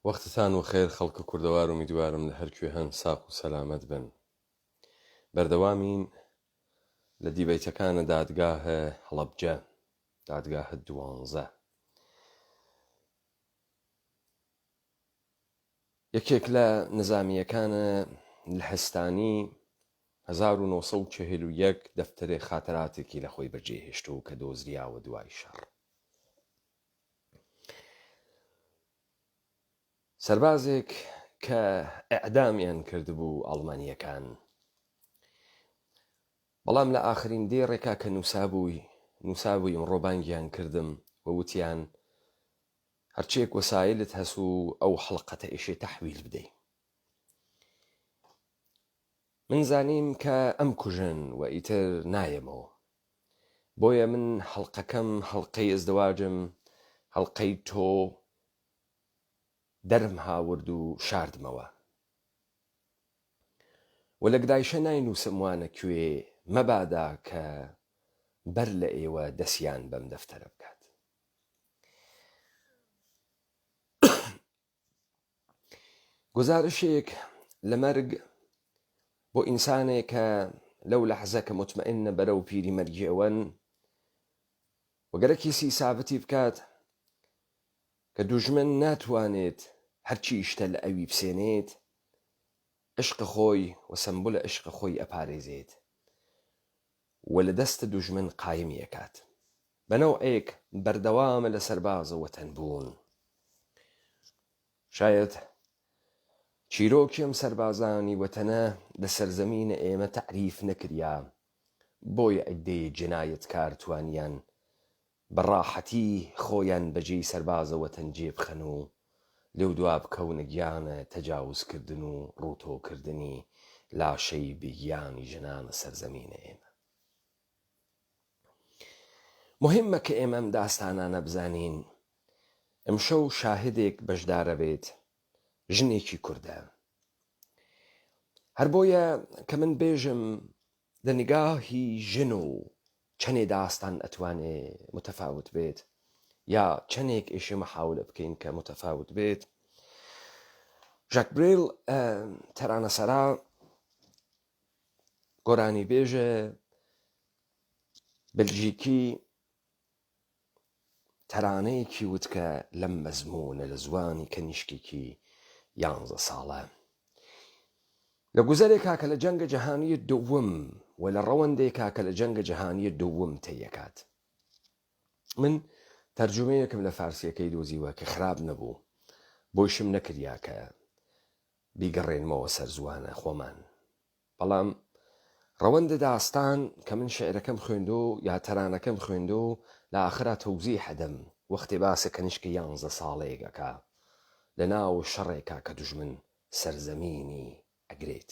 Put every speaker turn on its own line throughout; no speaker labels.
وەختتان و خێر خەڵکە کوردەوار و میدوارم لە هەرکوێ هەن ساق و سەلامەت بن. بەردەوامین لە دیبەیتەکانە دادگاهە هەڵەبجە، دادگاهە 12. یەکێک لە نظامیەکانە لحستانی 1941 دەفتەرێ خاتراتێکی لە خۆی بەجێهێشتووە کە دۆزریاوە دوای شەڕ. سەربازێک کە ئەعدامیان کردبوو ئەڵمانیەکان، بەڵام لە ئاخرین دێڕێکا کە نووسابووی ڕۆبانگیان کردم و وتیان هەرچێک وەسایلت هەسوو ئەو حەڵقەتە ئێشێ تەحویل بدەی. من زانیم کە ئەم کوژن و ئیتر نایەمەوە، بۆیە من حەڵقەکەم هەڵقەی ئەزدەواجم هەڵقەی تۆ دەرم هاورد و شاردمەوە و لە گدایشە ناینووسم وانە کوێ مەبادا کە بەر لە ئێوە دەسیان بەم دەفتەرە بکات. گزارشێک لە مەرگ بۆ ئینسانێک کە لەو لەحزە کە مطمئنە بەرەو پیری مەرجێوەن وەگەرەکی سابتی بکات کە دوژمن ناتوانێت هەرچی شتە لە ئەوی بسێنێت، عشق خۆی و سمبولە عشق خۆی ئەپارێزێت و لە دەستە دوژمن قایمیەکات. بەنەوعێک بەردەوامە لە سەربازە وەتەن بوون. شاید چیرۆکیم سەربازانی وەتەنە لە سەرزەمینە ئێمە تعریف نەکریا، بۆیە ئەدەی جنایەتکار توانیان بەڕاحەتی خۆیان بەجێی سەربازە وەتەن جێبخەن و لەو دوا بکەونە گیانە تەجاوزکردن و ڕووتۆکردنی لاشەی بگیانی ژنانە سەرزەمینە ئێمە. مهمە کە ئێمە ئەم داستانانە بزانین. ئەمشەو شاهدێک بەشدارە بێت، ژنێکی کوردە. هەر بۆیە کە من بێژم لە نیگاهی ژن و چەندێ داستان ئەتوانێ متەفاوت بێت یا چەندێک ئێشێ مەحاولە بکەین کە متەفاوت بێت. ژاک بریل تەرانەسەرا گۆرانی بێژە بلژیکی تەرانەیەکی وتکە لەم مەزمونە لە زوانی کەنیشکێکی 11 ساڵە لە گوزەرێکا کە لە جەنگە جەهانیە دووەم و لە ڕەوەندێکا کە لە جەنگە جەهانیە دووەم تێیەکات. من تەرجمەیەکم لە فارسیەکەی دۆزیوە کە خراپ نەبوو، بۆشم نەکریا کە بیگەڕێنمەوە سەر زوانە خۆمان. بەڵام ڕەوەندە داستان کە من شعرەکەم خوێندۆ یا تەرانەکەم خوێندۆ لە ئاخرا تەوزیح حەدەم وەختێ باسە کەنیشکە 11 ساڵەیەکەکە لە ناو شەڕێکا کە دوژمن سەرزەمینی ئەگرێت.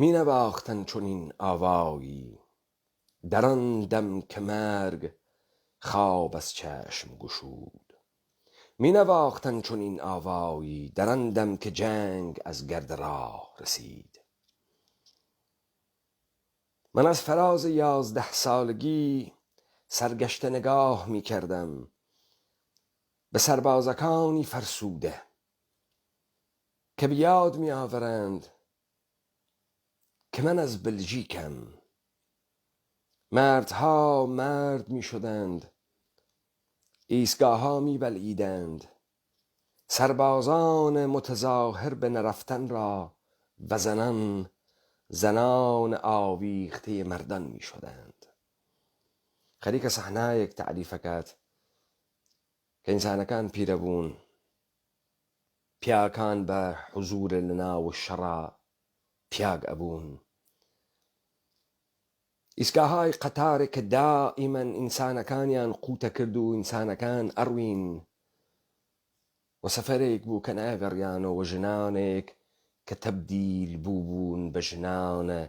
مینە باختن چونین ئاوایی دەڕەندەم کە مەرگ خواب از چشم گشود. مینە باختن چونین ئاوایی دەڕەندەم کە جەنگ از گرد راه رسید. من از فراز 11 سالگی سرگشته نگاه می کردم به سربازکانی فرسوده که بیاد می آورند که من از بلژیکم. مردها مرد می شدند، ایستگاه ها می بلعیدند، سربازان متظاهر به نرفتن را و زنان آویخته مردان می شدند. خەریکە سەحنایەک تعریفەکات کە ئینسانەکان پیرە بوون، پیاکان بە حوزورە لە ناو شەڕا پیاگ ئەبوون. ئیسگاهای قەتارێک کە دائیمەن ئینسانەکانیان قوتە کرد و ئینسانەکان ئەڕوین و سەفەرێک بوو کە ناگەڕیانەوە ژنانێک کە تەبدیل بوون بە ژنانە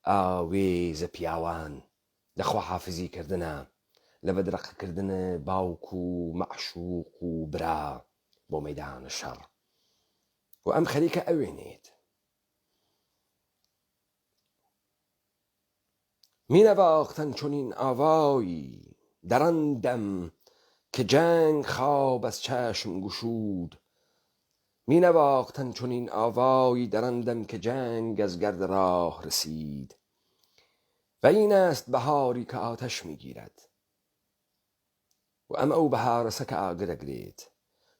ئاوێزە پیاوان لە خواحافزیکردنە، لە بەدرەقەکردنە باوک و مەعشوق و برا بۆ مەیدانە شەڕ. و ئەم خەریکە ئەوێنێت. مینە باختن چونین ئاوایی در آن دم که جنگ خواب از چشم گشود. می نواختند چنین آوایی در آن دم که جنگ از گرد راه رسید. و این است بهاری که آتش می گیرد و ام او بهار سک آگر اگرید.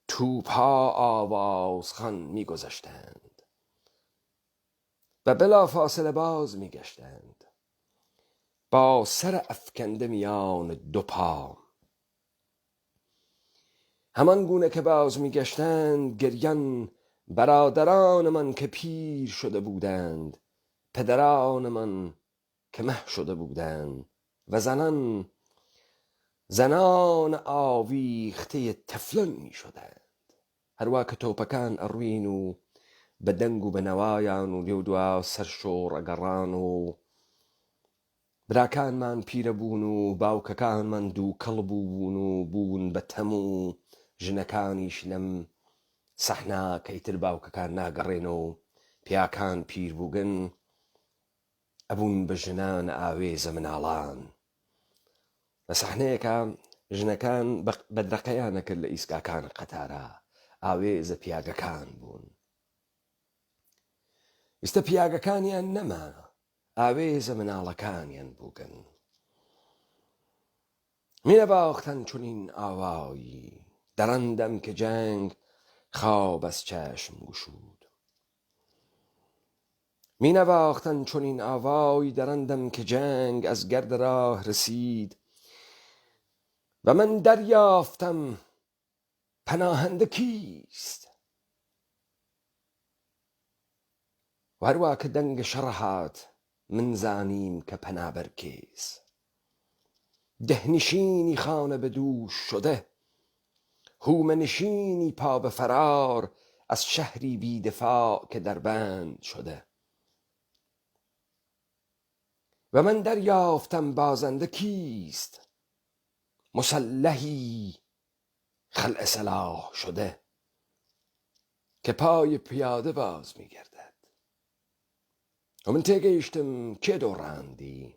توپ ها آواز خوان می گذشتند و بلا فاصله باز می گشتند با سر افکنده میان دو پا. همان گونه که باز می گشتند گریان برادران من که پیر شده بودند، پدران من که مه شده بودند و زنان آویخته تفلون می شدند. هەروە کە تۆپەکان ئەڕوین و بە دەنگ و بە نەوایان و لێودوا سەرشۆڕ ئەگەڕان و براکانمان پیرە بوون و باوکەکانمان دوو کەڵ بوون و بوون بە تەم و ژنەکانیش لەم سەحنا کە ئیتر باوکەکان ناگەڕێنەوە و پیاکان پیر بووگن ئەبوون بە ژنان ئاوێزە مناڵان. لە سەحنەیەکە ژنەکان بەدرەقەیانە کرد لە ئیسکاکانە قەتارە ئاوێزە پیاگەکان بوون. ئێستا پیاگەکانیان نەما، ئاوێزە مناڵەکانیان بووگن. مینەواختەن چنین ئاوایی در آن دم که جنگ خواب از چشم گشود. مینەواختەن چنین ئاوایی در آن دم که جنگ از گرد راه رسید. و من دریافتم پناهنده کیست. و هەروە کە دەنگە شەڕ هات من زانیم کە پەنابەر کێس. دهنشینی خانه به دوش شده، هومه نشینی پا به فرار از شهری بی دفاع که در بند شده. و من دریافتم بازنده کیست، مسلحی خلع سلاح شده که پای پیاده باز می گردد. و من تێگەیشتم کێ دۆڕاندی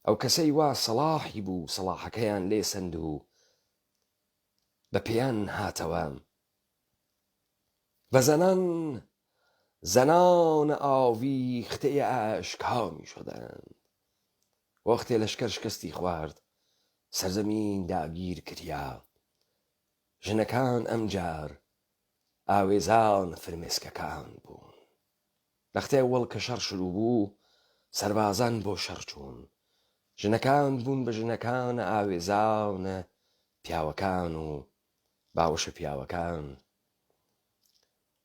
ئەو کەسەی وا سەلاحی بوو سەلاحەکەیان لێ سەند و بە پێیان هاتەوە. و زنان ئاویختەی ئاشکها می شدند. وەختێ لەشکەر شکستی خوارد سەرزەمین داگیر کریا. ژنەکان ئەمجار ئاوێزان فرمێسکەکان بوون. لەختێ وەڵ کە شەڕ شروع بوو سەربازان بۆ شەڕ چوون. ژنەکان بوون بە ژنەکانە ئاوێزانە پیاوەکان و باوەشە پیاوەکان.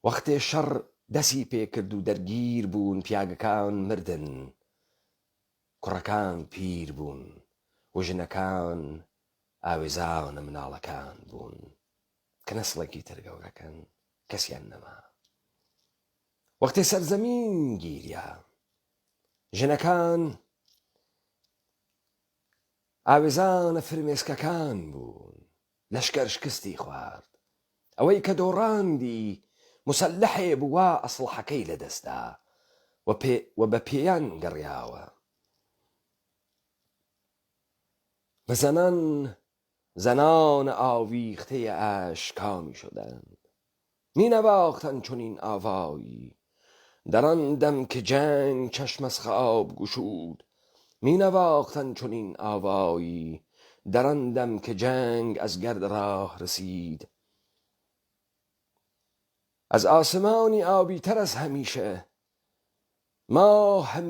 وەختێ شەڕ دەسی پێکرد و دەرگیر بوون پیاگەکان مردن، کوڕەکان پیر بوون و ژنەکان ئاوێزانە مناڵەکان بوون کە نەسڵێکی تر گەورەکەن کەسیان نەما. وەختێ سەرزەمین گیریا ژنەکان ئاوێزانە فرمێسکەکان بوون. لەشکەر شکستی خوارد. ئەوەی کە دۆڕاندی مسلحێ بووە ئەسلحەکەی لەدەستدا و بە پێیان گەڕیاوە. و زنان ئاویختەی ئاشکا می شدند. می نواختند چنین آوایی در آن دم که جنگ چشم از خواب گشود. می نواختند چنین آوایی در آن دم که جنگ از گرد راه رسید. از آسمانی آبی تر از همیشه ماه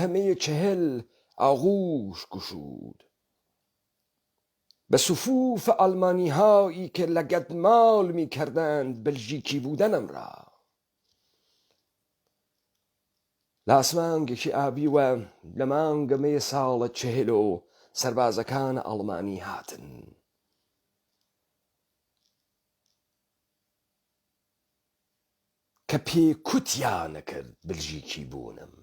می 40 آغوش گشود. به صفوف آلمانی هایی که لگدمال می کردند بلژیکی بودنم را. لاسمانگێکی ئابی وە لە مانگەمەیە ساڵە 40 سەربازەکان ئەڵمانی هاتن. کە پێکوتیان نەکرد بلژیکی بوونم.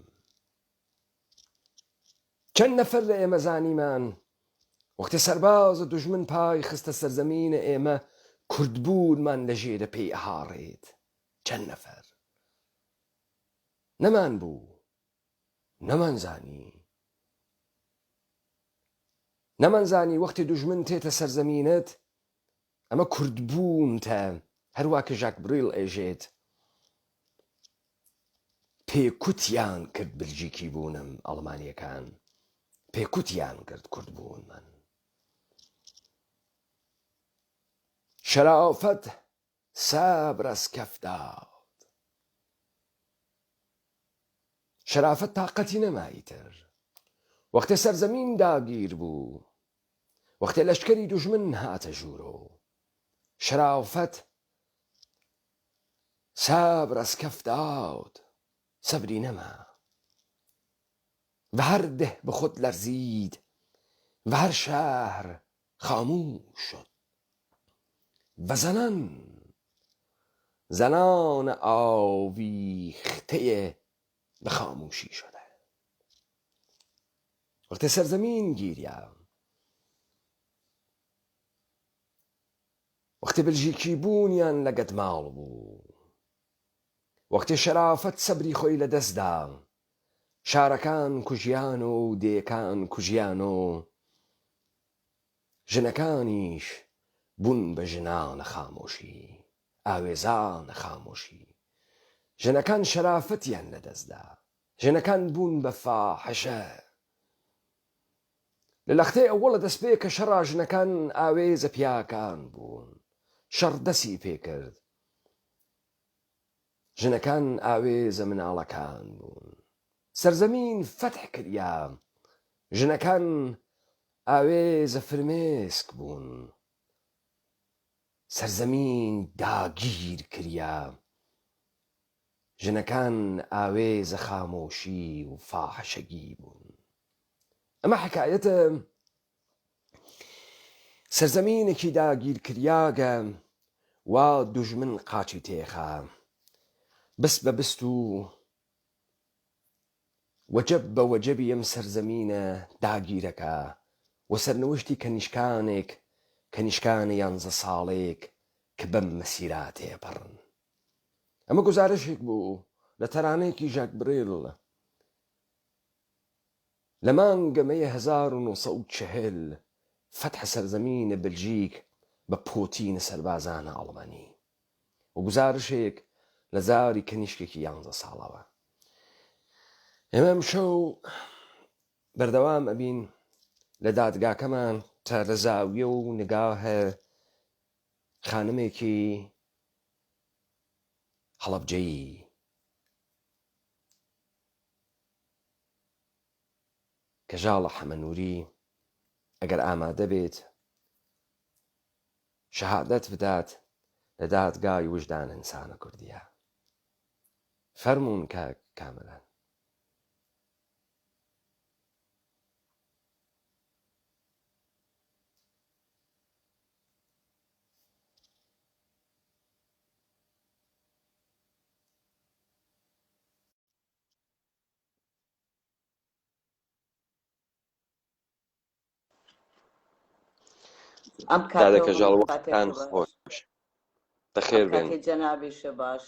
چەند نەفەر لە ئێمە زانیمان وەختێ سەربازە دوژمن پای خستە سەرزەمینە ئێمە کوردبوونمان لە ژێرە پێی ئەهاڕێت. چەند نەفەر نەمان بوو، نەمان زانی. نەمانزانی وەختی دوژمن تێتە سەرزەمینت ئەمە کوردبوونتە، هەروە کە ژاک بڕیل ئێژێت پێکوتیان کرد بلژیکی بوونم ئەڵمانیەکان، پێکوتیان کرد کوردبوون من. شرافەت سابر ئەسکەف داد، شرافەت تاقەتی نەمایتر وەختێ سەرزەمین داگیر بوو، وەختێ لەشکەری دوژمن هاتە ژوورۆ. شرافەت سابر ئەسکەف داد، سەبری نەما و هەر دێ بە خۆت لەرزید و هەر شەهر خاموش شد و زنان ئاویختەیە بە خاموشی شده. وەختێ سەرزەمین گیریە، وەختێ بلژیکی بوونیان لە گەتماڵ بوو، وەختێ شەرافەت سەبری خۆی لەدەستدا، شارەکان کوژیان و دێکان کوژیان و ژنەکانیش بوون بە ژنانە خامۆشی، ئاوێزانە خامۆشی. ژنەکان شەرافەتیان لەدەستدا، ژنەکان بوون بە فاحشە. لە لەختەی ئەوەڵە دەست پێ کە شەڕا ژنەکان ئاوێزە پیاکان بوون، شەڕ دەسی پێکرد. ژنەکان ئاوێزە مناڵەکان بوون. سەرزەمین فەتح کریا، ژنەکان ئاوێزە فرمێسک بوون. سەرزەمین داگیر کریا، ژنەکان ئاوێزە خامۆشی و فاحشەگی بوون. ئەمە حکایەتە سەرزەمینێکی داگیر کریاگە وا دوژمن قاچی تێخا، بست بە بست و وەجەب بە وەجەبی ئەم سەرزەمینە داگیرەکە و سەرنەوشتی کەنیشکانە 11 ساڵێک کە بەم مەسیرا تێپەڕن. ئەمە گزارشێک بوو لە تەرانەیەکی ژاک بڕیل لە مانگە مەیە 1940 فەتح سەرزەمینە بلژیک بە پۆتینە سەربازانە ئەڵمانی، و گزارشێک لە زاری کەنیشکێکی 11 ساڵەوە. ئێمە ئەمشەو بەردەوام ئەبین لە دادگاکەمان تا لە زاویە و نگاهە خانمێکی هەڵەبجەیی کە ژاڵە حەمەنووری ئەگەر ئامادە بێت شەهادەت بدات لە دادگای وجدان ئینسانە کوردیە. فەرموون کامەران.
ئەم
کاتێکە ژاڵەکان خۆش بەخێر بێن.
جەنابیشە باش،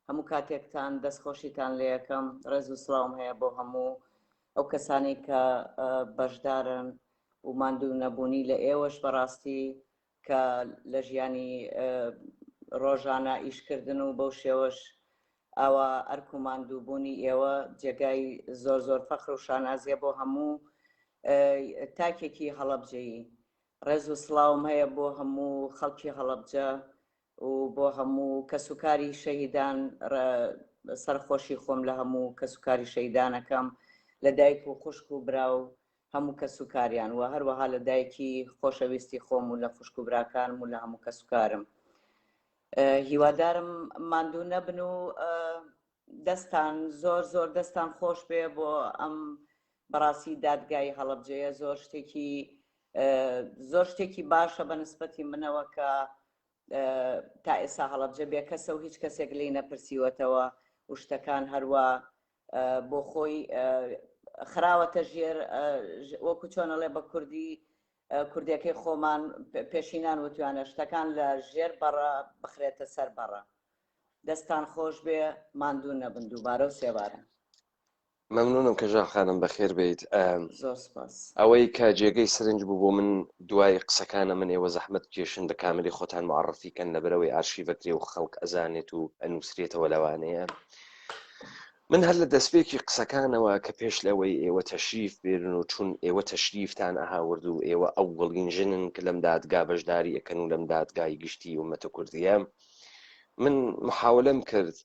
هەموو کاتێکتان دەستخۆشیتان لێ یەکەم. ڕێز و سڵاوم هەیە بۆ هەموو ئەو کەسانی کە بەشدارن و ماندوو نەبوونی لە ئێوەش بەڕاستی کە لە ژیانی ڕۆژانە ئیشکردن و بەو شێوەش ئاوا ئەرک و ماندووبوونی ئێوە جێگای زۆر زۆر فەخر و شانازیە بۆ هەموو تاکێکی هەڵەبجەیی. ڕێز و سڵاوم هەیە بۆ هەموو خەڵکی هەڵەبجە و بۆ هەموو کەسوکاری شەهیدان. سەرخۆشی خۆم لە هەموو کەسوکاری شەهیدانەکەم، لە دایک و خوشک و برا و هەموو کەسوکاریان، و هەروەها لە دایکی خۆشەویستی خۆم و لە خوشک و براکانم و لە هەموو کەسوکارم. هیوادارم ماندوو نەبن و دەستان زۆر زۆر دەستان خۆش بێ بۆ ئەم بەڕاستی دادگای هەڵەبجەیە. زۆر شتێکی باشە بە نسبەتی منەوە کە تا ئێستا هەڵەبجە بێ کەسە و هیچ کەسێک لی نەپرسیوەتەوە و شتەکان هەروە بۆ خۆی خراوەتە ژێر، وەکو چۆنەڵێ بە کوردیەکەی خۆمان پێشینان وتوانە شتەکان لە ژێر بەڕە بخرێتە سەر بەڕە. دەستان خۆش بێ، ماندوو نەبن. دووبارە و سێوارە.
مەمنونم کەژاڵ خانم بەخێر بێیت.
زۆر سپاس.
ئەوەی کە جێگەی سرنج بوو بۆ من دوای قسەکانە من ئێوە زەحمەت کێشن بە کاملی خۆتان معرفیکەن لەبەرەوەی ئارشیڤەکرێ و خەڵک ئەزانێت و ئەنووسرێتەوە لەوانەیە. من هەر لە دەستپێکی قسەکانەوە کە پێش لەوەی ئێوە تەشریف بێرن و چون ئێوە تەشریفتان ئەهاورد و ئێوە ئەو وەڵگینژنن کە لەم دادگا بەشداری ئەکەن و لەم دادگای گشتی ومەتە کوردیە، من محاولەم کرد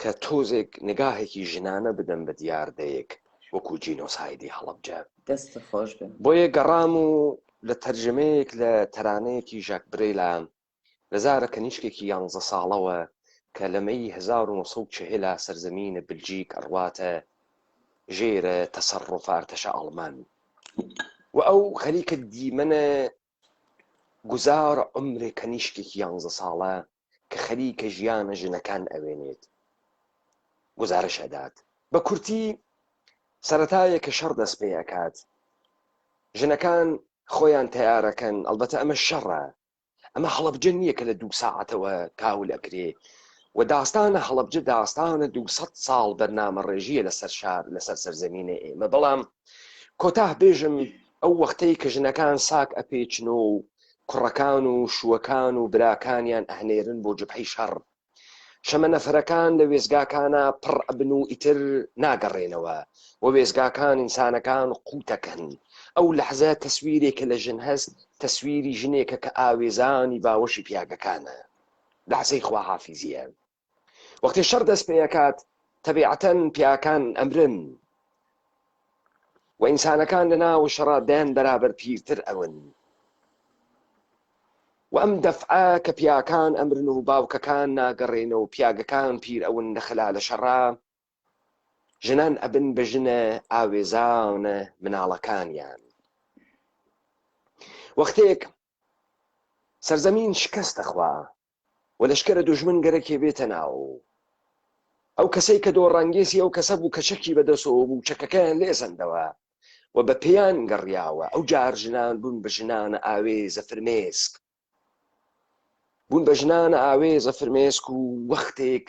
کە تۆزێک نگاهێکی ژنانە بدەم بە دیاردەیەک وەکو جینۆسایدی هەڵەبجە.
دەست خۆش بن.
بۆیە گەڕام و لە تەرجمەیەک لە تەرانەیەکی ژاک برێلا لە زارە کەنیشکێکی 11 ساڵەوە کە لە مەی 1940 سەرزەمینە بلجیک ئەڕواتە ژێرە تەسەڕف ئارتەشە ئەڵمان و ئەو خەریکە دیمەنە گوزار عمرێ کەنیشکێکی 11 ساڵە کە خەریکە ژیانە ژنەکان ئەوێنێت گزارش ئەدات. بە کورتی سەرەتایە کە شەڕ دەست پێ ئەکات، ژنەکان خۆیان تیارەکەن، ئەلبەتە ئەمە شەڕە، ئەمە هەڵەبجە نییە کە لە 2 ساعەتەوە کاول ئەکرێ و داستانە هەڵەبجە داستانە 200 ساڵ بەرنامە ڕێژیە لەسەر شار لەسەر سەرزەمینە ئێمە. بەڵام کۆتاه بێژم ئەو وەختەی کە ژنەکان ساک ئەپێچن و کوڕەکان و شووەکان و براکانیان ئەهنێرن بۆ جبهەی شەڕ، شەمە نەفەرەکان لە وێزگاکانە پڕ ئەبن و ئیتر ناگەڕێنەوە و وێزگاکان ئینسانەکان قوتەکەن. ئەو لەحزە تەسویرێکە لە ژن هەست، تەسویری ژنێکە کە ئاوێزانی باوەشی پیاگەکانە، لەحزەی خواحافیزیە. وەختی شەڕ دەست پێیەکات تەبیعەتەن پیاکان ئەمرن و ئینسانەکان لە ناو شەڕە دەیان بەرابەر پیرتر ئەون و ئەم دەفعە کە پیاکان ئەمرن و باوکەکان ناگەڕێنە و پیاگەکان پیر ئەون لە خلالە شەڕا، ژنان ئەبن بە ژنە ئاوێزانە مناڵەکانیان. وەختێک سەرزەمین شکست دەخوا و لەشکرە دوژمن گەرەکێ بێتە ناو، ئەو کەسەی کە دۆڕانگێسی ئەو کەسە بوو کە چەکی بەدەسەوە بوو چەکەکەیان لێزەندەوە و بە پێیان گەڕیاوە. ئەو جار ژنان بوون بە ژنانە ئاوێزە فرمێسک، بوون بە ژنانە ئاوێزە فرمێسک و وەختێک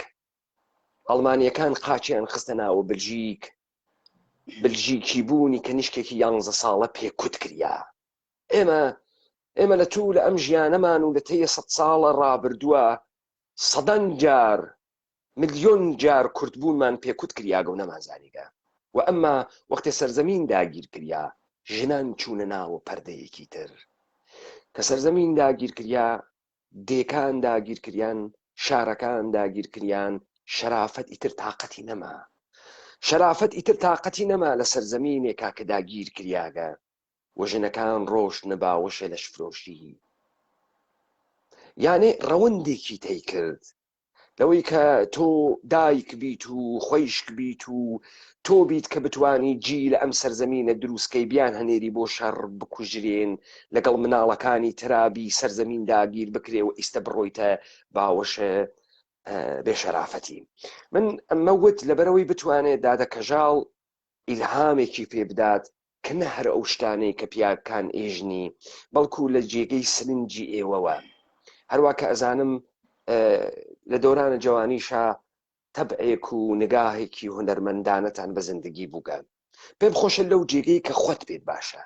ئەڵمانیەکان قاچیان خستە ناوە بلژیکی بوونی کەنیشکێکی 11 ساڵە پێکوت کریا. ئێمە لە توو لە ئەم ژیانەمان و لە تەیە 100 ساڵە ڕابردووە سەدەن جار ملیۆن جار کورتبوونمان پێکوت کریاگە و نەمازانیگە و ئەمما وەختێ سەرزەمین داگیر کریا ژنان چوونە ناوە پەردەیەکی تر. کە سەرزەمین داگیر کریا، دێکان داگیر کریان، شارەکان داگیر کریان، شەرافەت ئیتر تااقەتی نەما، شەرافەت ئیتر تااقەتی نەما لە سەرزەمینێکا کە داگیر کریاگە و ژنەکان ڕۆشتنە باوەشە لە شفرۆشی. یانێ ڕەوەندێکی تێی کرد لەوەی کە تۆ دایک بیت و خۆیشک بیت و تۆ بیت کە بتوانی جی لە ئەم سەرزەمینە دروستکەی بیان هەنێری بۆ شەڕ بکوژرێن لەگەڵ مناڵەکانی ترابی سەرزەمین داگیر بکرێ و ئیستە بڕۆیتە باوەشە بێشەرافەتی. من ئەمەوت لەبەرەوەی بتوانێت دادەکەژاڵ ئیلهامێکی پێ بدات کە نە هەر ئەو شتانەی کە پیاکان ئێژنی بەڵکو لە جێگەی سرنجی ئێوەوە. هەروە کە ئەزانم لە دۆرانە جوانیشا تەبعێک و نگاهێکی هونەرمەندانەتان بە زندگی بووگەن. پێم خۆشە لەو جێگەی کە خۆت پێت باشە،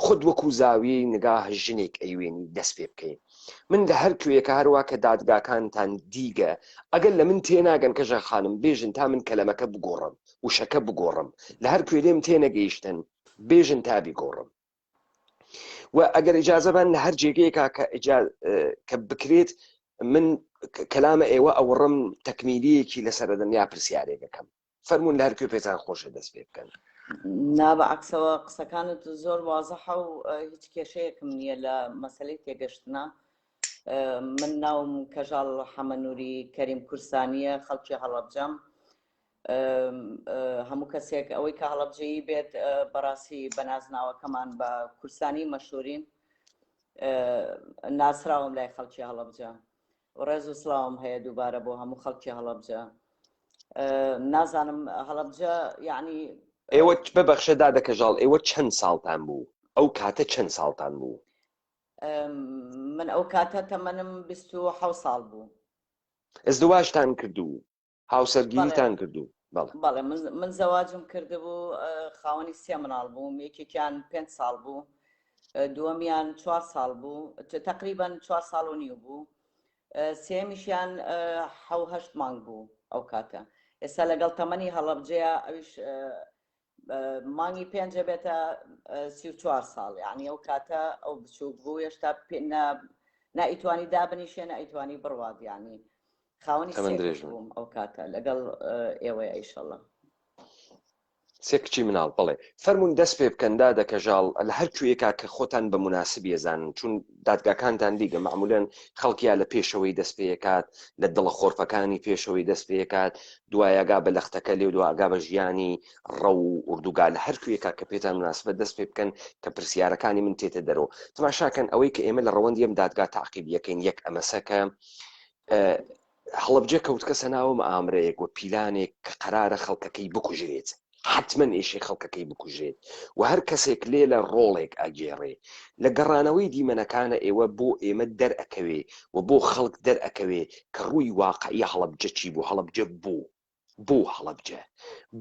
خود وەکو زاویەی نگاه ژنێک ئەیوێنی دەست پێ بکەین. من لە هەر کوێکە هەروە کە دادگاکانتان دیگە ئەگەر لە من تێناگەن کەژە خانم بێژن تا من کەلەمەکە بگۆڕم وشەکە بگۆڕم، لە هەر کوێ لێم تێنەگەیشتن بێژن تا بیگۆڕم و ئەگەر ئیجازەبان لە هەر جێگەیەکە کە بکرێت من کەلامە ئێوە ئەوڕم تەکمیلیەکی لەسەر دنیا پرسیارێکەکەم. فەرمون لە هەر کوێ پێتان خۆشە دەست پێ بکەن.
نابعکسەوە قسەکانت زۆر وازەحە و هیچ کێشەیەکم نییە لە مەسەلەی تێگەشتنە. من ناوم کەژاڵ حەمەنووری کەریم کورسانیە، خەڵکی هەڵەبجەم. هەموو کەسێک ئەوەی کە هەڵەبجەیی بێت بەڕاستی بەنازناوەکەمان بە کورسانی مەشهورین ناسراوم لای خەڵکی هەڵەبجە. ڕێز و سڵاوم هەیە دووبارە بۆ هەموو خەڵکی هەڵەبجە. نازانم هەڵەبجە یعنی
ئێوە ببەخشە دادەکەژاڵ ئێوە چەند ساڵتان بوو؟ ئەو کاتە چەند ساڵتان بوو؟
من ئەو کاتە تەمەنم 27 ساڵ بوو.
ئەزدواجتان کردو؟ هاوسەرگیریتان کردو؟
بەڵێ من زەواجم کردبوو خاوەنی 3 مناڵ بووم، یەکێکیان 5 ساڵ بوو، دووەمیان 4 ساڵ بوو، تقریبا 4 ساڵ و نیو بوو، سێمیشیان 7 مانگ بوو ئەو کاتە. ئێستا لەگەڵ تەمەنی هەڵەبجەیە ئەویش مانگی 5 بێتە 34 ساڵ، یعنی ئەو کاتە ئەو بچووک بوو، هێشتا نائیتوانی دابنیشێ نائیتوانی بڕوات، یعنی خاوەنی 3 بووم ئەو کاتە لەگەڵ ئێوەی ئەیشەڵە.
3 کچی مناڵ بڵێ فەرمونون دەست پێ بکەن دادە کەژاڵ لە هەر کوێکا کە خۆتان بە مناسب ێزانن، چون دادگاکانتان دیگە معمولەن خەڵکیان لە پێشەوەی دەست پێکات، لە دڵە خۆرفەکانی پێشەوەی دەست پێکات، دوایەگا بە لەختەکە لێ دواگا بە ژیانی ڕە و ئوردوگا لە هەر کوێکا کە پێتان مناسبە دەست پێ بکەن کە پرسیارەکانی من تێتە دەرەوە. تەماشاکەن ئەوەی کە ئێمە لە ڕەوەندی ئەم دادگا تاقیب یەکەین، یەک ئەمەسەکە هەڵەبجە کەوتکە سەناوە ئامرەیەک و پیلانێک کە قەرارە خەڵکەکەی بکوژرێت، حتمما ئێشێ خەڵکەکەی بکوژێت و هەر کەسێک لێ لە ڕۆڵێک ئەگێڕێ لە گەڕانەوەی دیمەنەکانە ئێوە بۆ ئێمە دەرئەکەوێ و بۆ خەڵک دەرئەکەوێ کە ڕووی واقعی هەڵەبجە چی بوو، هەڵەبجە بۆ هەڵەبجە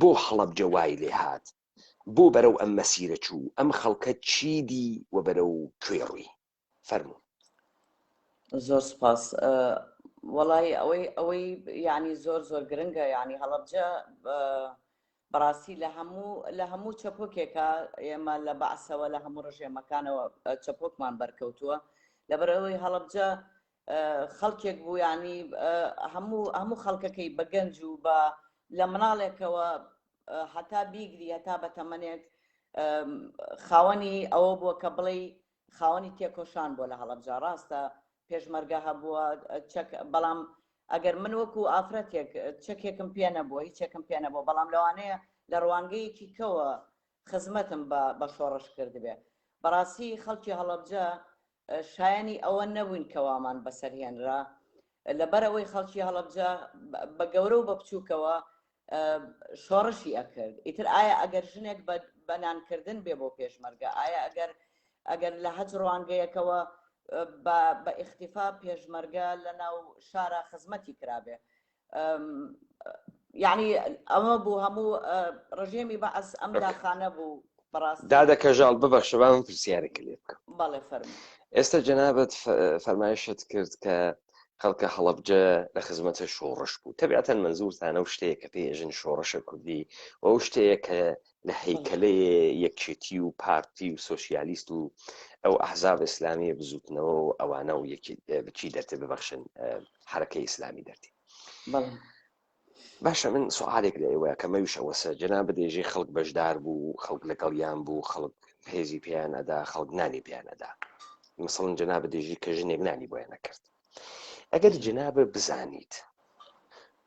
بۆ هەڵەبجە وای لێ هات، بۆ بەرەو ئەم مەسیرە چوو، ئەم خەڵکە چی دی و بەرەو کوێ ڕووی. فەرموو.
زۆر سپاس. وەڵای ئەوەی یعنی زۆر گرنگە، یعنی هەڵەبجە بەڕاستی لە هەموو چەپۆکێکە ئێمە لە بەعسەوە لە هەموو ڕژێمەکانەوە چەپۆکمان بەرکەوتووە، لەبەرەوەی هەڵەبجە خەڵکێک بوو، ینی هەموو خەڵکەکەی بە گەنج و بە لە مناڵێکەوە هەتا بیگری هەتا بە تەمەنێک خاوەنی ئەوە بووە کە بڵێ خاوەنی تێکۆشان بۆ لە هەڵەبجە. ڕاستە پێشمەرگە هەبووە، بەڵام ئەگەر من وەکو ئافرەتێک چەکێکم پێ نەبووە، هیچێکم پێ نەبووە، بەڵام لەوانەیە لە ڕوانگەیەکی کەوە خزمەتم بە شۆڕش کردبێ. بەڕاستی خەڵکی هەڵەبجە شایانی ئەوە نەبووین کەوامان بەسەرهێنرا، لەبەرەوەی خەڵکی هەڵەبجە بە گەورە و بە بچووکەوە شۆڕشی ئەکرد. ئیتر ئایا ئەگەر ژنێک بەنانکردن بێ بۆ پێشمەرگە، ئایا ئەگەر لە هەج ڕوانگەیەکەوە بە ئیختیفا پێشمەرگە لە ناو شارە خزمەتی کرابێ، یعنی ئەمە بوو هەموو ڕژێمی بەعس ئەم داخانە بوو. بەڕاستی
دادە کەژاڵ ببەخشە با من پرسیارێک لێ بکەم.
بەڵێ فەرموو.
ئێستا جەنابەت فەرمایشت کرد کە خەڵکە هەڵەبجە لە خزمەتە شۆڕش بوو، تەبیعەتەن منزورتانە و شتەیە کە پێژن شۆڕشە کوردی و ئەو شتەیە کە لە هەیکەلەیە یەکێتی و پارتی و سۆسیالیست و ئەو ئەحزاب ئیسلامی بزوتنەوە و ئەوانە و بچی دەرتێ ببەخشن حرەکەی ئیسلامی دەرتی. باشە من سوالێک لە ئێوەیە کە مەویش ئەوەسە جەنابەت دێژێ خەڵک بەشدار بوو، خەڵک لەگەڵیان بوو، خەڵک هێزی پێیان ئەدا، خەڵک نانی پێیان ئەدا، مثڵەن جەنابەت دێژی کە ژنێک نانی بۆیان نەکرد. ئەگەر جەنابە بزانیت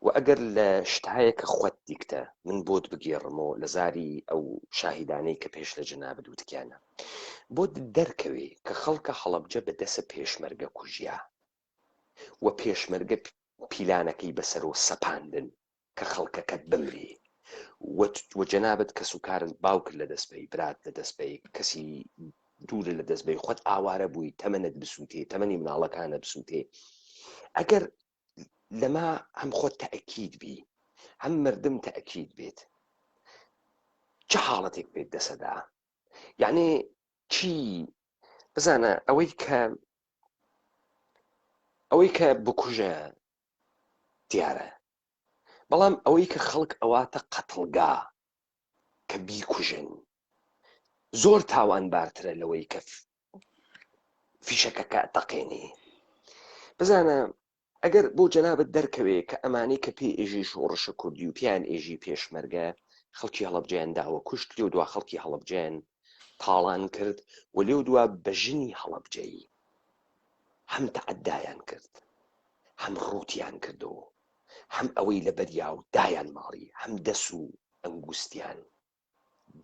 و ئەگەر لە شتایەکە خۆت دیکتە من بۆت بگێڕمەوە لە زاری ئەو شاهیدانەی کە پێش لە جەنابەت وتکیانە، بۆت دەرکەوێ کە خەڵکە هەڵەبجە بەدەسە پێشمەرگە کوژیا و پێشمەرگە پیلانەکەی بەسەرەوە سەپاندن کە خەڵکەکەت بمرێ و جەنابەت کە سوکارت باوکت لە دەستپەی، برات لە دەستپەی، کەسی دوورە لە دەستبەی خۆت ئاوارە بووی، تەمەنت بسووتێ، تەمەنی مناڵەکانە بسووتێ، ئەگەر لەما هەم خۆت تەئەکید بی هەم مردم تەئەکید بێت، چه حاڵەتێک بێت دەسەدا؟ یعنی چی بزانە ئەوەی کە بکوژە دیارە، بەڵام ئەوەی کە خەڵک ئەواتە قەتڵگا کە بیکوژن زۆر تاوانبارترە لەوەی کە فیشەکەکە تەقێنێ. بزانە ئەگەر بۆ جەنابەت دەرکەوێ کە ئەمانەی کە پێ ئێژی شۆڕشە کوردی و پیان ئێژی پێشمەرگە خەڵکی هەڵەبجەیان داوە کوشت، لێو دوا خەڵکی هەڵەبجەیان تاڵان کرد و لێو دوا بە ژنی هەڵەبجەی هەم تەعەدایان کرد، هەم ڕووتیان کردەوە، هەم ئەوەی لە بەریا و دایان ماڵی، هەم دەس و ئەنگوستیان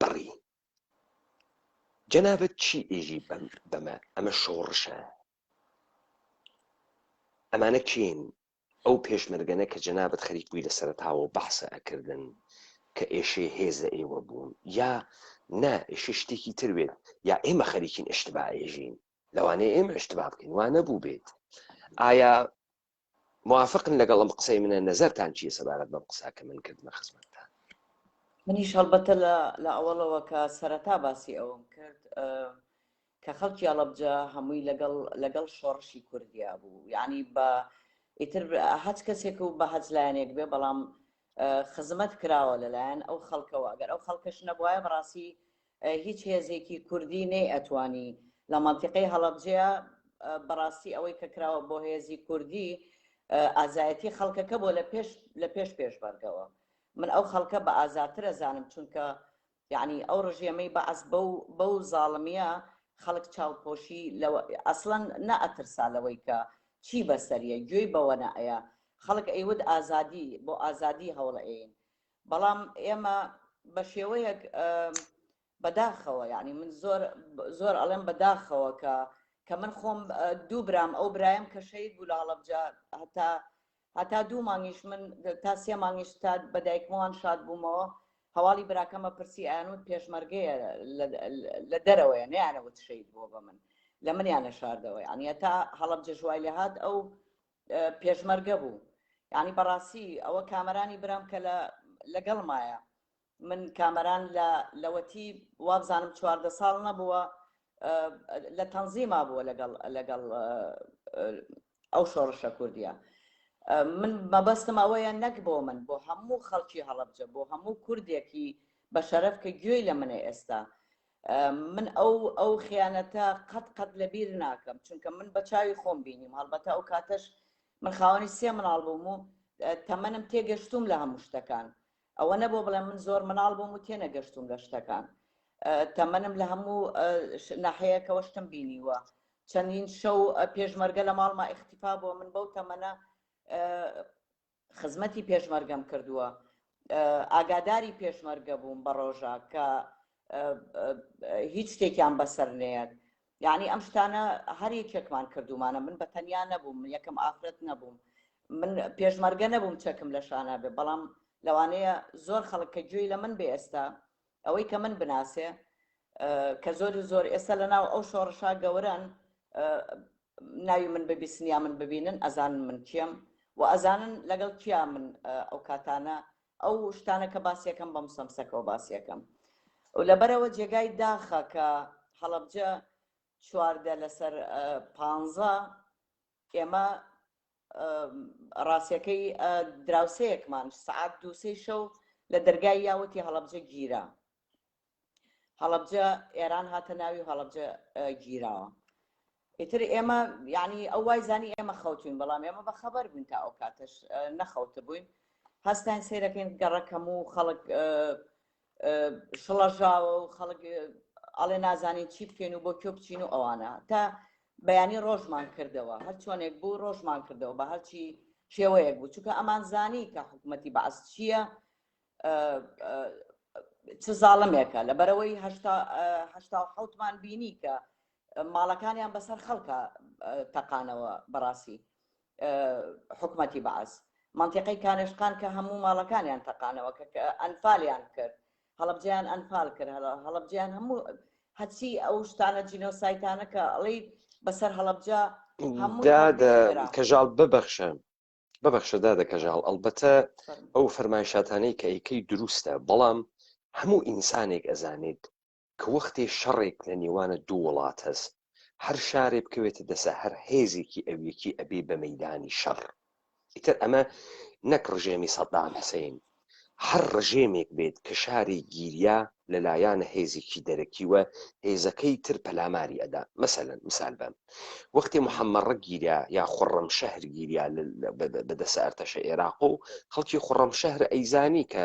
بڕی. جەنابەت چی ئێژی بەمە؟ ئەمە شۆڕشە. ئەمانە کێن؟ ئەو پێشمەرگەنە کە جەنابەت خەریک بووی لە سەرەتاوە بەحسە ئەکردن کە ئێشێ هێزە ئێوە بوون، یا نا ئێشێ شتێکی تروێت، یا ئێمە خەریکین ئشتبا ئێژین، لەوانەیە ئێمە ئشتبا بکەین، وانە بوو بێت. ئایا موافقن لەگەڵ ئەم قسەی منە؟ نەزەرتان چییە سەبارەت بەم قسە کە من کردمە خزمەتتان؟
منیش هەڵبەتە لە ئەوڵەوە کە سەرەتا باسی ئەوم کرد کە خەڵکی هەڵەبجە هەمووی لەگەڵ شۆڕشی کوردیا بوو، یعنی بە ئیتر هەچ کەسێک و بە هەچ لایەنێک بێ، بەڵام خزمەت کراوە لەلایەن ئەو خەڵکەوە. ئەگەر ئەو خەڵکەش نەبووایە بەڕاستی هیچ هێزێکی کوردی نەی ئەتوانی لە مەنتیقەی هەڵەبجەیە بەڕاستی ئەوەی کە کراوە بۆ هێزی کوردی ئازایەتی خەڵکەکە بۆ لە پێش پێشبەرگەوە. من ئەو خەڵکە بە ئازاتر ئەزانم، چونکە یعنی ئەو ڕژێمەی بەعەس بەو زاڵمیە خەڵک چاوپۆشی ئەسڵەن نەئەترسا لەوەی کە چی بەسەریە، گوێی بەوە نەئەیە. خەڵک ئەیود ئازادی بۆ ئازادی هەوڵەئین، بەڵام ئێمە بە شێوەیەک بەداخەوە، یعنی من زۆر ئەڵێم بەداخەوە کە من خۆم دوو برام ئەو برایم کە شەید بوو لە هەڵەبجە، هەتا 2 مانگیش من تا 3 مانگیش تا بەدایکمەوان شاد بوومەوە، هەواڵی براکەمە پرسی ئایانوت پێشمەرگەیە لە دەرەوەیە، نەیانەوت شەید بووە بە من، لە منیانە شاردەوە، یعنی هەتا هەڵەبجە ژوای لێ هات ئەو پێشمەرگە بوو. یعنی بەڕاستی ئەوە کامەرانی برام کە لەگەڵمایە، من کامەران لەوەتی وابزانم 14 ساڵ نەبووە لە تەنزیما بووە لەگەڵ ئەو شۆڕشە کوردیە. من مەبەستم ئەوەیە نەک بۆ من، بۆ هەموو خەڵکی هەڵەبجە، بۆ هەموو کوردێکی بە شەرەف کە گوێی لە منێ ئێستا. من ئەو خیانەتە قەت لەبیر ناکەم، چونکە من بە چاوی خۆم بینیم. هەڵبەتە ئەو کاتەش من خاوەنی 3 مناڵ بووم و تەمەنم تێگەشتوم لە هەموو شتەکان. ئەوە نەبوو بڵێم من زۆر مناڵ بووم و تێنەگەشتوم لە شتەکان، تەمەنم لە هەموو ناحەیەکەوە شتم بینیوە. چەندین شەو پێشمەرگە لە ماڵما ئیختیفا بووە، من بەو تەمەنە خزمەتی پێشمەرگەم کردووە، ئاگاداری پێشمەرگە بووم بە ڕۆژە کە هیچ شتێکیان بەسەر نەیەک. یعنی ئەم شتانە هەر یەکێکمان کردومانە، من بە تەنیا نەبووم، یەکەم ئافرەت نەبووم، من پێشمەرگە نەبووم چەکم لە شانە بێ، بەڵام لەوانەیە زۆر خەڵک کە گوێی لە من بێ ئێستا ئەوەی کە من بناسێ، کە زۆر ئێستا لەناو ئەو شۆڕشا گەورەن، ناوی من ببیستنیا من ببینن، ئەزانن من کێم و ئەزانن لەگەڵ کیا من ئەو کاتانە ئەو شتانە کە باسیەکەم بە مسەمسەکەەوە باسیەکەم. و لەبەرەوە جێگای داخە کە هەڵەبجە 14 لەسەر 15 ئێمە ڕاستیەکەی دراوسەیەکمان سعات 2 شەو لە دەرگای یاوەتی هەڵەبجە گیرا. هەڵەبجە ئێران هاتە ناوی هەڵەبجە گیراوە. ئیتر ئێمە یعنی ئەو وای زانی ئێمە خەوتوین، بەڵام ئێمە بە خەبەر بووین تا ئەو کاتەش نەخەوتە بووین. هەستان سیرەکەین گەڕەکەم و خەڵک شڵەژاوە و خەڵک ئەڵێ نازانین چی بکەین و بۆ کێ بچین و ئەوانە، تا بەیانی ڕۆژمان کردەوە، هەر چۆنێک بوو ڕۆژمان کردەوە بە هەرچی شێوەیەک بوو، چونکە ئەمان زانی کە حکوومەتی بەعەس چییە، چ زاڵمێکە. لەبەرەوەی 87مان بینی کە ماڵەکانیان بەسەر خەڵکە تەقانەوە، بەڕاستی حکوومەتی بەعەس مەنتیقەی کانێشقان کە هەموو ماڵەکانیان تەقانەوە، کە ئەنفالیان کرد، هەڵەبجەیان ئەنفال کرد، هەڵەبجەیان هەموو هەچی ئەو شتانە جینۆسایتانە کە ئەڵێ بەسەر هەڵەبجە هەموو
کەژاڵ ببەخشە دادە کەژاڵ، ئەلبەتە ئەو فەرمایشاتانەی کە ئەیکەی دروستە، بەڵام هەموو ئینسانێک ئەزانێت کە وەختێ شەڕێک لە نێوانە دوو وڵات هەست، هەر شارێ بکەوێتە دەسە هەر هێزێکی ئەویەکی ئەبێ بە مەیدانی شەڕ. ئیتر ئەمە نەک ڕژێمی سەدام حوسێن، هەر ڕژێمێک بێت کە شاری گیریا لەلایەنە هێزێکی دەرەکیوە، هێزەکەی تر پەلاماری ئەدا. مەسەلەن مثال بەم وەختی محەممەڕە گیریا یا خوڕەم شەهر گیریا بەدەسە ئەرتەشە عێراق و خەڵکی خوڕەم شەهر ئەیزانی کە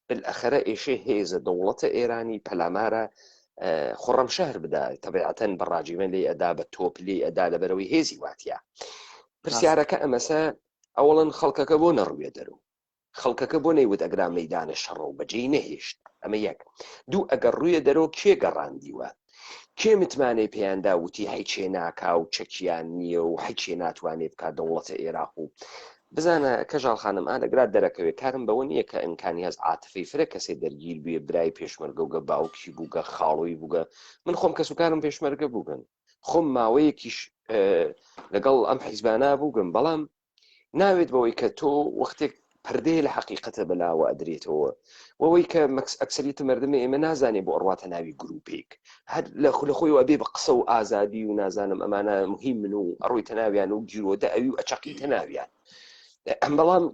بالئەخەرە ئێشێ هێزە دەوڵەتە ئێرانی پەلامارە خوڕەم شەهر بدا، تەبیعەتەن بەڕاجیمە لێ ئەدا، بە تۆپ لێ ئەدا، لەبەرەوەی هێزی واتیە. پرسیارەکە ئەمەسە ئەوڵەن خەڵکەکە بۆ نەڕوێ دەرەوە، خەڵکەکە بۆ نەیوت ئەگرا مەیدانە شەڕە و بەجێی نەهێشت. ئەمە یەک. دوو، ئەگەر ڕوویە دەرەوە کێ گەڕاندیوە، کێ متمانەی پێیاندا وتی هیچێ ناکا و چەکیان نییە و هیچێ ناتوانێت بکات دەوڵەتە عێراق. و بزانە کەژاڵ خانم ئالەگرات دەرەکەوێت کارم بەوە نییە کە ئەمکانی هەست عاتفەی فرە کەسێ دەرگیر بێ، برای پێشمەرگە وگە باوکی بووگە خاڵۆی بووگە. من خۆم کەس و کارم پێشمەرگە بووگەن، خۆم ماوەیەکیش لەگەڵ ئەم حیزبانە بووگم، بەڵام ناوێت بەوەی کە تۆ وەختێک پردەیە لە حەقیقەتە بەلاوە ئەدرێتەوە وەوەی کە ئەکسەریتە مردمە ئێمە نازانێ بۆ ئەڕواتە ناوی گروپێک هەر لە خۆی وەبێ بە قسە و ئازادی و نازانم ئەمانە مهم من و ئەڕۆیتە ناویان و گیرۆدە ئەوی و ئەچەقیتە ناویان بەڵام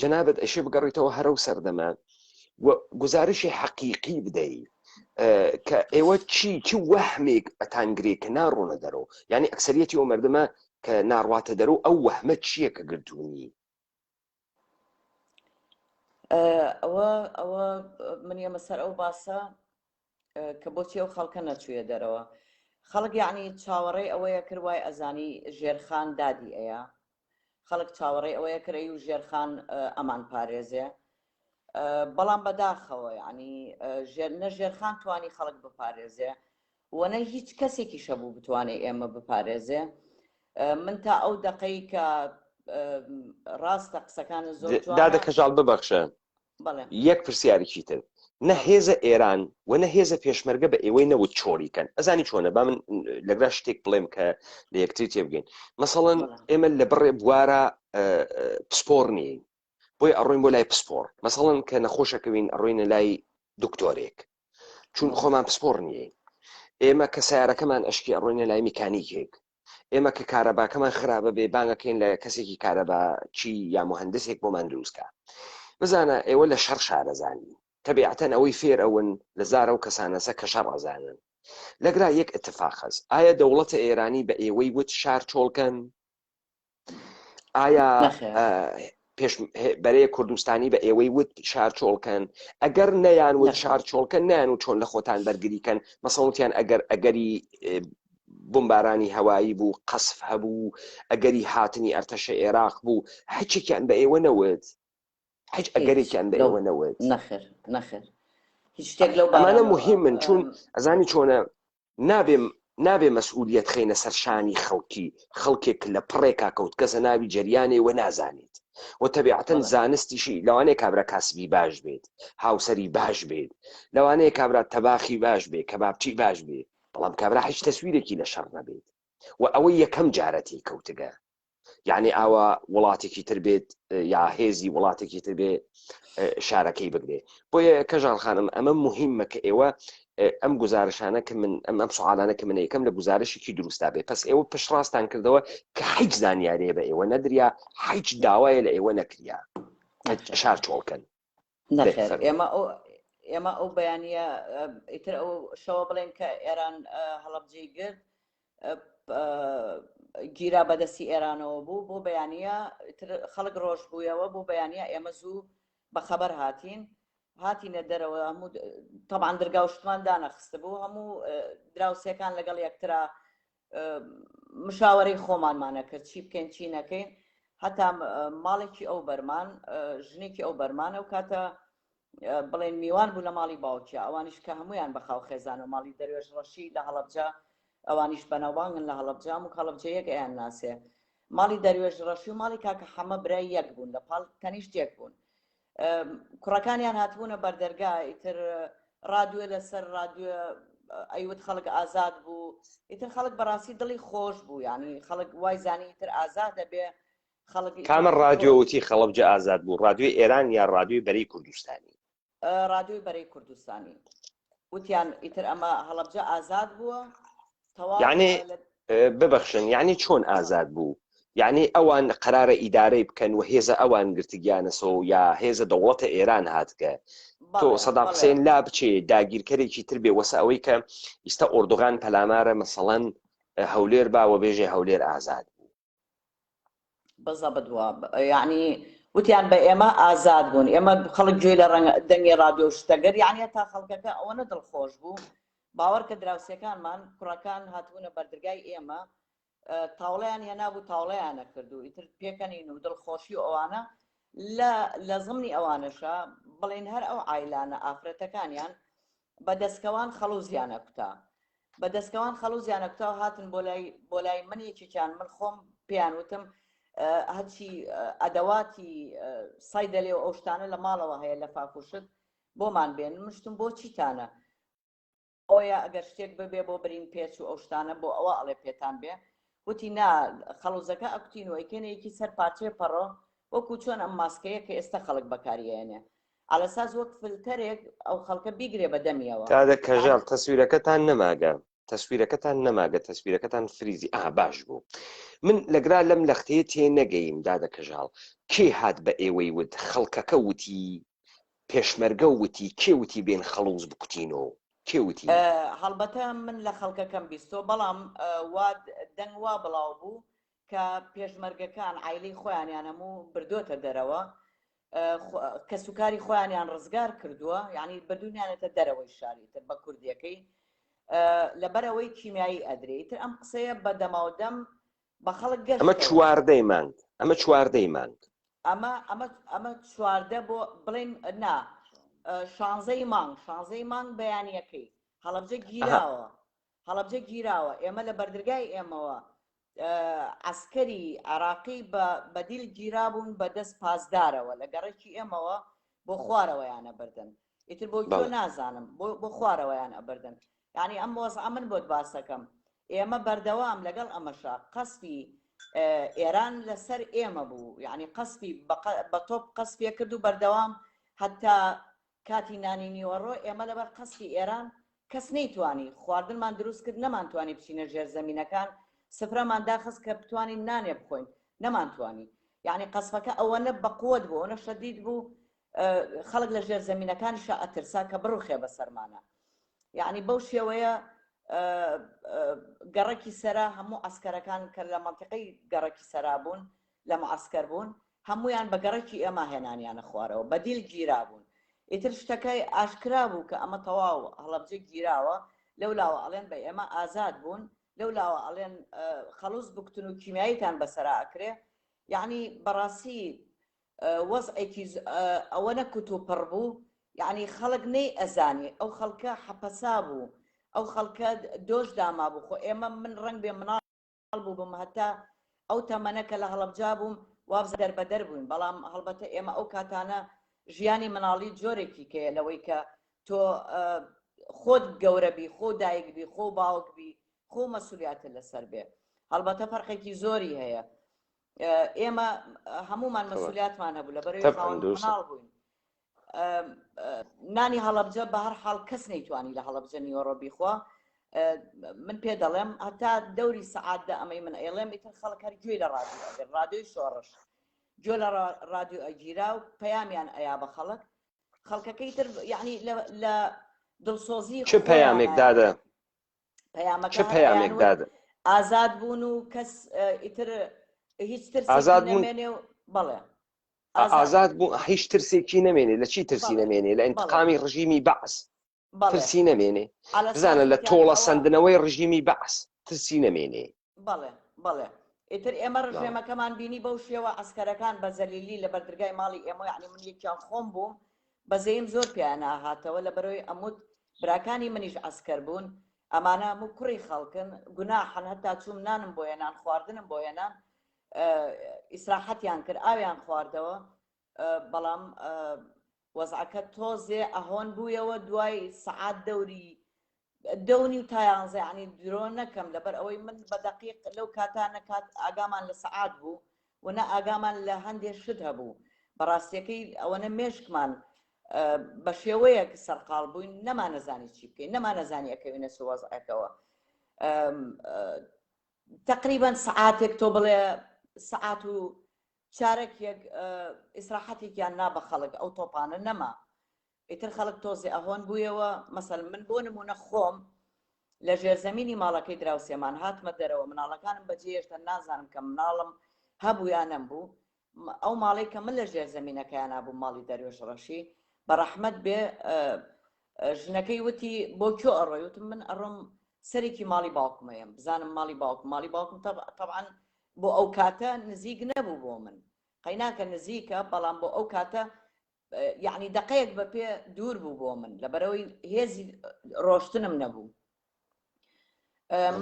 جەنابەت ئەشێ بگەڕێتەوە هەرە و سەردەما گزارشی حەقیقی بدەیت کە ئێوە چی وەحمێک ئەتانگرێ کە ناڕۆنە دەرەوە یعنی ئەکسەریەتی ئەو مردمە کە ناڕواتە دەرەوە ئەو وەحمە چییە کە گرتوونی
ئەوە من ئێمە سەر ئەو باسە کە بۆچی ئەو خەڵکە نەچوویە دەرەوە خەڵک یعنی چاوەڕێی ئەوەیە کرد وای ئەزانی ژێرخان دادی ئەیە خەڵک چاوەڕێی ئەوەیە کردی و ژێرخان ئەمان پارێزێ بەڵام بەداخەوە ینی نە ژێرخان توانی خەڵک بپارێزێ وەنە هیچ کەسێکی شەبوو بتوانێت ئێمە بپارێزێ من تا ئەو دقەی کە ڕاستە قسەکانە زۆر
دادە کەژاڵ ببەخشە یەک پرسیارێکی تر نەهێزە ئێران و نەهێزە پێشمەرگە بە ئێوەی نەوت چۆریکەن ئەزانی چۆنە با من لەگرا شتێک بڵێم کە لە یەکتری تێبگەین مەسەڵەن ئێمە لە بڕێ بوارە پسپۆر نیین بۆی ئەڕۆین بۆ لای پسپۆر مەسەڵەن کە نەخۆشەکەوین ئەڕۆینە لای دکتۆرێک چون خۆمان پسپۆر نیین ئێمە کە سیارەکەمان ئەشکی ئەڕۆینە لای میکانیکێک ئێمە کە کارەباکەمان خراپە بێ بانگەکەین لە کەسێکی کارەبا چی یا مهندسێک بۆمان دروستکە بزانە ئێوە لە شەڕ شارەزانی تەبیعەتەن ئەوەی فێر ئەون لە زارە و کەسانەسە کە شەڕ ئەزانن لەگرا یەک اتفاق هەست ئایا دەوڵەتە ئێرانی بە ئێوەی وت شار چۆڵکەن ئایا بەرەیە کوردستانی بە ئێوەی وت شار چۆڵکەن ئەگەر نەیان وت شار چۆڵکەن نیان و چۆن لە خۆتان بەرگریکەن مەسەڵەتیان ئەگەری بمبارانی هەوایی بوو قەسف هەبوو ئەگەری هاتنی ئەرتەشە عێراق بوو هیچێکیان بە ئێوە نەوت هیچ ئەگەرێکیان بە ئێوە نەوت
نەخێر هیچ شتێک لەو
ئەمانە مهم من چون ئەزانی چۆنە نابێ مەسئولیەت خەینە سەرشانی خەڵکێک لە پڕێکا کەوت کەسە ناوی جەریانێ وە نازانێت و تەبیعەتەن زانستیشی لەوانەیە کابرا کاسبی باش بێت هاوسەری باش بێت لەوانەیە کابرا تەباخی باش بێت کەبابچی باش بێت بەڵام کابرا هیچ تەسویرێکی لە شەڕ نەبێت و ئەوەی یەکەم جارەتی کەوتگە یعنی ئاوا وڵاتێکی تر بێت یا هێزی وڵاتێکی تر بێ شارەکەی بگرێ بۆیە کەژاڵ خانم ئەمە مهمە کە ئێوە ئەم گزارشانە کە من ئەم سوالانە کە من یەکەم لە گزارشێکی دروستا بێ پس ئێوە پشتڕاستان کردەوە کە هیچ زانیارەیە بە ئێوە نەدریا هیچ داوایە لە ئێوە نەکریا شار چۆڵکەن
ئێمە ئەو بەیانیە ئیتر ئەو شەوە بڵێن کە ئێران هەڵەبجێی گرت گیرا بەدەستی ئێرانەوە بوو بۆ بەیانیە خەڵک ڕۆژ بوویەوە بۆ بەیانیە ئێمە زوو بەخەبەر هاتینە دەرەوە هەموو تەبعاً دەرگاوشتمان دانەخستە بوو هەموو دراوسێکان لەگەڵ یەکترا مشاوەرەی خۆمانمانە کرد چی بکەین چی نەکەین هەتا ماڵێکی ئەو بەرمان ژنێکی ئەو بەرمانە و کاتە بڵێن میوان بوو لە ماڵی باوکیە ئەوانیش کە هەمویان بەخاو خێزان و ماڵی دەروێژ ڕەشی لە هەڵەبجە ئەوانیش بەناوبانگن لە هەڵەبجام و هەڵەبجە یەک ئەیان ناسێ ماڵی دەروێژ ڕەشی و ماڵی کاکە حەمە برای یەک بوون لە پاڵ تەنیشت یەک بوون کوڕەکانیان هاتبوونە بەردەرگا ئیتر ڕادیۆ لەسەر ڕادیۆ ئەیوت خەڵک ئازاد بوو ئیتر خەڵک بەڕاستی دڵی خۆش بوو ینی خەڵک وای زانی ئیتر ئازاد دەبێ خەڵک
کامە ڕادیۆوتی خەڵبجە ئازاد بوو ڕادیۆی ئێران یا ڕادیۆی بەرەی کوردستانی
ڕادیۆی بەرەی کوردستانی وتیان ئیتر ئەمە هەڵەبجە ئازاد بووە
یعنی ببەخشن یعنی چۆن ئازاد بوو یعنی ئەوان قرارە ئیدارەی بکەن و هێزە ئەوان گرتگیانەسەوە یا هێزە دەوڵەتە ئێران هاتکە تۆ سەداق حوسێن لا بچێ داگیرکەرێکی تر بێ وەسە ئەوەی کە ئیستا ئۆردوغان پەلامارە مەسەڵەن هەولێر باوە بێژێ هەولێر ئازاد بوو
بەزە بدووە یعنی وتیان بە ئێمە ئازاد بوون ئێمە خەڵک گوێ لە دەنگی ڕادیۆ شتەگەر یعنی تا خەڵکەکە ئەوەنە دڵخۆش بوو باوەڕ کە دراوسەکانمان کوڕەکان هاتوونە بەردەرگای ئێمە تاوڵیان هێنابوو تاوڵیانە کردو ئیتر پێکەنین و دڵخۆشی و ئەوانە لە زمانی ئەوانەشە بڵێن هەر ئەو عایلانە ئافرەتەکانیان بە دەستکەوان خەڵوزیانە کوتا بە دەستکەوان خەڵوزیانە کوتا و هاتن بۆ لای من یەکێکیان من خۆم پێیان وتم هەرچی ئەدەواتی سایدەلێ و ئەو شتانە لە ماڵەوە هەیە لە فاکوشت بۆمان بێن مشتم بۆ چیتانە ئەوە ئەگەر شتێک ببێ بۆ برین پێچ و ئەو شتانە بۆ ئەوە ئەڵێ پێتان بێ وتی نا خەڵوزەکە ئەکوتین و ئەیکێنەیەکی سەر پارچێ پەڕۆ وەکو چۆن ئەم ماسکەیە کە ئێستا خەڵک بەکاریێنێ ئالەساز وەک فلتەرێک ئەو خەڵکە بیگرێ بە دەمیەوە
تادە کەژاڵ تەسویرەکەتان نەماگە تەسویرەکەتان فریزی باش بوو من لەگرا لەم لەختەیە تێ نەگەیم دادە کەژاڵ کێ هات بە ئێوەی وت خەڵکەکە وتی پێشمەرگە وتی کێ وتی بێن خەڵوز بکوتینەوە کێ وتی
هەڵبەتە من لە خەڵکەکەم بیستۆ بەڵام دەنگ وا بڵاو بوو کە پێشمەرگەکان عایلەی خۆیانیان هەموو بردوۆتە دەرەوە کە سوکاری خۆیانیان ڕزگار کردووە یعنی بردوونیانێتە دەرەوەی شاریتر بە کوردیەکەی لەبەرەوەی کیمیایی ئەدرێتتر ئەم قسەیە بە دەماودەم بە خەڵک گەشت
ئەمە چواردەی مانگ
ئەمە چواردە بۆ بڵێن نا شانزەی مانگ بەیانیەکەی هەڵەبجە گیراوە ئێمە لە بەردرگای ئێمەوە عسکەری عراقی بەدیل گیرابوون بە دەست پاسدارەوە لە گەڕێکی ئێمەوە بۆ خوارەوەیانە بردن ئیتر بۆ کۆ نازانم بۆ خوارەوەیان ئەبردن یعنی ئەم وەزع من بۆت باسەکەم ئێمە بەردەوام لەگەڵ ئەمەشا قەسفی ئێران لەسەر ئێمە بوو یعنی قەسفی بە تۆپ قەسفیە کرد و بەردەوام هەتا کاتی نانی نیوەڕۆ ئێمە لەبەر قەسفی ئێران کەس نەیتوانی خواردنمان دروست کرد نەمانتوانی بچینە ژێر زەمینەکان سفرەمان داخست کە بتوانین نانێ بخۆین نەمانتوانی یعنی قەسفەکە ئەوەنە بەقوت بوو ئەوەنە شەدید بوو خەڵک لە ژێر زەمینەکانیشە ئەترسا کە بڕوخێ بەسەرمانە یعنی بەو شێوەیە گەڕێکی سەرا هەموو ئەسکەرەکان کە لە منتیقەی گەڕێکی سەرا بوون لە معسکەر بوون هەمویان بە گەڕێکی ئێمە هێنانیانە خوارەوە بەدیل گیرا بوون ئیتر شتەکەی ئاشکرا بوو کە ئەمە تەواو هەڵەبجە گیراوە لەولاوە ئەڵێن بە ئێمە ئازاد بوون لەولاوە ئەڵێن خەڵوز بکتن و کیمیاییتان بەسەرا ئەکرێ یعنی بەڕاستی وەزعێکی ئەوە نەکوت و پڕ بوو یعنی خەڵک نەی ئەزانی ئەو خەڵکە حەپەسا بوو ئەو خەڵکە دۆش داما بوو خۆ ئێمە من ڕەنگ بێ مناڵ بوو بم هەتا ئەو تەمەنەکە لە هەڵەبجا بووم وابزە دەربەدەر بووین بەڵام هەڵبەتە ئێمە ئەو کاتانە ژیانی مناڵی جۆرێکی کەیە لەوەی کە تۆ خۆت گەورە بی خۆ دایک بی خۆ باوک بی خۆ مەسئولیاتت لەسەر بێ هەڵبەتە فەرقێکی زۆری هەیە ئێمە هەمومان مەسئولیاتمان هەبوو لەبەرەوەی خاوەن مناڵ بووین نانی هەڵەبجە بە هەر حاڵ کەس نەیتوانی لە هەڵەبجە نیوەڕۆ بیخوا من پێ دەڵێم هەتا دەوری سەعاتدا ئەمەی من ئێڵێم ئیتر خەڵک هەر گوێی لە ڕادیۆ ئەگەر ڕادیۆی شۆڕش گوێ لە ڕادیۆ ئەگیرا و پەیامیان ئەیا بە خەڵکەکەی تر یعنی لە دڵسۆزی
چه پەیامێک دادە
پەیامێک ئازاد بوون و کەس ئیتر هیچ ترسێکی نەمێنێ و بەڵێ
ئازاد بوو هیچ ترسێکی نەمێنێ لە چی ترسی نەمێنێ لە ئینتقامی ڕژیمی بەعس ترسی نەمێنێ بزانە لە تۆڵە سندنەوەی ڕژیمی بەعس ترسی نەمێنێ
بەڵێ ئیتر ئێمە ڕژێمەکەمان بینی بەو شێوە عسکەرەکان بە زەلیلی لە بەردرگای ماڵی ئێمە یعنی من یەکیان خۆم بووم بەزەیم زۆر پیان هاتەوە لە بەرەوەی ئەموت براکانی منیش عسکەر بوون ئەمانە هەموو کوڕی خەڵکن گوناحن هەتا چوم نانم بۆ هێنان خواردنم بۆ هێنان ئیسراحەتیان کرد ئاویان خواردەوە بەڵام وەزعەکە تۆزێ ئەهۆن بوویەوە دوای سەعات دەونی و تا 11 یعنی درۆ نەکەم لەبەر ئەوەی من بە دەقیق لەو کاتانە کات ئاگامان لە سەعات بوو و نە ئاگامان لە هەندێک شت هەبوو بەڕاستیەکەی ئەوەنە مێشکمان بە شێوەیەک سەرقاڵ بووین نەمانەزانی چی بکەین نەمانەزانی ئەکەوینە سووەزعەکەوە تقریبا سەعاتێک تۆ بڵێ سەعات و چارەکێک ئیسراحەتێکیان نا بە خەڵک ئەو تۆپانە نەما ئیتر خەڵک تۆزێ ئەهۆن بوویەوە مەسەل من بۆ نمونە خۆم لە ژێرزەمینی ماڵەکەی دراوسێمان هاتمە دەرەوە مناڵەکانم بەجێ هێشتا نازانم کە مناڵم هەبوو یان نەبوو ئەو ماڵی کە من لە ژێرزەمینەکەیان نابوو ماڵی دەروێش ڕەشی بە ڕەحمەت بێ ژنەکەی وتی بۆ کێ ئەڕۆی وتم من ئەڕۆم سەرێکی ماڵی باوکمەیەم بزانم ماڵی باوکم طبعاً بۆ ئەو کاتە نزیک نەبوو بۆ من قەیناکە نزیکە بەڵام بۆ ئەو کاتە یعنی دقەیەک بە پێ دوور بوو بۆ من لەبەرەوەی هێزی ڕۆشتنم نەبوو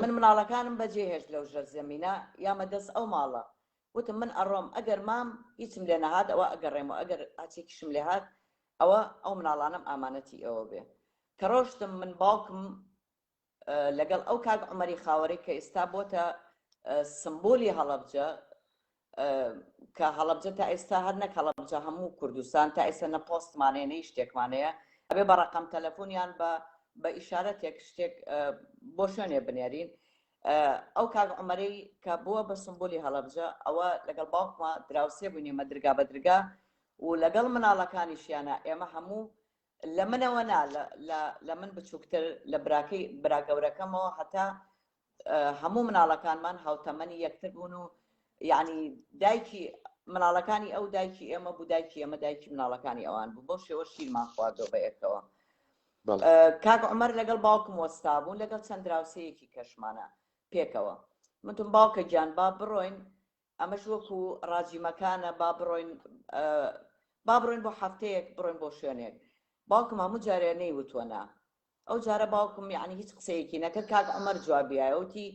من مناڵەکانم بەجێ هێشت لەو ژێرزەمینە یامە دەست ئەو ماڵە وتم من ئەڕۆم ئەگەر مام هیچم لێ نەهات ئەوە ئەگەڕێمەوە ئەگەر هاچێکیشم لێ هات ئەو مناڵانم ئامانەتی ئەوە بێ کە ڕۆشتم من باوکم لەگەڵ ئەو کاک عومەری خاوەری کە ئێستا بۆتە سمبۆلی هەڵەبجە کە هەڵەبجە تا ئێستا هەر نەک هەڵەبجە هەموو کوردستان تا ئێستا نە پۆستمانەیە نەی شتێکمانەیە ئەبێ بە ڕقم تەلەفۆنیان بە ئیشارەتێک شتێک بۆ شوێنێ بنێرین. ئەو کاک عومەرەی کە بووە بە سمبولی هەڵەبجە ئەوە لەگەڵ باوکمە دراوسێ بووینێ مەدرگا بەدرگا و لەگەڵ مناڵەکانیشیانە ئێمە هەموو لە منەوە نا لە من بچووکتر لە برا گەورەکەمەوە هەتا هەموو مناڵەکانمان هاوتەمەنی یەکتر بوون و یعنی دایکی مناڵەکانی ئەو دایکی ئێمە بوو دایکی ئێمە دایکی مناڵەکانی ئەوان بوو بۆ شێوە شیرمان خواردەوە بە یەکەوە. کاک عومەر لەگەڵ باوکم وەستا بوون لەگەڵ چەند دراوسەیەکی کەشمانە پێکەوە منتم باوکە گیان با بڕۆین ئەمەش وەکو ڕاجیمەکانە با بڕۆین بۆ هەفتەیەک بڕۆین بۆ شوێنێک. باوکم هەموو جارێ نەیوتوەنا ئەو جارە باوکم یعنی هیچ قسەیەکی نەکرد. کاک عومەر جوابیایەوتی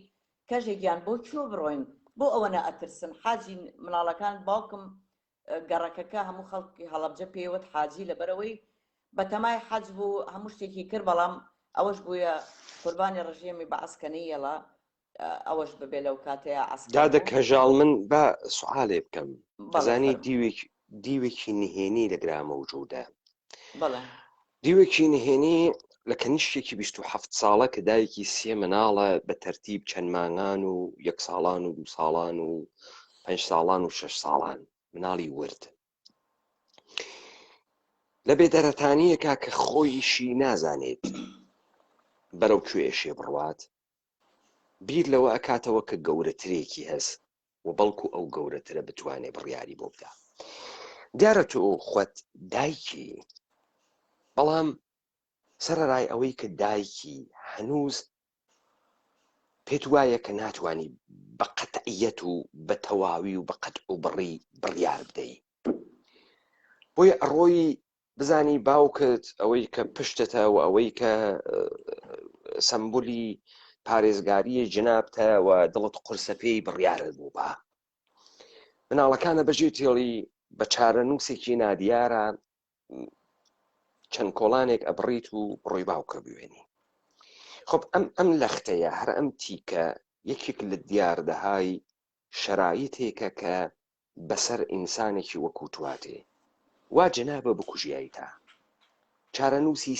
کەژێکیان بۆ چۆ بڕۆین بۆ ئەوەنە ئەترسن حاجی مناڵەکان باوکم گەڕەکەکە هەموو خەڵکی هەڵەبجە پێوت حاجی لەبەرەوەی بەتەمای حەج بوو هەموو شتێکی کرد بەڵام ئەوەش بووە قوربانی ڕژێمی بە ئەسکەنەیەڵە ئەوەش ببێ لەو کاتەیە
دادە کەژاڵ من بە سوالێ بکەم بەزانی دیوێکی نهێنی لە گرامەوجودە دیوێکی نهێنی لە کەنیشتێکی 27 ساڵە کە دایکی 3 مناڵە بە تەرتیب چەند مانگان و 1 ساڵان و 2 ساڵان و 5 ساڵان و 6 ساڵان مناڵی ورد لە بێدەرەتانیەکە کە خۆیشی نازانێت بەرەو کوێشێ بڕوات بیر لەوە ئەکاتەوە کە گەورەترێکی هەست و بەڵکو ئەو گەورەترە بتوانێ بڕیاری بۆ بدا. دیارە تۆ خۆت دایکی بەڵام سەرەڕای ئەوەی کە دایکی هەنووز پێت وایە کە ناتوانی بە قەتعیەت و بە تەواوی و بە قەتع و بڕی بڕیار بدەی بۆیە ئەڕۆی بزانی باوکت ئەوەی کە پشتتە و ئەوەی کە سمبولی پارێزگاریە جنابتە و دڵت قورسە پێی بڕیارت بوو بە مناڵەکانە بەژێ تێڵی بە چارەنووسێکی نادیارە چەند کۆڵانێک ئەبڕیت و بڕۆی باوکە بوێنی. خۆب ئەم لەختەیە هەر ئەم تیکە یەکێک لە دیاردەهای شەرایطێکە کە بەسەر ئینسانێکی وەکو تواتێ وا جەنابە بکوژیایی تا چارەنووسی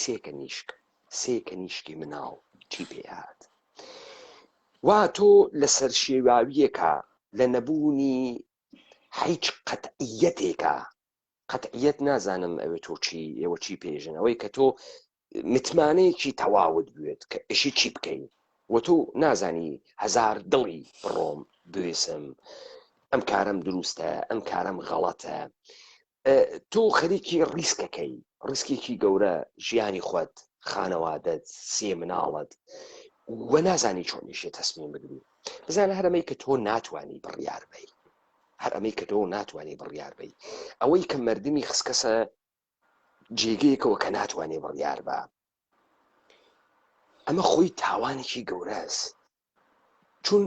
سێ کەنیشکی مناڵ چی پێهات وا تۆ لەسەر شێواویەکە لە نەبوونی هیچ قەتعیەتێکە قەتعیەت نازانم ئەوێ تۆ ئێوە چی پێژن ئەوەی کە تۆ متمانەیەکی تەواوت بوێت کە ئەشی چی بکەین و تۆ نازانی هەزار دڵی بڕۆم بوێسم ئەم کارم دروستە ئەم کارم غەڵەتە تۆ خەریکی ڕیسکەکەی ڕیسکێکی گەورە ژیانی خۆت خانەوادەت 3 مناڵت و نازانی چۆنیشێ تەسمیم بگری بزانە هەرەمەی کە تۆ ناتوانی بڕیار بی هەر ئەمەی کە تۆ ناتوانێ بڕیار بی ئەوەی کە مردمی خسکەسە جێگەیەکەوە کە ناتوانێ بڕیار بە ئەمە خۆی تاوانێکی گەورەست چون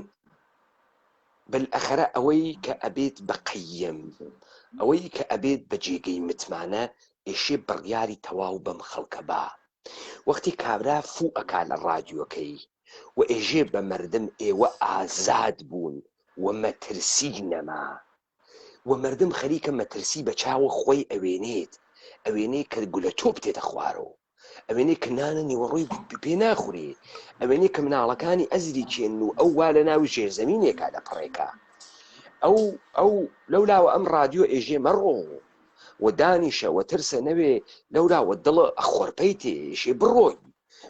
بەلئەخەرە ئەوەی کە ئەبێت بەقەیم ئەوەی کە ئەبێت بە جێگەی متمانە ئێشێ بڕیاری تەواو بەم خەڵکە بە وەختی کابرا فوو ئەکا لە ڕادیۆکەی و ئێژێ بە مردم ئێوە ئازاد بوون و مەترسی نەما و مردم خەریکە مەترسی بە چاوە خۆی ئەوێنەی کە گولە تۆ بتێتە خوارەوە ئەوێنەی کە نانە نیوەڕۆی پێ ناخورێ ئەوێنەی کە مناڵەکانی ئەزری کێن و ئەو وا لە ناوی ژێرزەمینێکا دەپڕێکە ئەو لەولاوە ئەم ڕادیۆ ئێژێ مەڕۆ و دانیشە و ترسە نەوێ لەولاوە دڵە ئەخۆرپەی تێشێ بڕۆی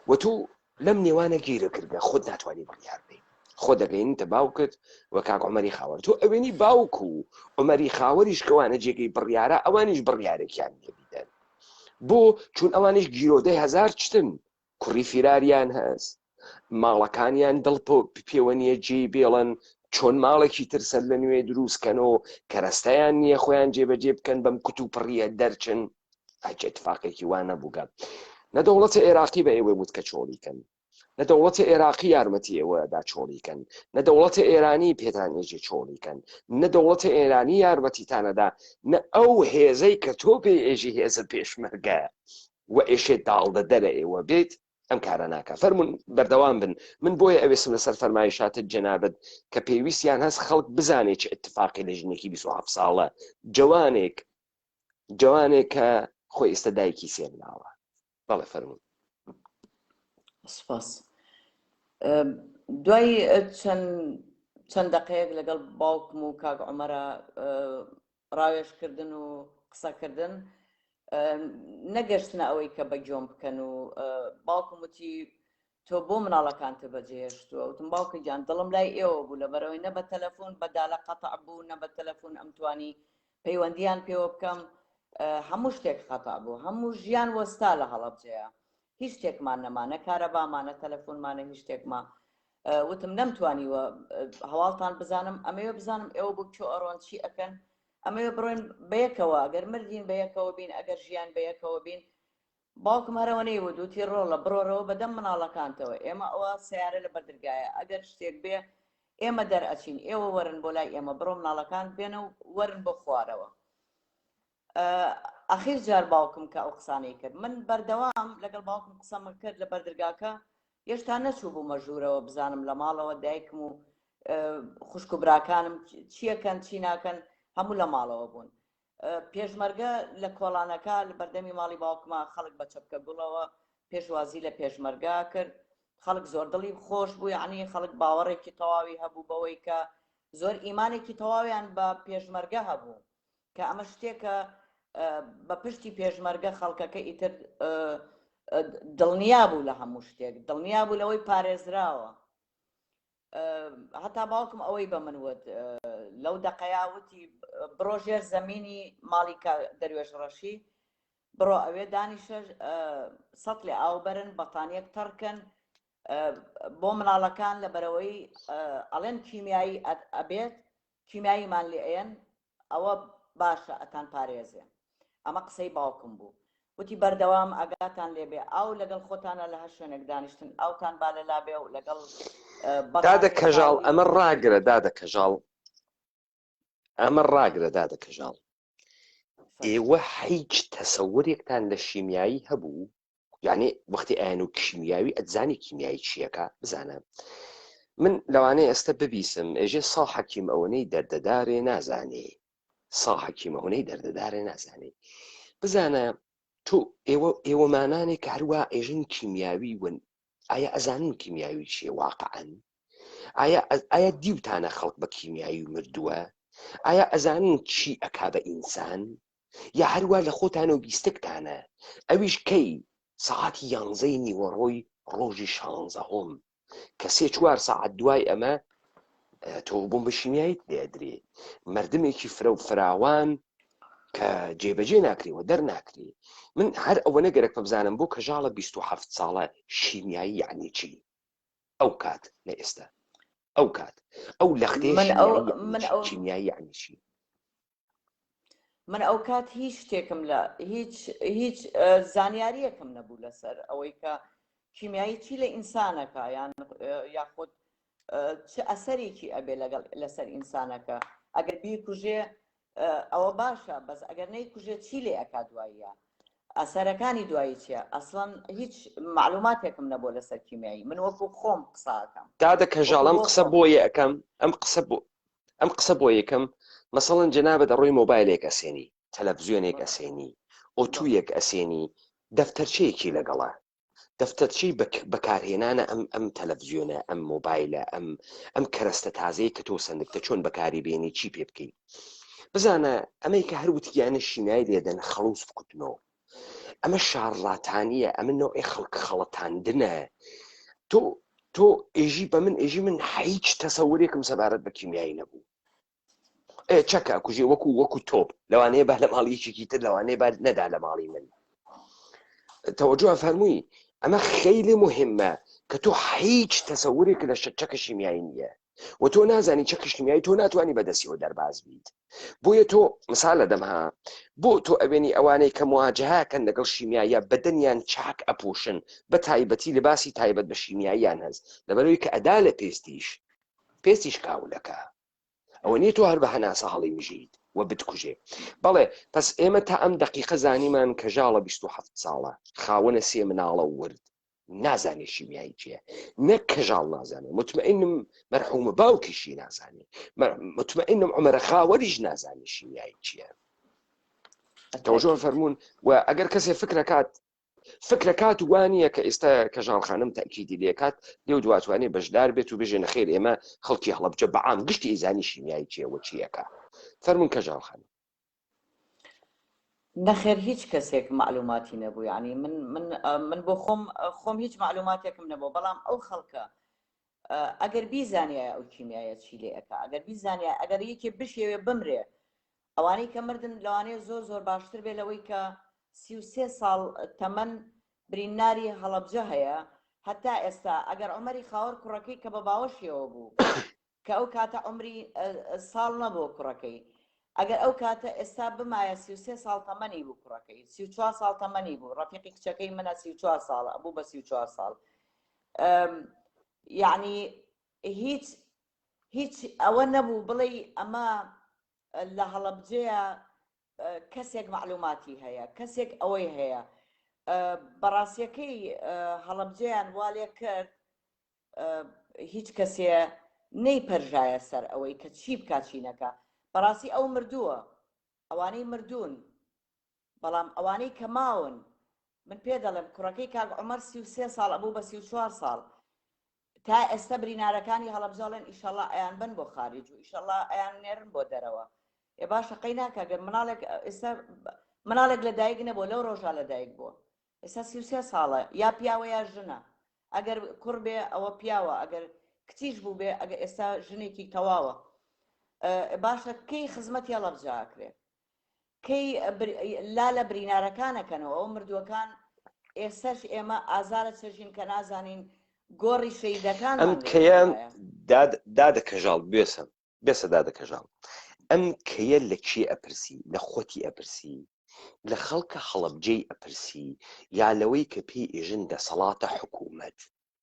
و تو لەم نێوانە گیرە کردە خۆت ناتوانانی بڕیار بی خۆ دەگەینتە باوکت و کاک عومەری خاوەر تۆ ئەوێنی باوک و عومەری خاوەریش کەوانە جێگەی بڕیارە ئەوانیش بڕیارێکیان لێبیدەن بۆ چون ئەوانش گیرۆدەی هەزار چتن کوڕی فیراریان هەست ماڵەکانیان دڵ پێوە نییە جێ بێڵن چۆن ماڵێکی ترسەر لە نوێ دروستکەنەوە کەرەستەیان نییە خۆیان جێبەجێ بکەن بەم کوت و پڕیە دەرچن ئەجێ اتفاقێکی وان نەبووگە نە دەوڵەتە عێراقی بە ئێوە وت کە چۆڵیکەن نە دەوڵەتە عێراقی یارمەتی ئێوەدا چۆڵیکەن نە دەوڵەتە ئێرانی پێتان ئێژێ چۆڵیکەن نە دەوڵەتە ئێرانی یارمەتیتانەدا نە ئەو هێزەی کە تۆ پێ ئێژی هێزە پێشمەرگە و ئێشێ داڵدە دەرە ئێوە بێت ئەم کارە ناکە فەرمون بەردەوام بن من بۆیە ئەوێسم لەسەر فەرمایشاتت جەنابەت کە پێویستیان هەست خەڵک بزانێت چ اتفاقی لە ژنێکی 27 ساڵە جوانێک کە خۆی ئێستا دایکی سێ مناوە بەڵێ فەرمون
سپاس دوای چەند دقەیەک لەگەڵ باوکم و کاک عومەرە ڕاوێژکردن و قسەکردن نەگەشتنە ئەوەی کە بەگوێم بکەن و باوکم وتی تۆ بۆ مناڵەکانتە بەجێهێشتووە وتم باوکە گیان دڵم لای ئێوە بوو لەبەرەوەی نە بە تەلەفۆن بەدالە قەتع بوو نە بە تەلەفۆن ئەمتوانی پەیوەندیان پێوە بکەم هەموو شتێک قەتع بوو هەموو ژیان وەستا لە هەڵەبجەیە هیچ شتێکمان نەمانە کارەبامانە تەلەفۆنمانە هیچ شتێکمان وتم نەمتوانیوە هەواڵتان بزانم ئەمەوێ بزانم ئێوە بوو چۆ ئەڕۆن چی ئەکەن ئەمەوێ بڕۆین بەیەکەوە ئەگەر مردین بەیەکەوە بین ئەگەر ژیان بەیەکەوە بین باوکم هەرەوە نەیوت وتی ڕۆڵە بڕۆرەوە بەدەم مناڵەکانتەوە ئێمە ئەوە سیارە لە بەردرگایە ئەگەر شتێک بێ ئێمە دەرئەچین ئێوە وەرن بۆ لای ئێمە بڕۆ مناڵەکان بێنە و وەرن بۆ خوارەوە ئەخیر جار باوکم کە ئەو قسانەی کرد من بەردەوام لەگەڵ باوکم قسەمە کرد لە بەردرگاکە هێشتا نەچوو بوو مەژوورەوە بزانم لە ماڵەوە دایکم و خوشک و براکانم چیەکەن چی ناکەن هەموو لە ماڵەوە بوون پێشمەرگە لە کۆڵانەکە لە بەردەمی ماڵی باوکمە خەڵک بە چەپکە گوڵەوە پێشوازی لە پێشمەرگا کرد خەڵک زۆر دڵی خۆش بوو یعنی خەڵک باوەڕێکی تەواوی هەبوو بەوەی کە زۆر ئیمانێکی تەواویان بە پێشمەرگە هەبوو کە ئەمە شتێکە بە پشتی پێشمەرگە خەڵکەکە ئیتر دڵنیا بوو لە هەموو شتێک دڵنیا بوو لەوەی پارێزراوە هەتا باوکم ئەوەی بە من وت لەو دەقەیاوتی بڕۆ ژێر زەمینی ماڵی دەروێش ڕەشی بڕۆ ئەوێ دانیشە سەتڵی ئاوبەرن بەتانیەک تەڕکەن بۆ مناڵەکان لەبەرەوەی ئەڵێن کیمیایی ئەبێت کیمیاییمان لێ ئەیەن ئەوە باشە ئەتان پارێزێ ئەمە قسەی باوکم بوو وتی بەردەوام ئاگاتان لێبێ ئاو لەگەڵ خۆتانە لە هەر شوێنێک دانیشتن ئاوتان با لەلا بێ و لەگەڵ
دادە کەژاڵ ئەمە ڕاگرە دادە کەژاڵ ئەمە ڕاگرە دادە کەژاڵ ئێوە هیچ تەسەورێکتان لە شیمیایی هەبوو یعنی وەختی ئایان و کیمیاوی ئەتزانی کیمیایی چیەکە بزانە من لەوانەیە ئێستا ببیسم ئێژێ ساڵ حەکیم ئەوەنەی دەردەدارێ نازانێ ساڵ حەکیم ئەوەنەی دەردەدارێ نازانێ بزانە تۆ ئێوەمانانێک کە هەروە ئێژن کیمیاوی ون ئایا ئەزانن کیمیاوی چیە واقعەن ئایا دیوتانە خەڵک بە کیمیایی مردووە ئایا ئەزانن چی ئەکا بە ئینسان یا هەروە لە خۆتانە و بیستکتانە ئەویش کەی سەعاتی 11 نیوەڕۆی ڕۆژی 16 کە 3-4 ساعت دوای ئەمە تۆ بۆم بە شیمیاییت لێدرێ مردمێکی فرە و فراوان کە جێبەجێ ناکرێەوە دەرناکرێ من هەر ئەوە نەگەرێک بزانم بۆ کەژاڵە 27 ساڵە شیمیایی یعنی چی ئەو کات لە ئێستا ئەو کات ئەو لەختێ شیمیایی یعنی چی
من ئەو کات هیچ شتێکم لە هیچ زانیاریەکەم نەبوو لەسەر ئەوەی کە کیمیایی چی لە ئینسانەکە یاخود چه ئەسەرێکی ئەبێ لەسەر ئینسانەکە ئەگەر بیکوژێ ئەوە باشە بەس ئەگەر نەیکوژێ چی لێ ئەکا دواییە ئەسەرەکانی دوایی چیە ئەسڵەن هیچ معلوماتێکم نەبوو لەسەر کیمیایی من وەکو خۆم قساکەم
دادە کەژاڵ ئەم قسە بۆیە ئەەکەم ئەم قسە بۆ یەکەم مەسەڵەن جەنابەت ڕۆی مۆبایلێک ئەسێنی تەلەڤیزیۆنێک ئەسێنی ئۆتوویەک ئەسێنی دەفتەرچەیەکی لەگەڵە دەفتەرچەی بەکارهێنانە ئەم تەلەڤیزیۆنە ئەم مۆبایلە ئەم کەرەستە تازەیە کە تۆ سندکتە چۆن بەکاری بێنی چی پێ بکەی بزانە ئەمەی کە هەروتیانە شیمیایی لێدەن خەڵوس بکوتنەوە ئەمە شارڵاتانیە ئەمە نوعی خەڵەتاندنە تۆ ئێژی من هیچ تەسەورێکم سەبارەت بە کیمیایی نەبوو چەکە کوژێ وەکو تۆپ لەوانەیە با لە ماڵیەکێکی تر لەوانەیە با نەدا لە ماڵی من تەوەجۆ فەرمووی ئەمە خەیلی مهمە کە تۆ هیچ تەسەورێک لە چەکە شیمیایی نییە و تۆ نازانی چەکە شیمیایی تۆ ناتوانانی بەدەستیەوە دەرباز بیت بۆیە تۆ مثال لە دەمها بۆ تۆ ئەوێنی ئەوانەی کە مواجهەکەن لەگەڵ شیمیاییە بەدەنیان چاک ئەپۆشن بە تایبەتی لەباسی تایبەت بە شیمیاییان هەست لەبەرەوەی کە ئەدا لە پێستیش کاولەکە ئەوە نیە تۆ هەر بە هەناسە هەڵی مژیت و بتکوژێ بەڵێ پس ئێمە تا ئەم دقیقە زانیمان کەژاڵە 27 ساڵە خاوەنە 3 مناڵە ورد نازانێ شیمیایی چییە، نەک کەژاڵ نازانێ، مطمئنم مەرحومە باوکیشی نازانێ، مطمئنم عومەرە خاوەریش نازانێ شیمیایی چییە. تەوەژۆ فەرمونون و ئەگەر کەسێ فکرەکات وانە کە ئێستا کەژاڵخانم تاکیدی لێکات لێو دواتوانێ بەشدار بێت و بژێنە خێر ئێمە خەڵکی هەڵەبجە بەعام گشتی ئیزانی شیمیایی چیەوە چیەکە فەرمونون کەژاڵخانم.
نەخێر هیچ کەسێک معلوماتی نەبوو، ینی من بۆ خۆم هیچ معلوماتێکم نەبوو، بەڵام ئەو خەڵکە ئەگەر بیزانایە ئەو کیمیایە چی لێ ئەەکە، ئەگەر بیزانایە ئەگەر یەکێ بشێوێ بمرێ، ئەوانەی کە مردن لەوانەیە زۆر باشتر بێ لەوەی کە 33 ساڵ تەمەن بریناری هەڵەبجە هەیە. هەتا ئێستا ئەگەر عمەری خاوەر کوڕەکەی کە بە باوەشیەوە بوو کە ئەو کاتە عمری ساڵ نەبوو کوڕەکەی، ئەگەر ئەو کاتە ئێستا بمایە 33 ساڵ تەمەنی بوو کوڕەکەی، 34 ساڵ تەمەنی بوو، ڕەفیقی کچەکەی منە 34 ساڵە بوو بە 34 ساڵ. یعنی هیچ ئەوە نەبوو بڵێ ئەمە لە هەڵەبجەیە کەسێک معلوماتی هەیە، کەسێک ئەوەی هەیە. بەڕاستیەکەی هەڵەبجەیان وا لێ کرد هیچ کەسێ نەیپەرژایە سەر ئەوەی کە چی بکات چی نەکە. بەڕاستی ئەو مردووە، ئەوانەی مردوون، بەڵام ئەوانەی کە ماون، من پێ دەڵێم کوڕەکەی کاک عومەر 33 ساڵ ئەبوو بە 34 ساڵ، تا ئێستا برینارەکانی هەڵەبجەڵێن ئیشەڵا ئەیان بن بۆ خارج و ئیشەڵا ئەیان نێرن بۆ دەرەوە. ێ باشە قەی ناکەگەر مناڵێک ئێستا مناڵێک لە دایک نەبووە، لەو ڕۆژە لە دایک بووە، ئێستا 33 ساڵە، یا پیاوە یا ژنە، ئەگەر کوڕ بێ ئەوە پیاوە، ئەگەر کچیش بوو بێ ئەگەر ئێستا ژنێکی تەواوە. باشە کەی خزمەتی هەڵەبجەکرێ، کەی لا لە برینارەکانەکەنەوە ئەو مردووەکان. ئێستاش ئێمە ئازارە چەژین کە نازانین گۆڕی شەیدەکان
ئەم کەیان دادە کەژاڵ بێسە دادە کەژاڵ ئەم کەیە لە کێ ئەپرسی، لە خۆتی ئەپرسی، لە خەڵکە هەڵەبجەی ئەپرسی، یا لەوەی کە پێی ئێژن دەسەڵاتە حکوومەت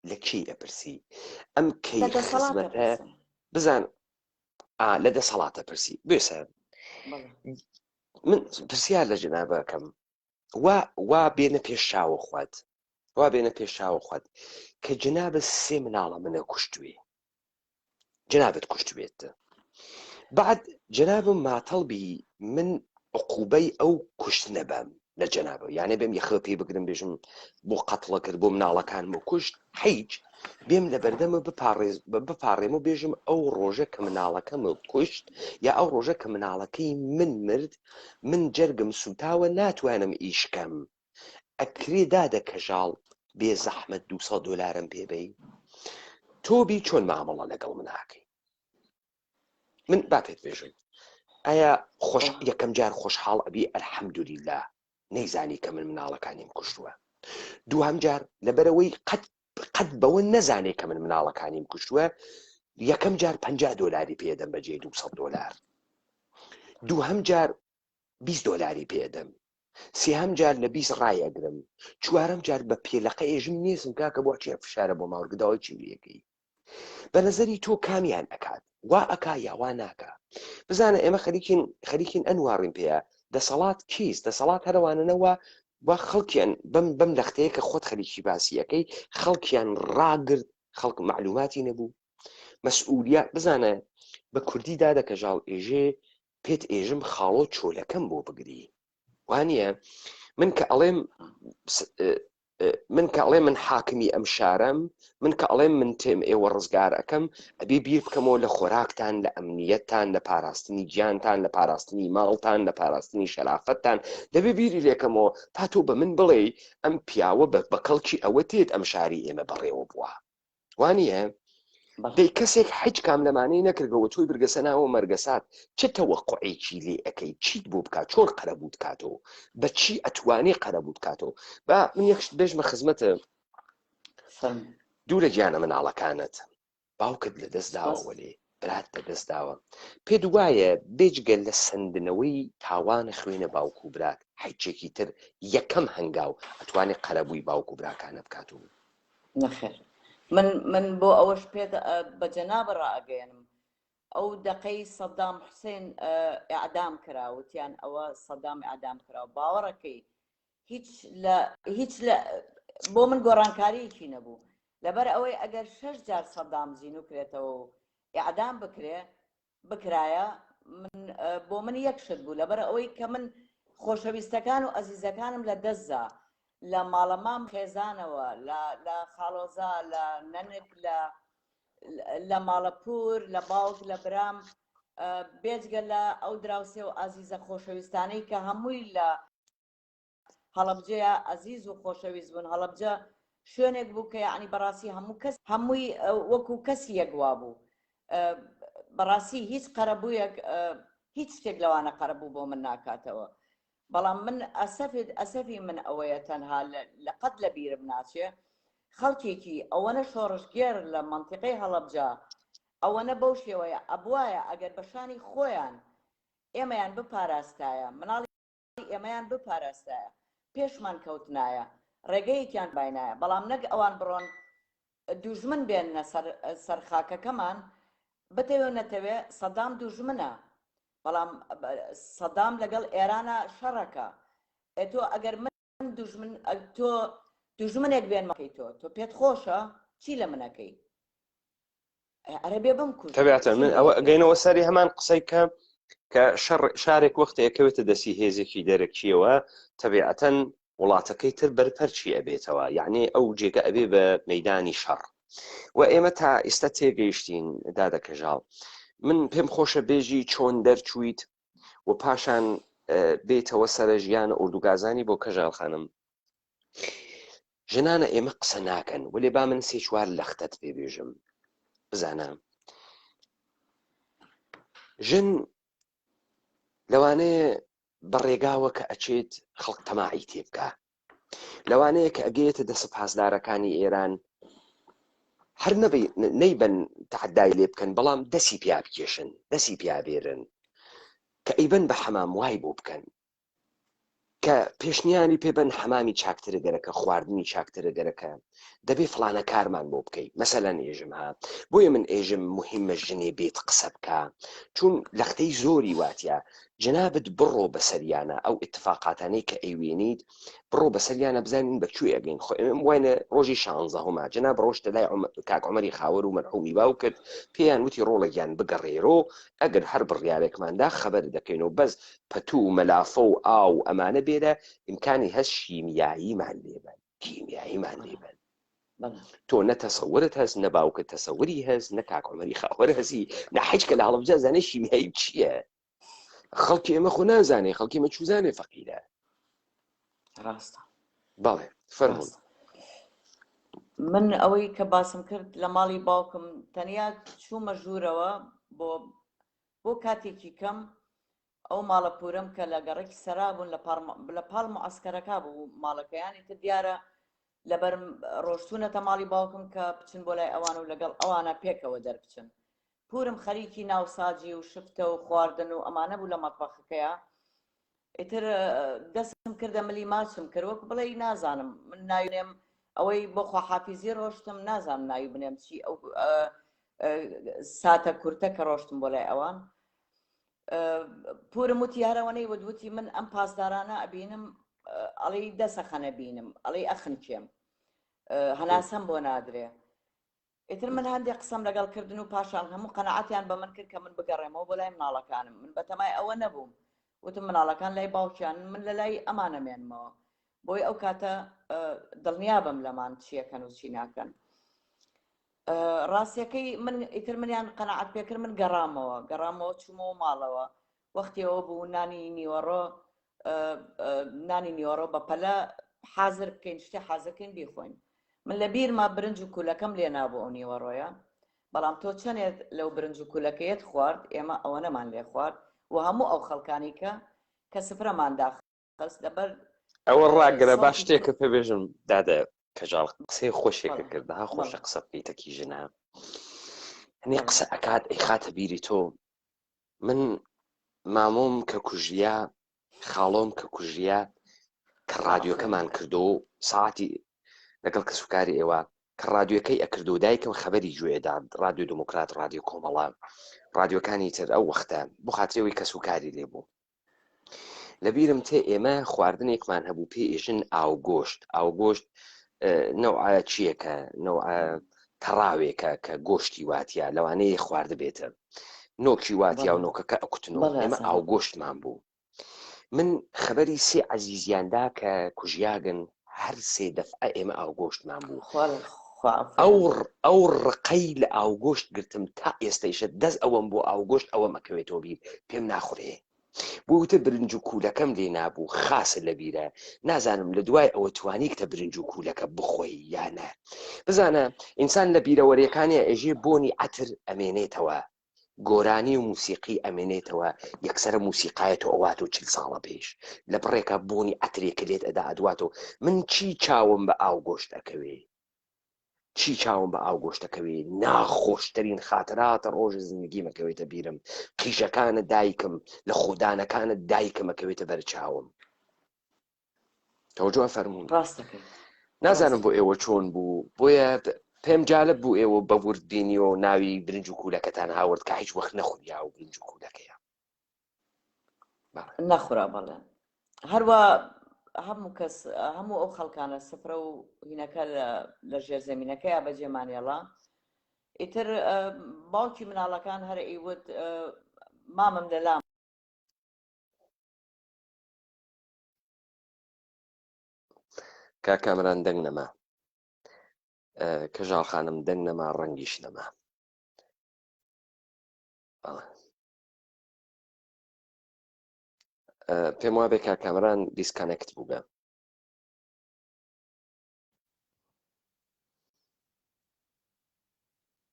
لە کێ ئەپرسی؟ ئەم کەی خزمەتە بزان لە دەسەڵاتە پرسی. بێسە من پرسیار لە جەنابەکەم وا بێنە پێشچاوە خوات، وا بێنە پێشچاوە خوات کە جەنابە 3 مناڵە منە کوشتوێ، جەنابەت کوشتوێت، بعد جەنابم ماتەڵبی من عقوبەی ئەو کوشتنە بەم لە جەنابە، یانێ بێم یەخە پێی بگرم بێژم بۆ قەتڵە کرد بۆ مناڵەکانم و کوشت، هیچ بێم لە بەردەمە بپارڕێم و بێژم ئەو ڕۆژە کە مناڵەکەم کوشت یا ئەو ڕۆژە کە مناڵەکەی من مرد، من جەرگم سوتاوە ناتوانم ئیشکەم، ئەکرێ دادە کەژاڵ بێ زەحمەت 200 دۆلارم پێبەی، تۆبی چۆن مامەڵە لەگەڵ من ناکەی؟ من با پێت بێژم ئایا یەکەم جار خۆشحاڵ ئەبی ئەلحەمدولیلا نەیزانی کە من مناڵەکانیم کوشتووە، دووهەم جار لەبەرەوەی قەت بەوە نەزانێت کە من مناڵەکانیم کوشتووە، یەکەم جار 50 دۆلاری پێدەم بەجێ 200 دۆلار، دووهەم جار 20 دۆلاری پێدەم، سێهەم جار لە 20 ڕایەگرم، چوارەم جار بە پێلەقە ئێژم نیستم کاکە بۆ چێ فشارە بۆ ماوەگداوای چی لەکەی. بە نەزەری تۆ کامیان ئەکات، وا ئەکا یاوا ناکە؟ بزانە ئێمە خەریکین ئەنوارڕین پێەیە دەسەڵات کیست؟ دەسەڵات هەروانەوە وا خەڵکیان بەم لەختەیە کە خۆت خەریکی باسیەکەی خەڵکیان ڕاگرت، خەڵک معلوماتی نەبوو مەسئولیت. بزانە بە کوردی دادە کەژاڵ ئێژێ پێت ئێژم خاڵۆ چۆلەکەم بۆ بگری، وانە من کە ئەڵێ من حاکمی ئەم شارەم، من کە ئەڵێم من تێم ئێوە ڕزگار ئەەکەم، ئەبێ بیر بکەمەوە لە خۆراکتان، لە ئەمنیەتتان، لە پاراستنی گیانتان، لە پاراستنی ماڵتان، لە پاراستنی شەرافەتتان، دەبێ بیری لێکەمەوە تا تۆ بە من بڵێ ئەم پیاوە بە کەڵکی ئەوە تێت ئەم شاری ئێمە بەڕێوە بووە، وانە دەی کەسێک حیچ کام لەمانەی نەکردەوە تۆی برگەسەناوە مەرگەسات چه تەوەقعێکی لێ ئەەکەی چیت بۆ بکات، چۆن قەرەبوو کاتەوە، بە چی ئەتوانێ قەرەبوو کاتەوە. با من یەکشت بێژمە خزمەتە دوو لە گیانە مناڵەکانت، باوکت لە دەست داوەوە لێ، برات لە دەست داوە، پێت وایە بێجگە لە سندنەوەی تاوانە خوێنە باوک و برات حیچێکی تر یەکەم هەنگاو ئەتوانێت قەرەبووی باوک و براکانە بکاتەوە؟
نەخێر من بۆ ئەوەش پێ بە جەنابە ڕائەگەێنم، ئەو دەقەی سەدام حوسێن ئیعدام کراوتیان ئەوە سەدام ئیعدام کراوە، باوەڕەکەی هیچ لە بۆ من گۆڕانکاریەکی نەبوو لەبەر ئەوەی ئەگەر 6 جار سەدام زینوکرێتەوە و ئیعدام بکرایە بۆ من یەک شت بوو لەبەر ئەوەی کە من خۆشەویستەکان و ئەزیزەکانم لە دەستدا لە ماڵەمام خێزانەوە لە خاڵۆزا لە نەنک لە ماڵەپور لە باوک لە برام بێجگە لە ئەو دراوسێ و ئازیزە خۆشەویستانەی کە هەمووی لە هەڵەبجەیە ئەزیز و خۆشەویست بوون هەڵەبجە شوێنێک بوو کە یعنی بەڕاستی هەمووی وەکو کەسی یەکوا بوو بەڕاستی هیچ قەرەبوویەک هیچ شتێک لەوانە قەرەبوو بۆ من ناکاتەوە بەڵام من ئەسەفی من ئەوەیە تەنها لەقەت لە بیرم ناچێ خەڵکێکی ئەوەنە شۆڕشگێر لە منتیقەی هەڵەبجە ئەوەنە بەو شێوەیە ئەبوایە ئەگەر بەشانی خۆیان ئێمەیان بپاراستایە مناڵی ئێمەیان بپاراستایە پێشمان کەوتنایە ڕێگەیەکیان باینایە بەڵام نەک ئەوان بڕۆن دوژمن بێنە سەر خاکەکەمان بتەوێ نەتەوێ سەدام دوژمنە بەڵام سەدام لەگەڵ ئێرانە شەڕەکە تۆ ئەگەر من تۆ دوژمنێک بێنمەکەی تۆ پێت خۆشە چی لە منەکەی عەرەبێ بمکوژ
تەبیعەتەن من ئەوە گەینەوە سەری هەمان قسەی کە شارێک وەختێ ئەکەوێتە دەستی هێزێکی دەرەکیەوە تەبیعەتەن وڵاتەکەی تر بەرپەرچی ئەبێتەوە یعنی ئەو جێگە ئەبێ بە مەیدانی شەڕ و ئێمە تا ئێستا تێگەیشتین دادە کەژاڵ من پێم خۆشە بێژی چۆن دەرچوویت و پاشان بێتەوە سەرە ژیانە ئوردوگازانی بۆ کەژاڵ خانم ژنانە ئێمە قسە ناکەن وەلێ با من سێ چوار لەختەت پێبێژم بزانم ژن لەوانەیە بەڕێگاوە کە ئەچێت خەڵک تەماعی تێبکە لەوانەیە کە ئەگەیەتە دەسەپاسدارەکانی ئێران هەر نەیبن تەحەدای لێ بکەن بەڵام دەسی پیا بکێشن دەسی پیابێرن کە ئەیبن بە حەمام وای بۆ بکەن کە پێشنیانی پێبن حەمامی چاکترە گەرەکە خواردنی چاکترە گەرەکە دەبێ فلانە کارمان بۆ بکەیت مەسەلەن ئێژم ها بۆیە من ئێژم مهمە ژنێ بێت قسە بکە چون لەختەی زۆری واتە جنابت بڕۆ بەسەریانە ئەو اتفاقاتانەی کە ئەیوێنیت بڕۆ بەسەریانە بزانین بەکوێ ئەگەین خۆ وایە ڕۆژی 16 جناب ڕۆژتە لای کاک عومەری خاوەر و مەرحومی باو کرد پێیان وتی ڕۆڵێکیان بگەڕێرۆ ئەگەر هەر بڕیارێکماندا خەبەر دەکەینەوە بەس پەتوو و مەلافە و ئاو ئەمانە بێرە ئیمکانی هەست شیمیاییمان لێبن کیمیاییمان لێبن تۆ نەتەسەورت هەست نەباوکە تەسەوری هەست نە کاک عومەری خاوەر هەستی نە حیچ کە لە هەڵەبجە زانێ شیمیایی چییە خەڵکی ئێمە خۆ نازانێ خەڵکی ئێمە چوزانێ فەقیرە
ڕاستە
بەڵێ فەرموون
من ئەوەی کە باسم کرد لە ماڵی باوکم تەنیا چوومە ژوورەوە بۆ کاتێکی کەم ئەو ماڵە پورەم کە لە گەڕێکی سەرابوون لە پاڵ معسکەرەکە بوو ماڵەکەیانی تر دیارە لەبەر ڕۆشتونەتە ماڵی باوکم کە بچن بۆ لای ئەوان و لەگەڵ ئەوانە پێکەوە دەربچن پورم خەریکی ناوساجی و شفتە و خواردن و ئەمانە بوو لە مەتبەخەکەیە ئیتر دەستم کردە ملی ماچم کرد وەکو بڵێ نازانم من ناوێنێم ئەوەی بۆ خواحافیزی ڕۆشتم نازانم ناوی بنێم چی ئەو ساتە کورتە کە ڕۆشتم بۆ لای ئەوان پورم وتی هەرەوەنەی وتی من ئەم پاسدارانە ئەبینم ئەڵێ دەسەخەنە بینم ئەڵێ ئەخنکێم هەناسەم بۆ نادرێ ئیتر من هەندێک قسەم لەگەڵ کردن و پاشان هەموو قەنەعەتیان بە من کرد کە من بگەڕێمەوە بۆ لای مناڵەکانم من بەتەمای ئەوە نەبووم وتم مناڵەکان لای باوکیان من لە لای ئەمانەمێنمەوە بۆی ئەو کاتە دڵنیابم لەمان چیەکەن و چی ناکەن ڕاستیەکەی من ئیتر منیان قەنەعەت پێکرد من گەڕامەوە چوومەوە ماڵەوە وەختیەوە بوو نانی نیوەڕۆ بە پەلە حازر بکەین شتێ حازرکەین بیخۆین من لە بیرما برنج و کولەکەم لێ نابوو ئەو نیوەڕۆیە بەڵام تۆ چەندێت لەو برنج و کولەکەیەت خوارد ئێمە ئەوە نەمان لێ خوارد و هەموو ئەو خەڵکانی کە سفرەمان داخست لەبەر
ئەوە ڕاگرە باش شتێکە پێبێژم دادە کەژاڵ قسەی خۆشێکە کردها خۆشە قسە بکەیتەکی ژنە هەنێ قسە ئەکات ئەیخاتە بیری تۆ من مامۆم کە کوژیا خاڵۆم کە کوژیا کە ڕادیۆکەمان کردو و ساعتی لەگەڵ کەسوکاری ئێوە کە ڕادیۆکەی ئەکردو دایکم خەبەری گوێدا ڕادیۆ دموکرات ڕادیۆ کۆمەڵە ڕادیۆکانی تر ئەو وەختە بۆ خاترەوەی کەسوکاری لێبوو لەبیرم تێ ئێمە خواردنێکمان هەبوو پێ ئێژن ئاوگۆشت نەوعە چیەکە نەوعە تەڕاوێکە کە گۆشتی واتیە لەوانەیە خوارد بێتە نۆکی واتیا و نۆکەکە ئەکوتنەوە ئێمە ئاو گۆشتمان بوو من خبری سێ عەزیزیاندا کە کوژیاگن هەر سێ دەفعە ئێمە ئاو گۆشتمان بوو ئەو ڕقەی لە ئاو گۆشت گرتم تا ئێستەیشە دەست ئەوەم بۆ ئاو گۆشت ئەوە مەکەوێتەوە بیر پێم ناخورێ بۆتە برنج و کوولەکەم لێ نابوو خاسە لە بیرە نازانم لە دوای ئەوە توانی کتە برنج و کوولەکە بخۆی یانە بزانە ئینسان لە بیرەوەریەکانی ئەژێ بۆنی عەتر ئەمێنێتەوە گۆرانی و موسیقی ئەمێنێتەوە یەکسرە موسیقایەت و ئەوات و 40 ساڵە پێش لە بڕێکە بۆنی عەترێکە لێت ئەدا ئەدواتەوە من چی چاوم بە ئاو گۆشت ئەکەوێ چی چاوم بە ئاو گۆشتەکەوێ ناخۆشترین خاتراتە ڕۆژ زندگی مەکەوێتە بیرم قیژەکانە دایکم لە خوددانەکانت دایکم مەکەوێتە بەر چاوم تەوەجۆ فەرموون نازانم بۆ ئێوە چۆن بوو بۆیە پێم جالب بوو ئێوە بەورد بینیەوە و ناوی برنج و کوولەکەتان هاورد کە هیچ وەخت نەخوریا و برنج و کوولەکەیە
نەخورا بەڵێ هەروە هەموو کەس هەموو ئەو خەڵکانە سفرە و هینەکە لە ژێرزەمینەکەی بەجێمانێڵا ئیتر باوکی مناڵەکان هەر ئیوت مامم لەلام
کاکامران دەنگ نەما کەژاڵ خانم دەنگ نەما ڕەنگیش نەما پێم وابێ کاکامران دیسکانێکت بووبە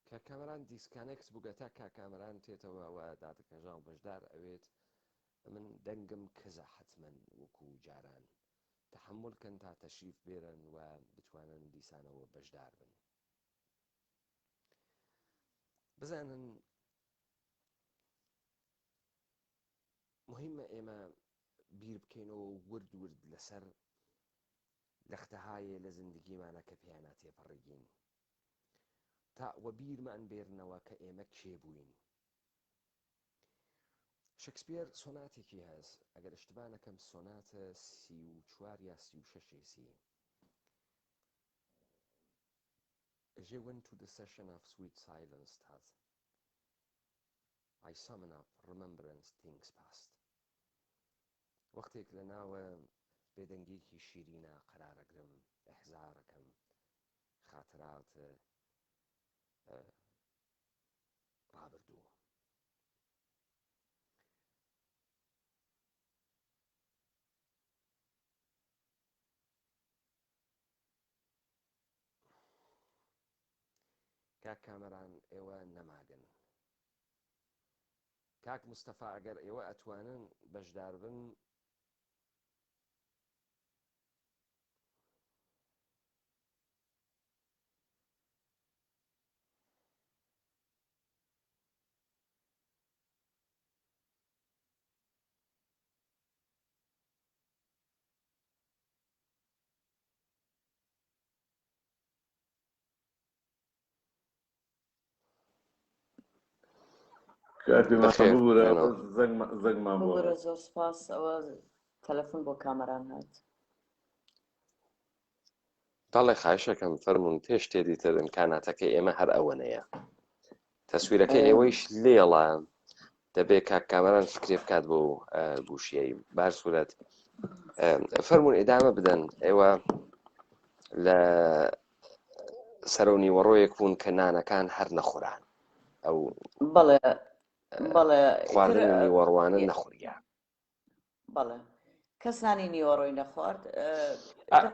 کاکامران دیسکانێکت بووگە تا کاکامران تێتەوە و دادە کەژاڵ بەشدار ئەوێت من دەنگم کەزە حتمەن وەکو جاران تحملکەن تا تەشریف بێرن و بتوانن دیسانەوە بەشدار بن بزانن مهمە ئێمە بیر بکەینەوە ورد ورد لەسەر لەختەهایە لە زندگیمانە کە پێیانە تێپەڕێگین تا وە بیرمان بێرنەوە کە ئێمە کێ بووین شکسپیر سۆناتێکی هەست ئەگەر اشتباه نەکەم سۆناتە 34 یا 36 ئەژێ went to the session of sweet silence هات I summon up remembrance things past وەختێک لە ناوە بێدەنگێکی شیرینە قەرارەگرم ئەحزارەکەم خاترات ڕابردوو کاک کامەران ئێوە نەماگن کاک مستەفا ئەگەر ئێوە ئەتوانن بەشدار بن
بوورە زۆر سپاس ئەوە تەلەفۆن بۆ کامەران هات
بەڵێ خایشەکەم فەرموون پێش تێدیتر ئیمکاناتەکەی ئێمە هەر ئەوەنەیە تەسویرەکەی ئێوەیش لێڵە دەبێت کاک کامەران فکرێ بکات بۆ گوشیایی بار سوورەت فەرموون ئێدامە بدەن ئێوە لە سەرۆنی وەڕۆیەک بوون کە نانەکان هەر نەخۆران ئەو
بەڵێ
خواردنی نیوەڕوانە نەخوریا
بەڵێ کەس نانی نیوەڕۆی نەخوارد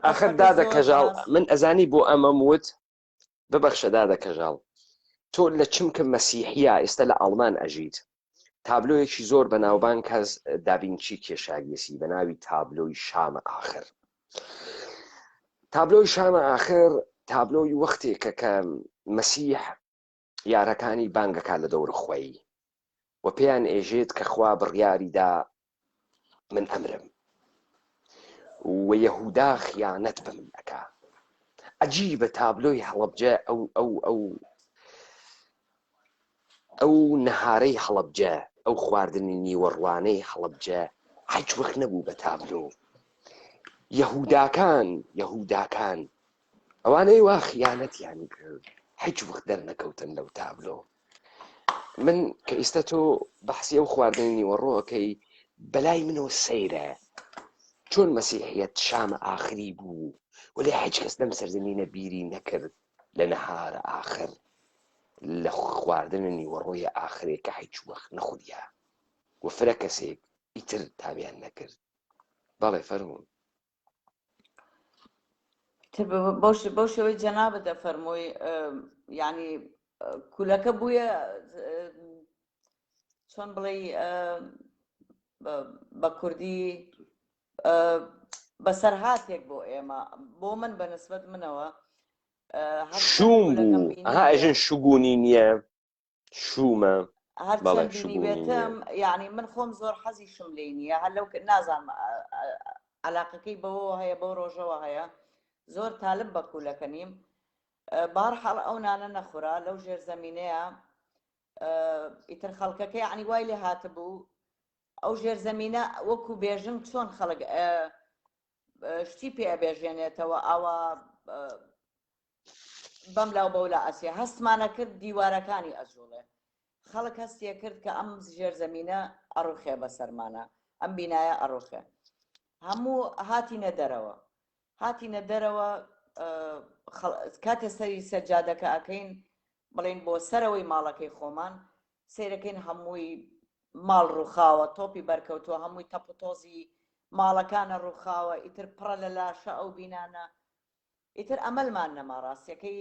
ئەخر دادە کەژاڵ من ئەزانی بۆ ئەمەم وت ببەخشە دادە کەژاڵ تۆ لە چمکە مەسیحیە ئێستا لە ئەڵمان ئەژیت تابلۆیەکی زۆر بەناوبانگ کەس دابینچی کێشاگیسی بە ناوی تابلۆی شامە ئاخر تابلۆی شامە ئاخر تابلۆی وەختێکە کە مەسیح یارەکانی بانگەکە لە دەور خۆی و پێیان ئێژێت کە خوا بڕیاریدا من ئەمرم و یەهودا خیانەت بە من ئەکا عەجیبە تابلۆی هەڵەبجە ئەو نەهارەی هەڵەبجە ئەو خواردنی نیوەڕوانەی هەڵەبجە هیچ وەخت نەبوو بە تابلۆ یەهوداکان ئەوانەی وا خیانەتیان کرد هیچ وەخت دەرنەکەوتن لەو تابلۆ. من کە ئێستا تۆ بەحسی ئەو خواردنی نیوەڕۆکەی بەلای منەوە سەیرە چۆن مەسیحیەت شامە ئاخری بوو وەلێ هیچ کەس لەم سەرزەمینە بیری نەکرد لە نەهارە ئاخر لە خواردنە نیوەڕۆیە ئاخرێک کە هیچ وەخت نەخودیە و فرە کەسێک ئیتر تاویان نەکرد. بەڵێ فەرموون.
بۆ شێوەی جەنابەت دەفەرمووی یعنی کولەکە بوویە چۆن بڵێ بە کوردی بەسەرهاتێک بۆ ئێمە بۆ من بە نسبەت منەوە
شوم بوو ئەژن شوگونی نییە شومە
هەرچەند بینیوێتم یعنی من خۆم زۆر حەزی شم لێ نییە هەر لەو نازانم عەلاقەکەی بەوە هەیە بەو ڕۆژەوە هەیە زۆر تالب بە کولەکە نیم بەهەرحاڵ ئەو نانە نەخورا لەو ژێرزەمینەیە ئیتر خەڵکەکە یعنی وای لێ هاتبوو ئەو ژێرزەمینە وەکو بێژن چۆن خەڵک شتی پێ ئەبێژێنێتەوە ئاوا بەم لاو بەولا ئەسیە هەستمانە کرد دیوارەکانی ئەجوڵێ خەڵک هەستیە کرد کە ئەم ژێرزەمینە ئەڕوخێ بەسەرمانە ئەم بینایە ئەڕوخێ هەموو هاتینە دەرەوە کاتێ سەری سەجادەکە ئەکەین بڵێن بۆ سەرەوەی ماڵەکەی خۆمان سیرەکەین هەمووی ماڵ ڕووخاوە تۆپی بەرکەوتووە هەمووی تەپ و تۆزی ماڵەکانە ڕووخاوە ئیتر پڕە لە لاشە ئەو بینانە ئیتر ئەمەلمان نەما ڕاستیەکەی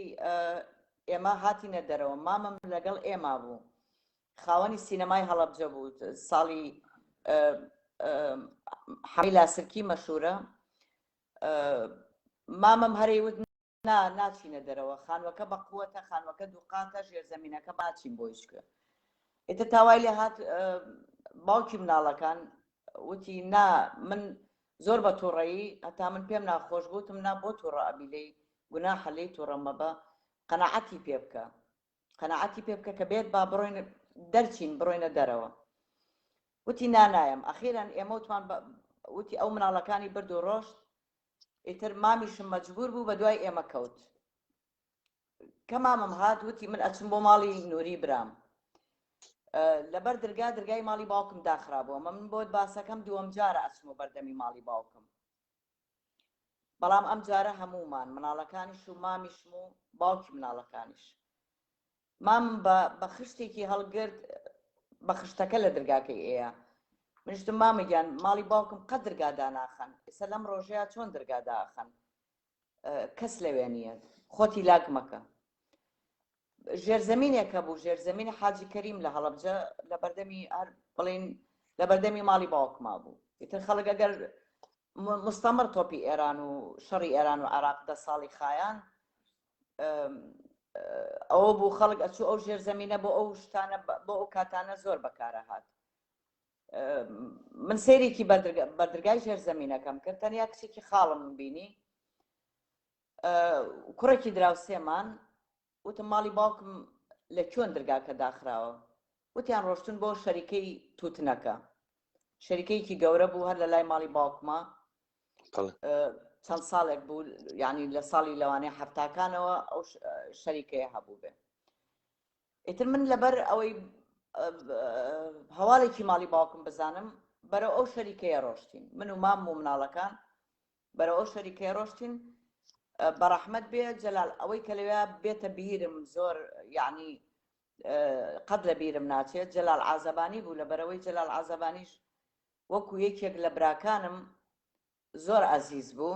ئێمە هاتینە دەرەوە مامەم لەگەڵ ئێمە بوو خاوەنی سینەمای هەڵەبجە بوو ساڵی حەمیلا سرکی مەشهورە مامەم هەرەیوت ناچینە دەرەوە خانوەکە بە قووەتە خانوەکە دووقاتە ژێرزەمینەکە باچین بۆ یشکە ئێتر تاوای لێ هات باوکی مناڵەکان وتی نا من زۆر بە تووڕەیی هەتا من پێم ناخۆش بوتم نا بۆ تووڕە ئەبیلەی گوناحە لێی تووڕەمە بە قەناعەتی پێ بکە کە بێت با بڕۆین دەرچین بڕۆینە دەرەوە وتی نانایم ئەخیران ئێمە وتمان وتی ئەو مناڵەکانی برد و ڕۆشت ئیتر مامیشم مەجبور بوو بە دوای ئێمە کەوت کە مامەم هات وتی من ئەچم بۆ ماڵی نووری برام لەبەر دەرگای ماڵی باوکم داخرابووە من بۆت باسەکەم دووەم جارە ئەچم و بەردەمی ماڵی باوکم بەڵام ئەم جارە هەمومان مناڵەکانیش و مامیشم و باوکی مناڵەکانیش مام بە خشتێکی هەڵگرت بە خشتەکە لە دەرگاکەی ئێە منشتم مامەگیان ماڵی باوکم قەت دەرگادا ناخەن ئێستا لەم ڕۆژەیە چۆن دەرگاداخەن کەس لەوێ نییە خۆتی لاک مەکە ژێرزەمینێکە بوو ژێرزەمینی حاجی کەریم لە هەڵەبجە لە بەردەمی هەر بڵین لە بەردەمی ماڵی باوکما بوو ئیتر خەڵک ئەگەر مستەمر تۆپی ئێران و شەڕی ئێران و عێراق 10 ساڵی خایان ئەوە بوو خەڵک ئەچوو ئەو ژێرزەمینە بۆ ئەو شتانە بۆ ئەو کاتانە زۆر بەکارە هات من سەیرێکی بەردرگای ژێرزەمینەکەم کرد تەنیا کچێکی خاڵم بینی کوڕێکی دراوسێمان وتم ماڵی باوکم لە کوێن دەرگاکە داخراوە وتیان ڕۆشتون بۆ شەریکەی تووتنەکە شەریکەیەکی گەورە بوو هەر لە لای ماڵی باوکما چەند ساڵێک بوو یعنی لە ساڵی لەوانەیە هەفتاکانەوە ئەو شەریکەیە هەبوو بێ ئیتر من لەبەر ئەوەی هەواڵێکی ماڵی باوکم بزانم بەرەو ئەو شەریکەیە ڕۆشتین من و مام و مناڵەکان بەرەو ئەو شەریکەیە ڕۆشتین بەڕەحمەت بێ جەلال ئەوەی کە لەوێ بێتە بیرم زۆر یعنی قەت لە بیرم ناچێت جەلال عازەبانی بوو لەبەرەوەی جەلال عازەبانیش وەکو یەکێک لە براکانم زۆر عەزیز بوو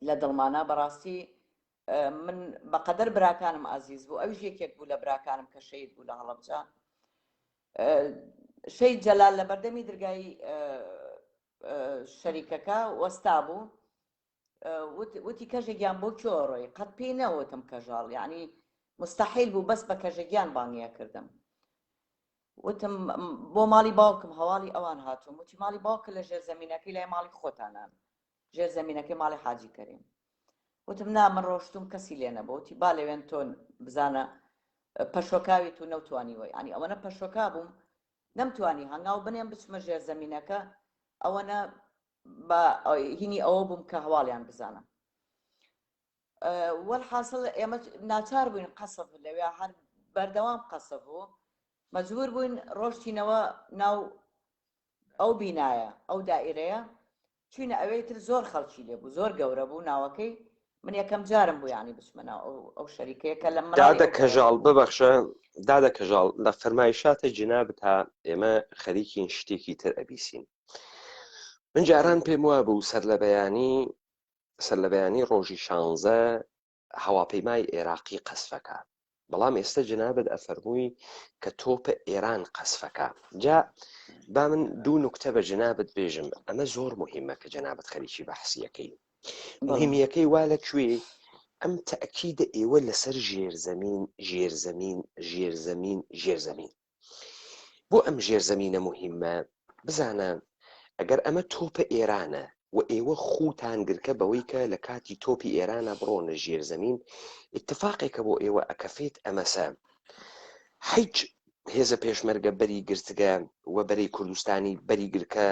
لە دڵمانە بەڕاستی من بەقەدەر براکانم عەزیز بوو ئەویش یەکێک بوو لە براکانم کە شەهید بوو لە هەڵەبجە شەید جەلال لە بەردەمی دەرگای شەریکەکە وەستا بوو وتی کەژێکیان بۆ کۆڕۆی قەت پێی نەوتم کەژاڵ یعنی مستحیل بوو بەس بە کەژێکیان بانگیە کردم وتم بۆ ماڵی باوکم هەواڵی ئەوان هاتووم وتی ماڵی باوکە لە ژێرزەمینەکەی لای ماڵی خۆتانان ژێرزەمینەکەی ماڵی حاجی کەریم وتم نا من ڕۆشتوم کەسی لێ نەبوو وتی با لەوێن تۆ بزانە پەشۆکاوی تو نەوتوانیوە ینی ئەوەنە پەشۆکا بووم نەمتوانی هەنگاو بنێم بچمە ژێرزەمینەکە ئەوەنە بە هینی ئەوە بووم کە هەواڵیان بزانم والحاصل ئێمە ناچار بووین قەسف لەوێ هەر بەردەوام قەسف بوو مەجبور بووین ڕۆشتینەوە ناو ئەو بینایە ئەو دائیرەیە چوینە ئەوەی تر زۆر خەڵکی لێبوو زۆر گەورە بوو ناوەکەی من یەکەم جارم بوو یانی بچمە ئەو شەریکەیەکە لە
دادە کەژاڵ ببەخشە دادە کەژاڵ لە فەرمایشاتە جنابت تا ئێمە خەریکین شتێکی تر ئەبیسین من جاران پێم وە بوو سەر لە بەیانی ڕۆژی 16 هەواپەیمای عێراقی قەسفەکە بەڵام ئێستا جنابت ئەفەرمووی کە تۆپە ئێران قەسفەکە جا با من دوو نوکتە بە جنابت بێژم ئەمە زۆر مهمە کە جنابت خەریکی بەحسیەکەی مهمیەکەی وا لەکوێ ئەم تەئکیدە ئێوە لەسەر ژێرزەمین بۆ ئەم ژێرزەمینە مهمە بزانە ئەگەر ئەمە تۆپە ئێرانە و ئێوە خوتان گرکە بەوەی کە لە کاتی تۆپی ئێرانە بڕۆنە ژێرزەمین اتفاقێکە بۆ ئێوە ئەکەفێت ئەمەسە هیچ هێزە پێشمەرگە بەری گرتگە و بەری کوردستانی بەری گرکە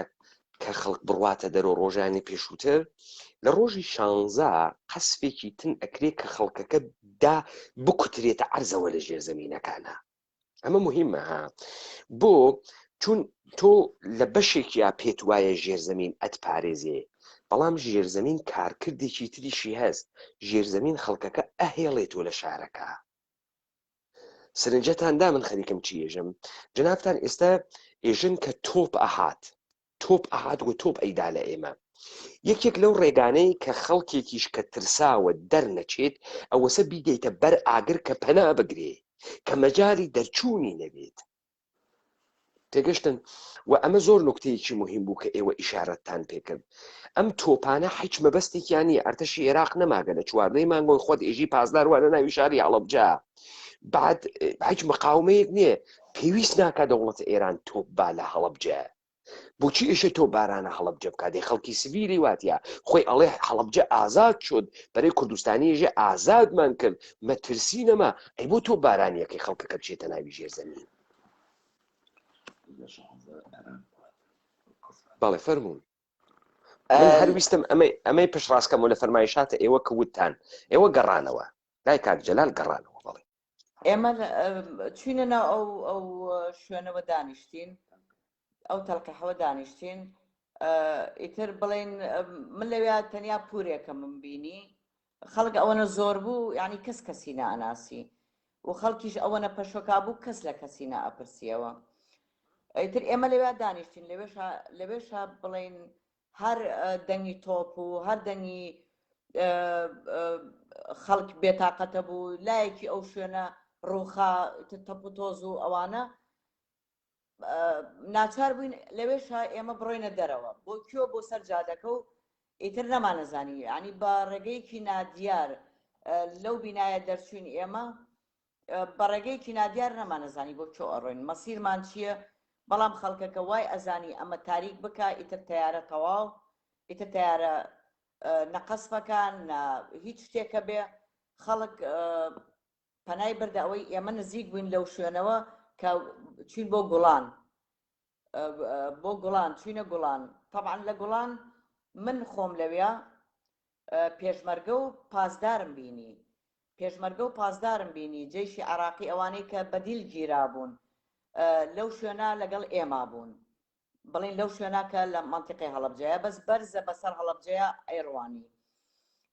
کە خەڵک بڕواتە دەرۆ ڕۆژانی پێشووتر لە ڕۆژی 16 قەسفێکی تن ئەکرێ کە خەڵکەکە دا بکوترێتە عەرزەوە لە ژێرزەمینەکانە ئەمە مهمە ها بۆ چون تۆ لە بەشێکیا پێت وایە ژێرزەمین ئەتپارێزێ بەڵام ژێرزەمین کارکردێکی تریشی هەست ژێرزەمین خەڵکەکە ئەهێڵێتەوە لە شارەکە سرنجەتاندا من خەریکم چی ێژم جنابتان ئێستا ئێژن کە تۆپ ئەهات و تۆپ ئەیدا لە ئێمە یەکێک لەو ڕێگانەی کە خەڵکێکیش کە ترساوە دەرنەچێت ئەوەسە بیدەیتە بەر ئاگر کە پەنا بگرێ کە مەجای دەرچوونی نەبێت تێگەشتن و ئەمە زۆر نکتەیەکی مهم بوو کە ئێوە ئیشارەتتان پێکرد ئەم تۆپانە هیچ مەبەستێکیان نیە ئەرتەشی عێراق نەماگە لە چواردەی مانگۆی خۆت ئێژی پازدار وانە ناوی شاری هەڵەبجا بعد هیچ مقاومەیەک نییە پێویست ناکات دەوڵەتە ئێران تۆپ با لە هەڵەبجە بۆچی ئێشە تۆ بارانە هەڵەبجە بکاتێ خەڵکی سڤیلی واتە خۆی ئەڵێ هەڵەبجە ئازاد شد بەرەی کوردستانی ێژە ئازادمان کرد مەترسی نەما ئەی بۆ تۆ بارانیەکەی خەڵکەکە بچێتە ناوی ژێرزەمین بەڵێ فەرموون من هەرویستم ئەمەی پشڕاستکەم و لە فەرمایشاتە ئێوە کە وتتان ئێوە گەڕانەوە لای کاک جەلال گەڕانەوە بەڵێ
ئێمە چوینە ناو ئەو شوێنەوە دانیشتین ئەو تەڵقەحەوە دانیشتین ئیتر بڵێن من لەوێ تەنیا پورێکە من بینی خەڵک ئەوەنە زۆر بوو یعنی کەسی نائناسی و خەڵکیش ئەوەنە پەشۆکا بوو کەس لە کەسی نائەپرسیەوە ئیتر ئێمە لەوێ دانیشتین لەوێشە بڵێن هەر دەنگی تۆپ و هەر دەنگی خەڵک بێتاقەتە بوو لایەکی ئەو شوێنە ڕووخا تەپوتۆز و ئەوانە ناچار بووین لەوێشە ئێمە بڕۆینە دەرەوە بۆ کوێ بۆ سەر جادەکە و ئیتر نەمانەزانی ینی بە ڕێگەیەکی نادیار لەو بینایە دەرچوین ئێمە بە ڕێگەیەکی نادیار نەمانەزانی بۆ کوێ ئەڕۆین مەسیرمان چییە بەڵام خەڵکەکە وای ئەزانی ئەمە تاریک بکە ئیتر تیارە تەواو ئیتر تیارە نەقەسفەکان هیچ شتێکە بێ خەڵک پەنای بردە ئەوەی ئێمە نزیک بووین لەو شوێنەوە کە چوین بۆ گوڵان چوینە گوڵان طبعا لە گوڵان من خۆم لەوێ پێشمەرگە و پازدارم بینی جێشی عێراقی ئەوانەی کە بەدیل گیرابوون لەو شوێنە لەگەڵ ئێمە بوون بڵین لەو شوێنە کە لە مەنتیقی هەڵەبجەیە بەس بەرزە بەسەر هەڵەبجەیە ئەیڕوانی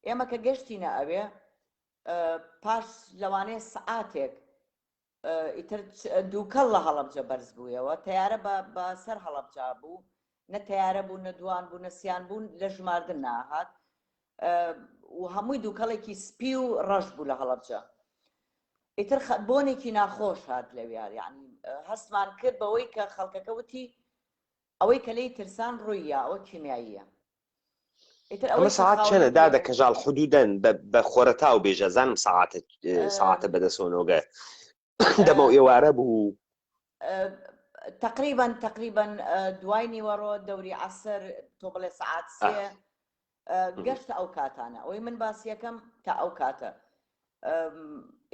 ئێمە کە گەشتینە ئەوێ پاش لەوانەیە سەعاتێک ئیتر دووکەڵ لە هەڵەبجە بەرز بوویەوە تیارە بە سەر هەڵەبجا بوو نە تیارە بوو نە دوان بوو نەسییان بوون لە ژماردن ناهات و هەمووی دووکەڵێکی سپی و ڕەش بوو لە هەڵەبجە ئیتر بۆنێکی ناخۆش هات لەوێ یعنی هەستمان کرد بەوەی کە خەڵکەکە وتی ئەوەی کە لەی ترسان ڕوویە ئەوە کیمیاییە
ئەمە ساعات چەنە دادە کەژاڵ حدودەن بە خۆرەتا و بێژە زانم ساعاتە بەدەسۆنۆگە دەمە و ئێوارە بوو
تقریبا دوای نیوەڕۆ دەوری عەسر تۆ بڵێ ساعات 3 گەشتە ئەو کاتانە ئەوەی من باسیەکەم تا ئەو کاتە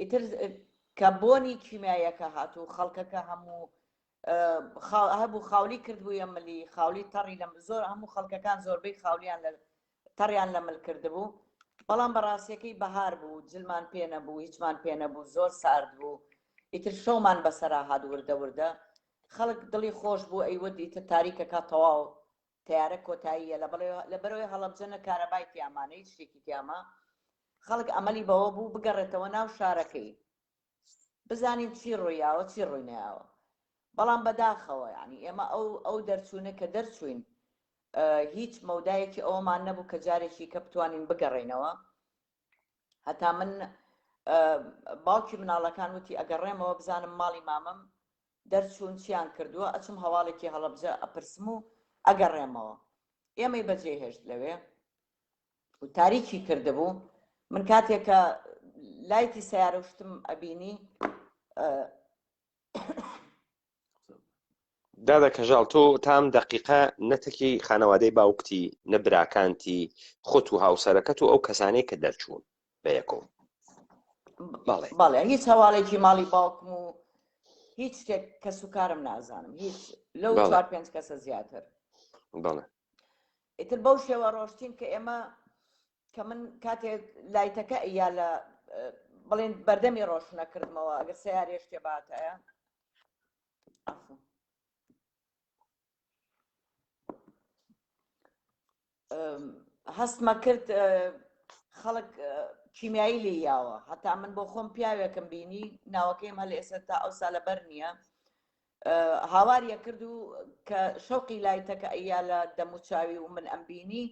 ئیتر کە بۆنی کیمیایەکە هاتوو خەڵکەکە هەموو هەبوو خاولی کردبوو ئەمەلی خاولی تەڕی لە زۆر هەموو خەڵکەکان زۆربەی خاولیان تەڕیان لە مل کردبوو بەڵام بەڕاستیەکەی بەهار بوو، جلمان پێ نەبوو، هیچمان پێ نەبوو، زۆر سارد بوو، ئیتر شەومان بەسەرا هات وردە وردە، خەڵک دڵی خۆش بوو، ئەیوت ئیتر تاریکەکە تەواو تیارە کۆتاییە لەبەرەوەی هەڵەبجەنە کارەبای تیامانە، هیچ شتێکی تیاما، خەڵک ئەمەلی بەوە بوو بگەڕێتەوە ناو شارەکەی بزانین چی ڕوویاوە چی ڕووی نەیاوە. بەڵام بەداخەوە یعنی ئێمە ئەو دەرچوونە کە دەرچوین هیچ مەودایەکی ئەومان نەبوو کە جارێکی کە بتوانین بگەڕێنەوە. هەتا من باوکی مناڵەکان وتی ئەگەڕێمەوە بزانم ماڵی مامەم دەرچوون چیان کردووە، ئەچم هەواڵێکی هەڵەبجە ئەپرسم و ئەگەڕێمەوە. ئێمەی بەجێ هێشت لەوێ و تاریکی کردبوو. من کاتێکە لایتی سیارە شتم ئەبینی
دادا کەژاڵ تۆ تام دقیقە نەتەکی خانەوادەی باوکتی نەبراکانتی خۆت و هاوسەرەکەت و ئەو کەسانەی کە دەرچوون بەیەکەوە؟
بەڵێ هیچ هەواڵێکی ماڵی باوکم و هیچ شتێک کەس و کارم نازانم، هیچ لەو 4-5 کەسە زیاتر.
بەڵێ
ئیتر بەو شێوە ڕۆشتین کە ئێمە کە من کاتێک لایتەکە یا لە بڵێن بەردەمی ڕۆشنە کردمەوە ئەگەر سیارێ شتێ باتایە هەستمە کرد خەڵک کیمیایی لێیاوە، هەتا من بۆ خۆم پیاوێکم بینی ناوەکەیم هەل ئێستا تا ئەو سا لەبەر نییە، هاواریە کرد و کە شەوقی لایتەکە ئەیا لە دەموچاوی و من ئەم بینی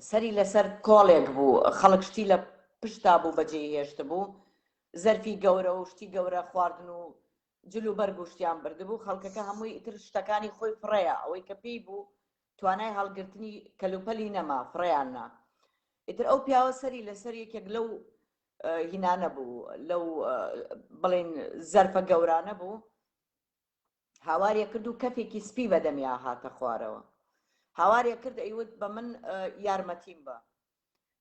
سەری لەسەر کۆڵێک بوو، خەڵک شتی لە پشتا بوو بەجێ هێشت بوو، زەرفی گەورە و شتی گەورە خواردن و جل و بەرگ و شتیان بردبوو، خەڵکەکە هەمووی ئیتر شتەکانی خۆی فڕەیە، ئەوەی کە پێی بوو توانای هەڵگرتنی کەلوپەلی نەما فڕیان نا. ئیتر ئەو پیاوە سەری لەسەر یەکێک لەو هینانە بوو، لەو بڵێن زەرفە گەورانە بوو، هاواریە کرد و کەفێکی سپی بەدەمیا هاتە خوارەوە، هاواریە کرد ئەیوت بە من یارمەتیم بە.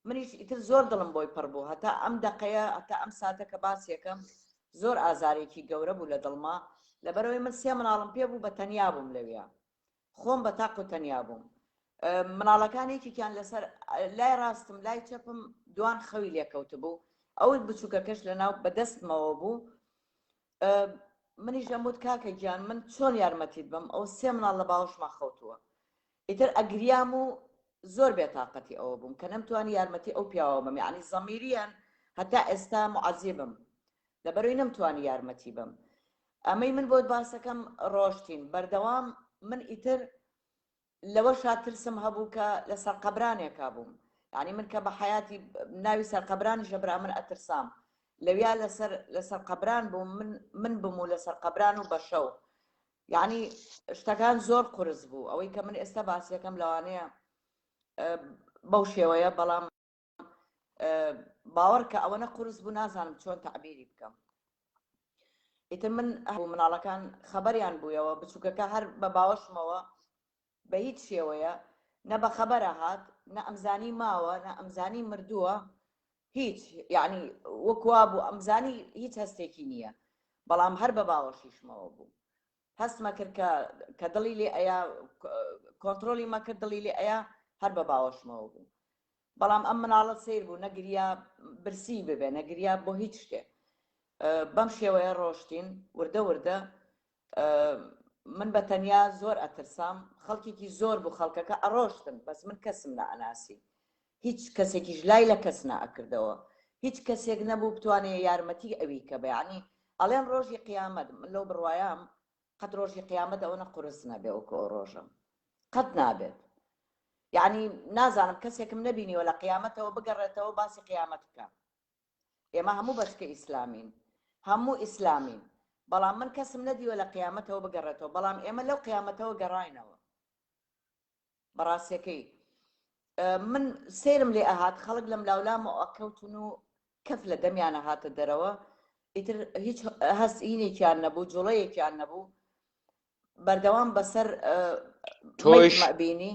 منیش ئیتر زۆر دڵم بۆی پڕ بوو، هەتا ئەم دەقەیە هەتا ئەم ساتەکە باسیەکەم زۆر ئازارێکی گەورە بوو لە دڵما، لەبەرەوەی من 3 مناڵم پێ بوو بە تەنیا بووم لەوێ، خۆم بە تاق و تەنیا بووم، مناڵەکانێکیان لەسەر لای ڕاستم لای چەپم دوان خەوی لێکەوت بوو، ئەوەی بچووکەکەش لەناو بەدەستمەوە بوو. منیش ئەموت کاکە گیان من چۆن یارمەتیت بم، ئەو 3 مناڵ لە باوەشما خەوتووە. ئیتر ئەگریام و زۆر بێتاقەتی ئەوە بووم کە نەمتوانی یارمەتی ئەو پیاوە بم، یعنی زەمیریان هەتا ئێستا معەزیبم لەبەرەوەی نەمتوانی یارمەتی بم. ئەمەی من بۆت باسەکەم ڕۆشتین بەردەوام، من ئیتر لەوە شاترسم هەبوو کە لە سەرقەبرانێکا بووم، یعنی من کە بە حیاتی ناوی سەرقەبرانی ژەبرا من ئەترسام، لەویا لەسەر قەبران بووم، من بم و لەسەر قەبران و بەشەو، یعنی شتەکان زۆر قورس بوو، ئەوەی کە من ئێستا باسیەکەم لەوانەیە بەو شێوەیە، بەڵام باوەڕ کە ئەوەنە قورس بوو نازانم چۆن تعبیری بکەم. ئیتر من مناڵەکان خەبەریان بوویەوە، بچووکەکە هەر بە باوەشمەوە بە هیچ شێوەیە نە بە خەبەرە هات، نە ئەمزانی ماوە، نە ئەمزانی مردووە، هیچ یعنی وەکوا بوو ئەمزانی هیچ هەستێکی نییە، بەڵام هەر بە باوەشیشمەوە بوو. هەستمە کرد کە دڵی لێ ئەیا کۆنتترۆلی مەکرد، دڵی لێ ئەیا هەر بە باوەشمەوە بوو. بەڵام ئەم مناڵە سیر بوو، نەگریا برسی ببێ، نەگریا بۆ هیچ شتێک. بەم شێوەیە ڕۆشتین وردە وردە. من بە تەنیا زۆر ئەترسام، خەڵکێکی زۆر بوو، خەڵکەکە ئەڕۆشتن، بەس من کەسم نائەناسی، هیچ کەسێکیش لای لە کەس نائەکردەوە، هیچ کەسێک نەبوو بتوانێت یارمەتی ئەوی کە بەیانی ئەڵێن ڕۆژی قیامەت، من لەو بڕوایام قەت ڕۆژی قیامەت ئەوەنە قورس نەبێ وەکو ئەو ڕۆژە، قەت نابێت. یعنی نازانم کەسێکم نەبینیوە لە قیامەتەوە بگەڕێتەوە باسی قیامەت بکە. ئێمە هەموو بەچکە ئیسلامین، هەموو ئیسلامین، بەڵام من کەسم نەدیوە لە قیامەتەوە بگەڕێتەوە، بەڵام ئێمە لەو قیامەتەوە گەڕاینەوە. بەڕاستیەکەی من سێرم لێ ئەهات، خەڵک لەم لاولامەوە ئەکەوتن و کەف لە دەمیانە هاتە دەرەوە، ئیتر هیچ هەست هینێکیان نەبوو، جوڵەیەکیان نەبوو، بەردەوام بەسەر مەبینی.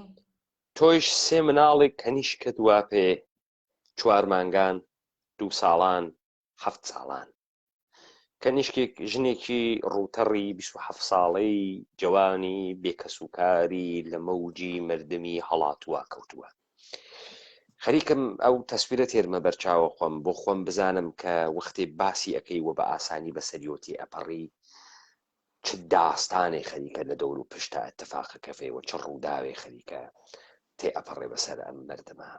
تۆیش 3 مناڵێک کەنیشکت وا پێ 4 مانگان، 2 ساڵان، 7 ساڵان، کەنیشکێک ژنێکی ڕووتەڕی 27 ساڵەی جوانی بێکەسوکاری لە مەوجی مردمی هەڵاتووە کەوتووە. خەریکم ئەو تەسویرە تێرمە بەرچاوە خۆم بۆ خۆم بزانم کە وەختی باسی ئەەکەی وە بە ئاسانی بە سەریۆتی ئەپەڕی چ داستانێ خەریکە لە دەور و پشتە ئەتەفاقەکەفەوە چ ڕووداوێ خەریکە تێ ئەپەڕێ بەسەر ئەم مەردەمە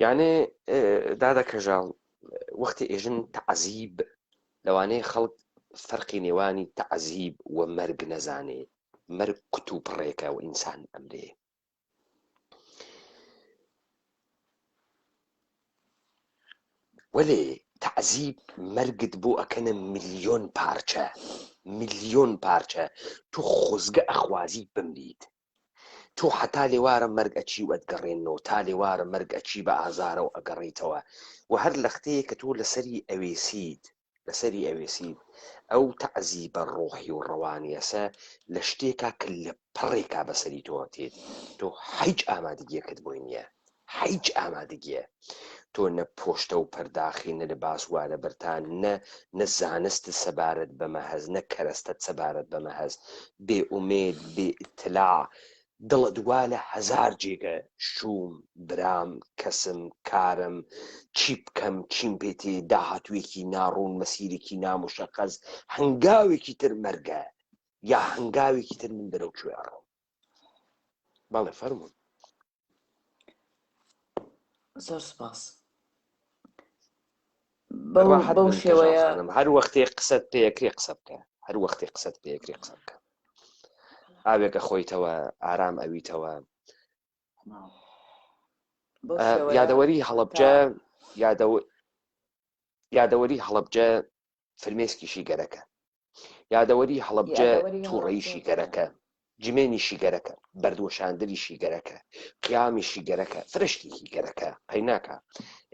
یانێ دادە کەژاڵ وەختی ئێژن تەعەزیب لەوانەیە خەڵک فەرقی نێوانی تەعەزیب و مەرگ نەزانێ مەرگ قوت و پڕێکە و ئینسان ئەمرێ وەلێ تەعەزیب مەرگت بۆ ئەکەنە ملیۆن پارچە تو خۆزگە ئەخوازی بمریت تۆ حتا لێوارە مەرگ ئەچی و ئەتگەڕێنەوە تا لێوارە مەرگ ئەچی بە ئازارە و ئەگەڕێیتەوە و هەر لە ختەیە کە تۆ لەسەری ئەوێسید ئەو تەعەزیبە ڕۆحی و ڕەوانیەسە لە شتێکا کە لە پڕێکا بەسەری تۆ تێت تۆ هیچ ئامادەگیەکەت بۆی نییە هیچ ئامادەگیە تۆ نە پۆشتە و پەرداخی نە لەباس وارە بەرتان نە زانستت سەبارەت بەمە هەز نە کەرەستەت سەبارەت بەمە هەز بێ ئومێد بێ ئیتلاع دڵە دوا لە هەزار جێگە شوم برام کەسم کارم چی بکەم چیم پێتێ داهاتوویەکی ناڕوون مەسیرێکی ناموشەقەز هەنگاوێکی تر مەرگە یا هەنگاوێکی تر من بەرەو کوێ ئەڕۆم بەڵێ فەرموون
زۆر سپاس
بەڕاحەت
بەو
بن
شێوەیە
کەژاڵخانم هەر وەختێ قسەت پێیەکرێ قسە بکە هەر وەختێ قسەت پێیەکرێ قسە بکە ئاوێکە خۆیتەوە ئارام ئەویتەوە یادەوەری هەڵەبجە فرمێسکیشی گەرەکە یادەوەری هەڵەبجە تووڕەییشی گەرەکە جمێنیشی گەرەکە بەردوەشاندنیشی گەرەکە قیامیشی گەرەکە فرشتێکی گەرەکە قەیناکە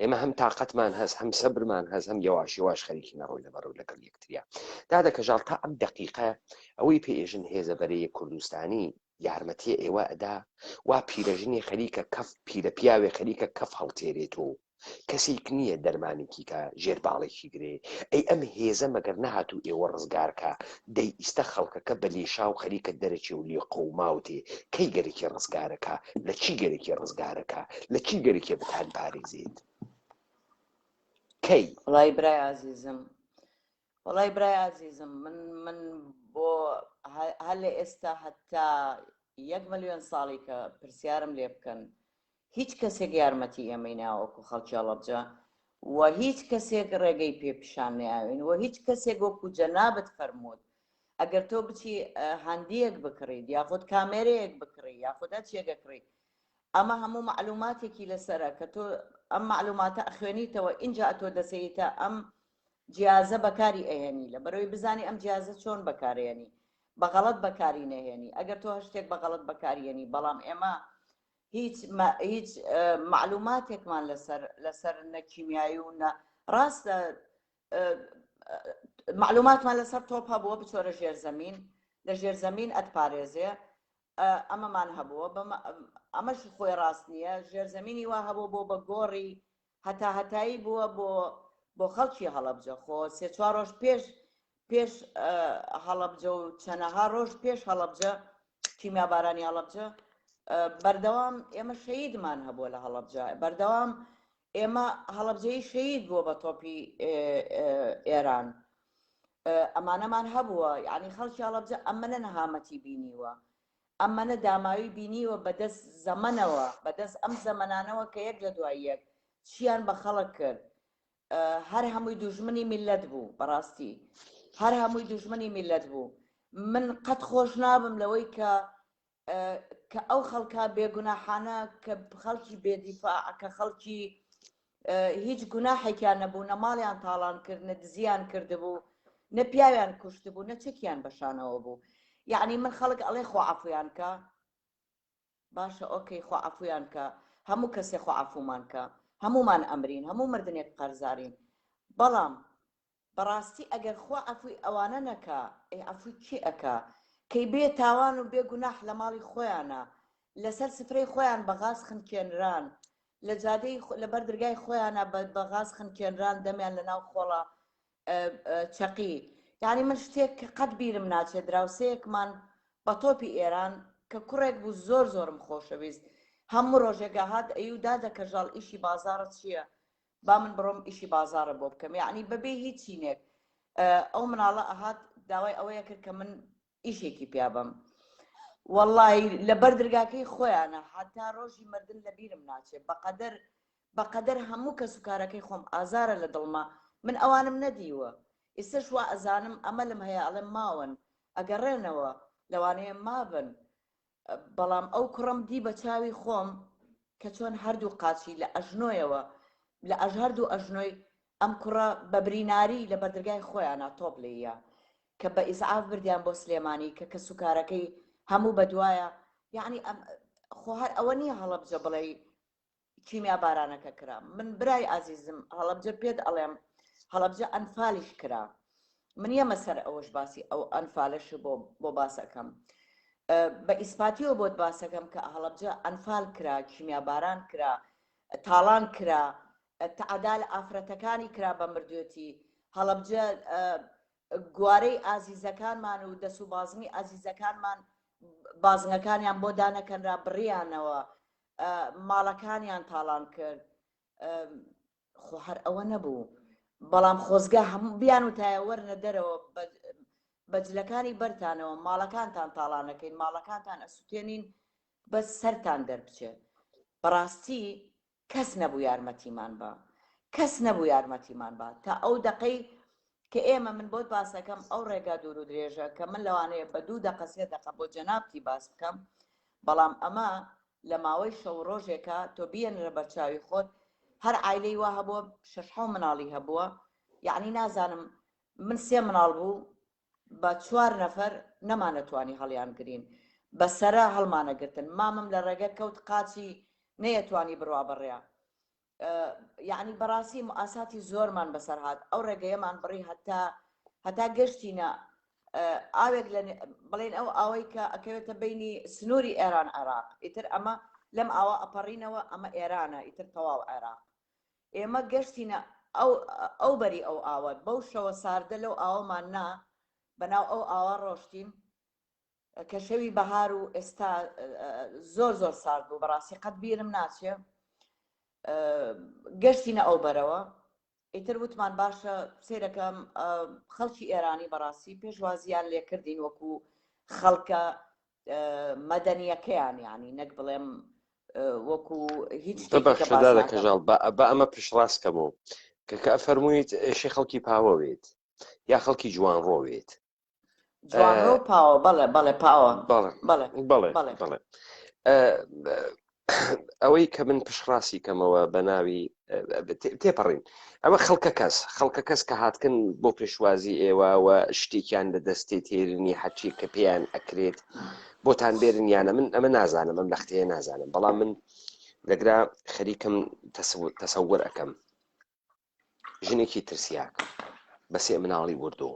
ئێمە هەم تااقەتمان هەست هەم سەبرمان هەست هەم یەواش خەریکی نەڕۆی لەبەرەوە لەگەڵ یەکتریا دادە کەژاڵ تا ئەم دەقیقە ئەوەی پێئێژن هێزە بەرەیە کوردستانی یارمەتیە ئێوە ئەدا وا پیرەژنی خەریکە کەف پیرە پیاوێ خەریکە کەف هەڵتێرێتەوە کەسێک نییە دەرمانێکی کە ژێرباڵێکی گرێ ئەی ئەم هێزە مەگەر نەهاتوو ئێوە ڕزگارکە دەی ئیستە خەڵکەکە بە لێشا و خەریکە دەرەچێ و لێ قەوماوتێ کەی گەرێکی ڕزگارەکە لە چی گەرێکی ڕزگارەکە لە چی گەرێکی بتان پارێزێت کەی
وڵای برای عزیزم من بۆ هەر لە ئێستا هەتا 1 ملیۆن ساڵی کە پرسیارم لێ بکەن هیچ کەسێک یارمەتی ئێمەی ناوەکو خەڵکی هەڵەبجە و هیچ کەسێک ڕێگەی پێپیشان ناوین و هیچ کەسێک وەکو جەنابەت فەرمووت ئەگەر تۆ بچی هەندیەک بکڕیت یاخود کامێرەیەک بکڕی یاخود هەرچیەکەکڕی ئەمە هەموو معلوماتێکی لەسەرە کە تۆ ئەم معلوماتە ئەخوێنیتەوە اینجا ئەتۆ دەسەیتە ئەم جیازە بەکاری ئەهێنی لە بەرەوەی بزانی ئەم جیازە چۆن بەکارێنی بەغەڵەت بەکاری نەهێنی ئەگەر تۆ هەشتێک بەغەڵەت بەکارێنی بەڵام ئێمە هیچ معلوماتێکمان لەسەر نەکیمیایی و ڕاستە معلوماتمان لەسەر تۆپ هەبووە بچۆرە ژێرزەمین لە ژێرزەمین ئەتپارێزێ ئەمەمان هەبووە ئەمەش خۆی ڕاست نییە ژێرزەمینی وا هەبوو بۆ بە گۆڕی هەتایی بووە بۆ خەڵکی هەڵەبجە خۆ 3-4 ڕۆژ پێش هەڵەبجە و چەندەها ڕۆژ پێش هەڵەبجە کیمیابارانی هەڵەبجە بەردەوام ئێمە شەیدمان هەبووە لە هەڵەبجە بەردەوام ئێمە هەڵەبجەی شەید بووە بە تۆپی ئێران ئەمانەمان هەبووە یعنی خەڵکی هەڵەبجە ئەمەنە نەهامەتی بینیوە ئەمەنە داماوی بینیوە بەدەست زەمەنەوە بەدەست ئەم زەمەنانەوە کە یەک لە دوای یەک چیان بە خەڵک کرد هەر هەمووی دوژمنی میلەت بوو بەڕاستی هەر هەمووی دوژمنی میلەت بوو من قەت خۆش نابم لەوەی کە ئەو خەڵکا بێگوناحانە کە خەڵکی بێدیفاع کە خەڵکی هیچ گوناحێکیان نەبوو نە ماڵیان تاڵان کرد نە دزیان کردبوو نە پیاویان کوشتبوو نە چەکیان بەشانەوە بوو یعنی من خەڵک ئەڵێ خۆ عەفویان کە باشە ئۆکەی خۆ عەفویان کە هەموو کەسێک خۆ عەفومان کە هەمومان ئەمرین هەموو مردنێک قەرزارین بەڵام بەڕاستی ئەگەر خۆ عەفوی ئەوانە نەکا عەفوی کێ ئەکا کەی بێ تاوان و بێ گوناح لە ماڵی خۆیانە لەسەر سفرەی خۆیان بەغاز خنکێنران لە جادەی لەبەر دەرگای خۆیانە بەغاز خنکێنران دەمیان لە ناو خۆڵە چەقی یعنی من شتێک کە قەت بیرم ناچێت دراوسەیەکمان بە تۆپی ئێران کە کوڕێک بوو زۆرم خۆشەویست هەموو ڕۆژێکە هات ئەیودا دەکەژاڵ ئیشی بازارت چییە؟ با من بڕۆم ئیشی بازارە بۆ بکەم، یعنی بەبێ هیچ چینێک ئەو مناڵە ئەهات داوای ئەوەیە کرد کە من ئیشێکی پیا بم. وەڵڵی لەبەر دەرگاکەی خۆیانە هەتا ڕۆژی مردن لە بیرم ناچێت بەقەدەر هەموو کەس و کارەکەی خۆم ئازارە لە دڵما من ئەوانم نەدیوە. ئێستش وا ئەزانم ئەمە لەم هەیە ئەڵێم ماون ئەگەڕێنەوە لەوانەیە مابن، بەڵام ئەو کوڕم دی بە چاوی خۆم کە چۆن هەردوو قاچی لە ئەژنۆیەوە لە هەردوو ئەژنۆی ئەم کوڕە بە بریناری لە بەردرگای خۆیانە تۆپ لێیە کە بە ئیسعاف بردیان بۆ سلێمانی کە کەس و کارەکەی هەموو بەدوایە. یعنی خۆ هەر ئەوە نییە هەڵەبجە بڵێ کیمیا بارانەکە کرا. من برای ئازیزم هەڵەبجە پێت ئەڵێم هەڵەبجە ئەنفالیش کرا. من یەمە سەر ئەوەش باسی ئەو ئەنفالش بۆ باسەکەم بە ئیسپاتیەوە بۆت باسەکەم کە هەڵەبجە ئەنفال کرا، کیمیا باران کرا، تاڵان کرا، تەعادال ئافرەتەکانی کرا بە مردوێتی. هەڵەبجە گوارەی ئازیزەکانمان و دەسو بازنی ئازیزەکانمان بازنەکانیان بۆ دانەکەنرا بڕیانەوە، ماڵەکانیان تاڵان کرد. خۆ هەر ئەوە نەبوو، بەڵام خۆزگە هەموو بیان و تایە وەرنە دەرەوە بەجلەکانی بەرتانەوە ماڵەکانتان تاڵانەکەین، ماڵەکانتان ئەسووتێنین بە سەرتان دەربچێت. بەڕاستی کەس نەبوو یارمەتیمان بە، کەس نەبوو یارمەتیمان بە تا ئەو دقەی کە ئێمە من بۆت باسەکەم ئەو ڕێگا دوور و درێژە کە من لەوانەیە بە 2 دقە 3 دقە بۆ جەنابتی باس بکەم، بەڵام ئەمە لە ماوەی شەو ڕۆژێکە تۆ بیەنرە بەرچاوی خۆت. هەر عایلەی وا هەبووە 6 مناڵی هەبووە، یعنی نازانم من 3 مناڵ بوو بە 4 نەفەر نەمانەتوانی هەڵیان گرین، بەسەرە هەڵمانەگرتن. مامم لە ڕێگە کەوت قاچی نەیەتوانی بڕوا بڕێ. یعنی بەڕاستی مؤاساتی زۆرمان بەسەر هات. ئەو ڕێگەیەمان بڕی هەتا گەشتینە ئاوێک بڵێن ئەو ئاوەی کە ئەکەوێتە بینی سنووری ئێران عێراق، ئیتر ئەمە لەم ئاوە ئەپەڕینەوە ئەمە ئێرانە ئیتر تەواو عێراق. ئێمە گەشتینە ئەو بەری ئەو ئاوە بەو شەوە ساردە لەو ئاوەمان نا بەناو ئەو ئاوا ڕۆشتین کە شەوی بەهار و ئێستا زۆر سارد بوو. بەڕاستی قەت بیرم ناچێ گەشتینە ئەو بەرەوە. ئیتر وتمان باشە سێرەکەم خەڵکی ئێرانی بەڕاستی پێشوازیان لێکردین وەکو خەڵکە مەدەنیەکەیان، یعنی نەک بڵێم وەکو هیچ
کەژاڵ بە ئەمە پشڕاستکەمەوە کە فەرموویت ئێشەی خەڵکی پاوەوێت یا خەڵکی جوان ڕۆوێت.
جوانڕۆ پاوە بەڵێ پاوە
بەڵێ ئەوەی کە من پشڕاستی کەمەوە بە ناوی تێپەڕین ئەمە خەڵکە کەس کە هاتکن بۆ پێشوازی ئێوەوە شتێکیان لە دەستێت تێرنی حەچی کە پێیان ئەکرێت بۆتان بێرن یانە من ئەمە نازانم، ئەم لە ختەیە نازانم، بەڵام من لەگرا خەریکم تەسەوور ئەەکەم ژنێکی ترسیاک بە 3 مناڵی وردۆ،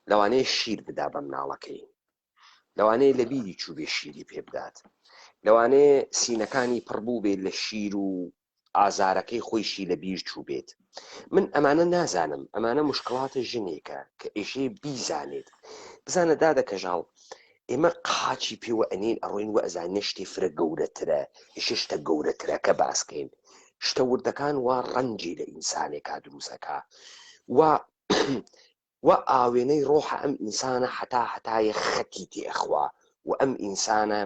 لەوانەیە شیر بدا بە مناڵەکەی، لەوانەیە لە بیری چوو بێ شیری پێ بدات، لەوانەیە سینەکانی پڕبوو بێت لە شیر و ئازارەکەی خۆیشی لە بیر چوو بێت. من ئەمانە نازانم، ئەمانە مشکڵاتە ژنێکە کە ئێشەیە بیزانێت. بزانە دادە کەژاڵ ئێمە قاچی پێوە ئەنین ئەڕۆین و ئەزانێ شتێ فرە گەورەترە، شتە گەورەترە کە باسکەین. شتە وردەکان وا ڕەنجی لە ئینسانێکا دروستەکە و ئاوێنەی ڕۆحە ئەم ئینسانە هەتایە خەتی تێخوا و ئەم ئینسانە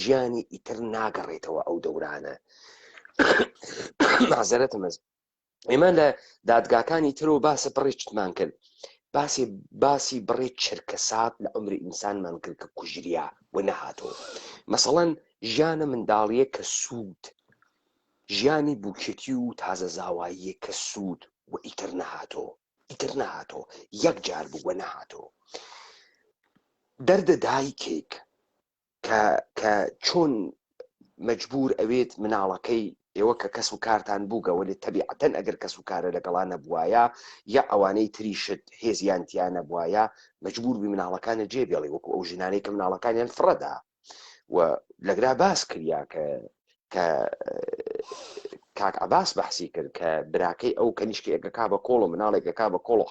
ژیانی ئیتر ناگەڕێتەوە ئەو دەورانە. مازەرەتم ئێمە لە دادگاکانی ترەوە باسە بڕێ چتمان کرد، باسی بڕێ چرکەسات لە عمری ئینسانمان کرد کە کوژریا و نەهاتەوە. مەسەڵەن ژیانە منداڵیە کە سوود، ژیانی بووکێتی و تازە زاواییە کە سوود و ئیتر نەهاتۆ یەک جار بوو و نەهاتۆ. دەردە دایکێک کە چۆن مەجبور ئەوێت مناڵەکەی ئێوە کە کەس و کارتان بووگەوە لێ تەبیعەتەن ئەگەر کەس و کارە لەگەڵا نەبوایە یا ئەوانەی تریشت هێزیانتیان نەبوایە مەجبور بی مناڵەکانە جێبێڵێ وەکو ئەو ژنانەی کە مناڵەکانیان فڕەدا و لەگرا باس کردیا کە کاک عەباس بەحسی کرد کە براکەی ئەو کەنیشکی ئەگەکا بە کۆڵ و مناڵێکەکا بە کۆڵ و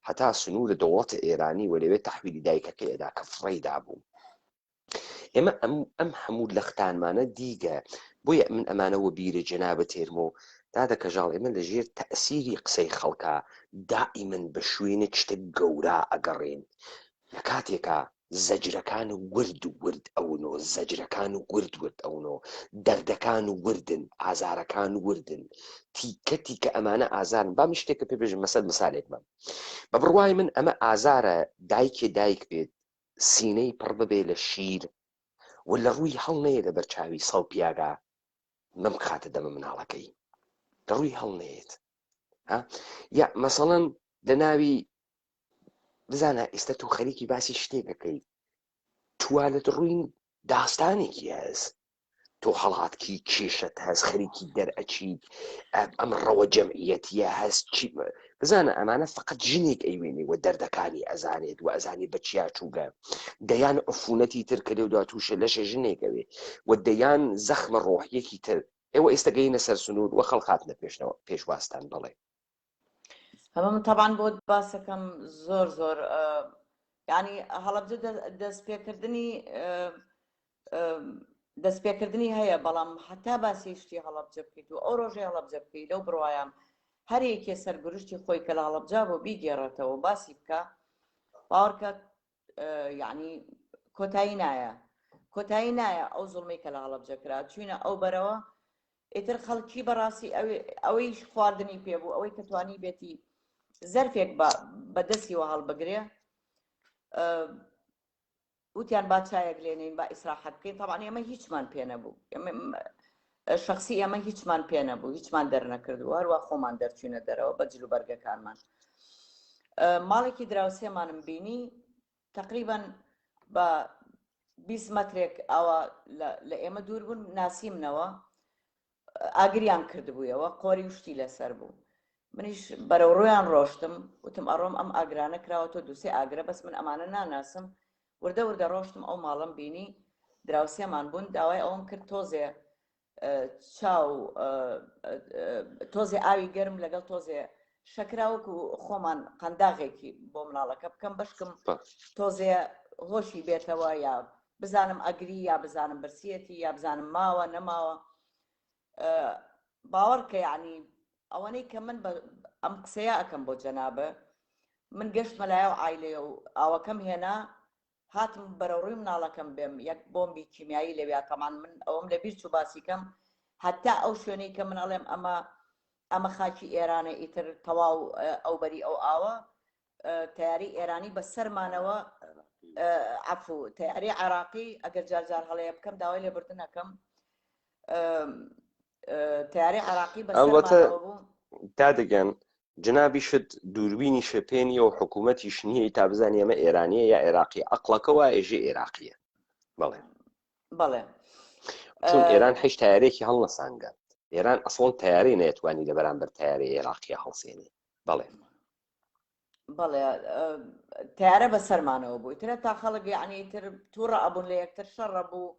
هەتا سنوورە دەوڵەتە ئێرانی و لەوێت تەحویلی دایکەکەی ئەدا کە فڕەیدا بوو. ئێمە ئەم هەموو لەختانمانە دیگە بۆیە من ئەمانەوە بیرە جەنابەت تێرمۆ دادە کەژاڵ ئێمە لەژێر تەئسیری قسەی خەڵکە دائیمەن بە شوێنە شتێک گەورە ئەگەڕێن لە کاتێکە زەجرەکان و ورد و ورد ئەوونۆ زەجرەکان و ورد ورد ئەوونۆ دەردەکان و وردن ئازارەکان و وردن تیکە تیکە ئەمانە ئازارن با من شتێکە پێ بێژم مەسەل مثالێک بم بە بڕوای من ئەمە ئازارە دایکێ دایک بێت سینەی پڕ ببێ لە شیر و لە ڕووی هەڵ نەیە لە بەرچاوی سەڵ پیاگا مەم خاتە دەمە مناڵەکەی لە ڕووی هەڵ نەیەت یا مەسەڵەن لە ناوی بزانە ئێستا تو خەریکی باسی شتێکەکەی توالت ڕووین داستانێکی هەست تۆ هەڵاتکی کێشت هەست خەریکی دەرئەچیت ئەم ڕەوە جەمعیەتیە هەست چی بزانە ئەمانە فقط ژنێک ئەیوێنێ و دەردەکانی ئەزانێت و ئەزانی بە چیا چووگە دەیان عفونەتی تر کە لێودا تووشە لەشە ژنێکەوێ و دەیان زەخمە ڕۆحیەکی تر ئێوە ئێستا گەینە سەر سنوور وە خەڵخاتنە پێشنەوە پێشواستان بڵێ
هەمە من طبعاً بۆ باسەکەم زۆر زۆر یعنی هەڵەبجە دەستپێکردنی هەیە بەڵام هەتا باسی شتی هەڵەبجە بکەیت و ئەو ڕۆژێ هەڵەبجە بکەیت لەو بڕوایم هەر یەکێ سەرگوشتی خۆی کە لە هەڵەبجا بۆ بیگێڕێتەوە باسی بکە باوەڕکە یعنی کۆتایی نایە ئەو زوڵمەی کە لە هەڵەبجە کرا چوینە ئەو بەرەوە ئیتر خەڵکی بەڕاستی ئەوەیش خواردنی پێبوو ئەوەی کە توانی بێتی زەرفێک بەدەستیەوە هەڵبگرێ وتیان با چایەک لێنین با ئیسراحەت بکەین طبعاً ئێمە هیچمان پێ نەبوو شخصی ئەمە هیچمان پێ نەبوو هیچمان دەرنەکردو هەروە خۆمان دەرچوونە دەرەوە بە جلو بەرگەکانمان ماڵێکی دراوسێمانم بینی تقریباً بە 20 مەترێک ئەوە لە ئێمە دوور بوون ناسیمنەوە ئاگریان کردبوویەوە قۆری وشتی لەسەر بوو منیش بەرەو ڕۆیان ڕۆشتم وتم ئەڕۆم ئەم ئاگرانە کراوەتۆ دووسێ ئاگرە بەس من ئەمانە ناناسم وردە وردە ڕۆشتم ئەو ماڵم بینی دراوسێمان بوون داوای ئەوم کرد تۆزێ ئاوی گەرم لەگەڵ تۆزێ شەکراوەکو خۆمان قەنداغێکی بۆ مناڵەکە بکەم بەشکم تۆزێ هۆشی بێتەوە یا بزانم ئەگری یا بزانم برسیەتی یا بزانم ماوە نەماوە باوەڕکە یعنی ئەوەنەی کە من ئەم قسەیە ئەەکەم بۆ جەنابە من گەشتمە لایە و عایلێ و ئاوەکەم هێنا هاتم بەرەوڕووی مناڵەکەم بێم یەک بۆمبی کیمیایی لەوێ تەمان من ئەوم لەبیر چوو باسیکەم هەتا ئەو شوێنەی کە من ئەڵێم ئەمە خاکی ئێرانە ئیتر تەواو ئەو بەری ئەو ئاوە تیاری ئێرانی بە سەرمانەوە عەفو تیاری عێراقی ئەگەر جارجار هەڵەیە بکەم داوای لێبوردنەکەم تیاری عێراقی بە سەرمانەوە بوو
دادەگەن جنابی شت دووربینی شەپێنی و حکوومەتیش نییە تا بزانانی ئەمە ئێرانیە یا عێراقی ئەقلەکەەوە ئێژێ عێراقیە
بەڵێ
چون ئێران هیچ تیارێکی هەڵ نەسانگە ئێران ئەسڵ تیاری نەیەتوانی لە بەرامبەر تیاری عێراقیە هەڵسێنێ بەڵێ
تیارە بە سەرمانەوە بوو ترە تا خەڵک یعنی تر تووڕە ئەبوون لە یەکتر شەڕە بوو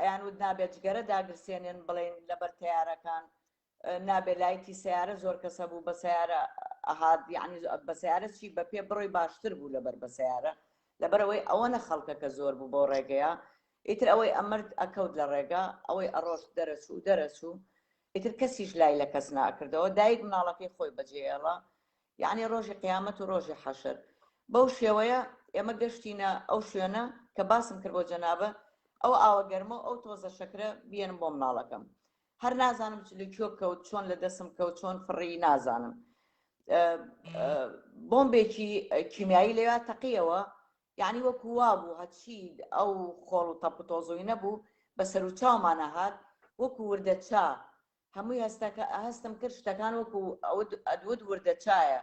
ئەیان ود نابێت جگەرە داگرسێنێن بڵێن لەبەر تیارەکان نابێت لایتی سیارە زۆر کەسە بوو بە سیارە ئەهات یعنی بە سیارە چی بە پێ بڕۆی باشتر بوو لەبەر بە سیارە لەبەرەوەی ئەوە نە خەڵکەکە زۆر بوو بۆ ڕێگەیە ئیتر ئەوەی ئەمرد ئەکەوت لە ڕێگا ئەوەی ئەڕۆژ دەرەچوو ئیتر کەسیش لای لە کەس ناکردەوە دایک مناڵەکەی خۆی بەجێڵە یعنی ڕۆژی قیامەت و ڕۆژی حەشر بەو شێوەیە ئێمە گەشتینە ئەو شوێنە کە باسم کرد بۆ جەنابە ئەو ئاوە گەرمە ئەو تۆزە شەکرە بێنم بۆ مناڵەکەم هەر نازانم لەکوێ کەوت چۆن لە دەستم کەوت چۆن فڕی نازانم بۆمبێکی کیمیایی لەوێ تەقیەوە یعنی وەکو وا بوو هەچی ئەو خۆڵ و تەپ و تۆزۆی نەبوو بە سەر و چاومانە هات وەکو وردە چا هەمووی هەستم کرد شتەکان وەکو ئەدود وردە چایە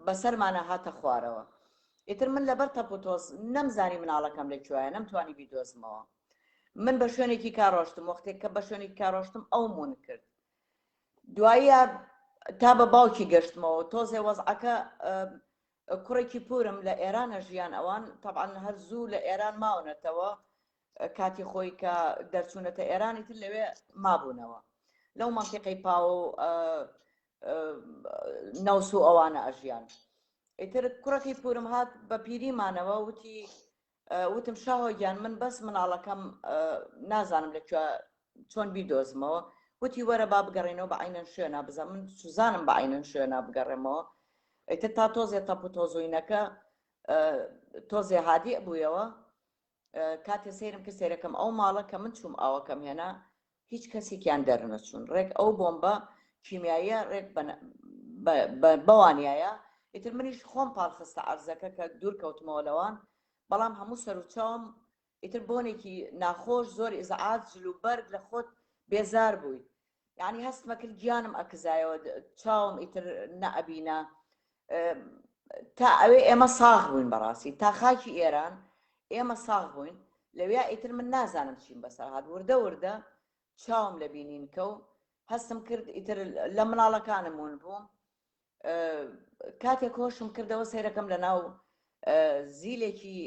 بەسەرمانە هاتە خوارەوە ئیتر من لەبەر تەپ و تۆز نەمزانی مناڵەکەم لەکوێیە نەمتوانی بیدۆزمەوە من بە شوێنێکی کاڕۆشتم وەختێک کە بە شوێنێکی کاڕۆشتم ئەو مون کرد دوایە تا بە باوکی گەشتمەوە تۆزێ وەزعەکە کوڕێکی پورم لە ئێرانە ژیان ئەوان طبعاً هەر زوو لە ئێران ماونەتەوە کاتی خۆی کە دەرچوونەتە ئێرانی تر لەوێ مابوونەوە لەو مانتیقەی پاوە و نەوس و ئەوانە ئەژیان ئیتر کوڕەکەی پورم هات بە پیریمانەوە وتی وتم شاهۆ گیان من بەس مناڵەکەم نازانم لەکوێ چۆن بیدۆزمەوە وتی وەرە با بگەڕێنەوە بە عینەن شوێنە بزە من سوزانم بە عینەن شوێنە بگەڕێمەوە ئیتر تا تۆزێ تەپوتۆزوینەکە تۆزێ هادی بوویەوە کاتێ سێرم کە سێرەکەم ئەو ماڵە کە من چوم ئاوەکەم هێنا هیچ کەسێکیان دەرنەچوون ڕێک ئەو بۆمبە کیمیاییە ڕێک بەوانایە ئیتر منیش خۆم پاڵخستە عەرزەکە کە دوور کەوتمەوە لەوان بەڵام هەموو سەر و چاوم ئیتر بۆنێکی ناخۆش زۆر ئیزعاج جلو بەرگ لە خۆت بێزار بووی یعنی هەستمە کرد گیانم ئەکزایەوە چاوم ئیتر نەئەبینە تا ئەوێ ئێمە ساغ بووین بەڕاستی تا خاکی ئێران ئێمە ساغ بووین لەوێ ئیتر من نازانم چیم بەسەر هات وردە وردە چاوم لە بینینکە و هەستم کرد ئیتر لە مناڵەکانمون بووم کاتێک هۆشم کردەوە سەیرەکەم لە ناو زیلێکی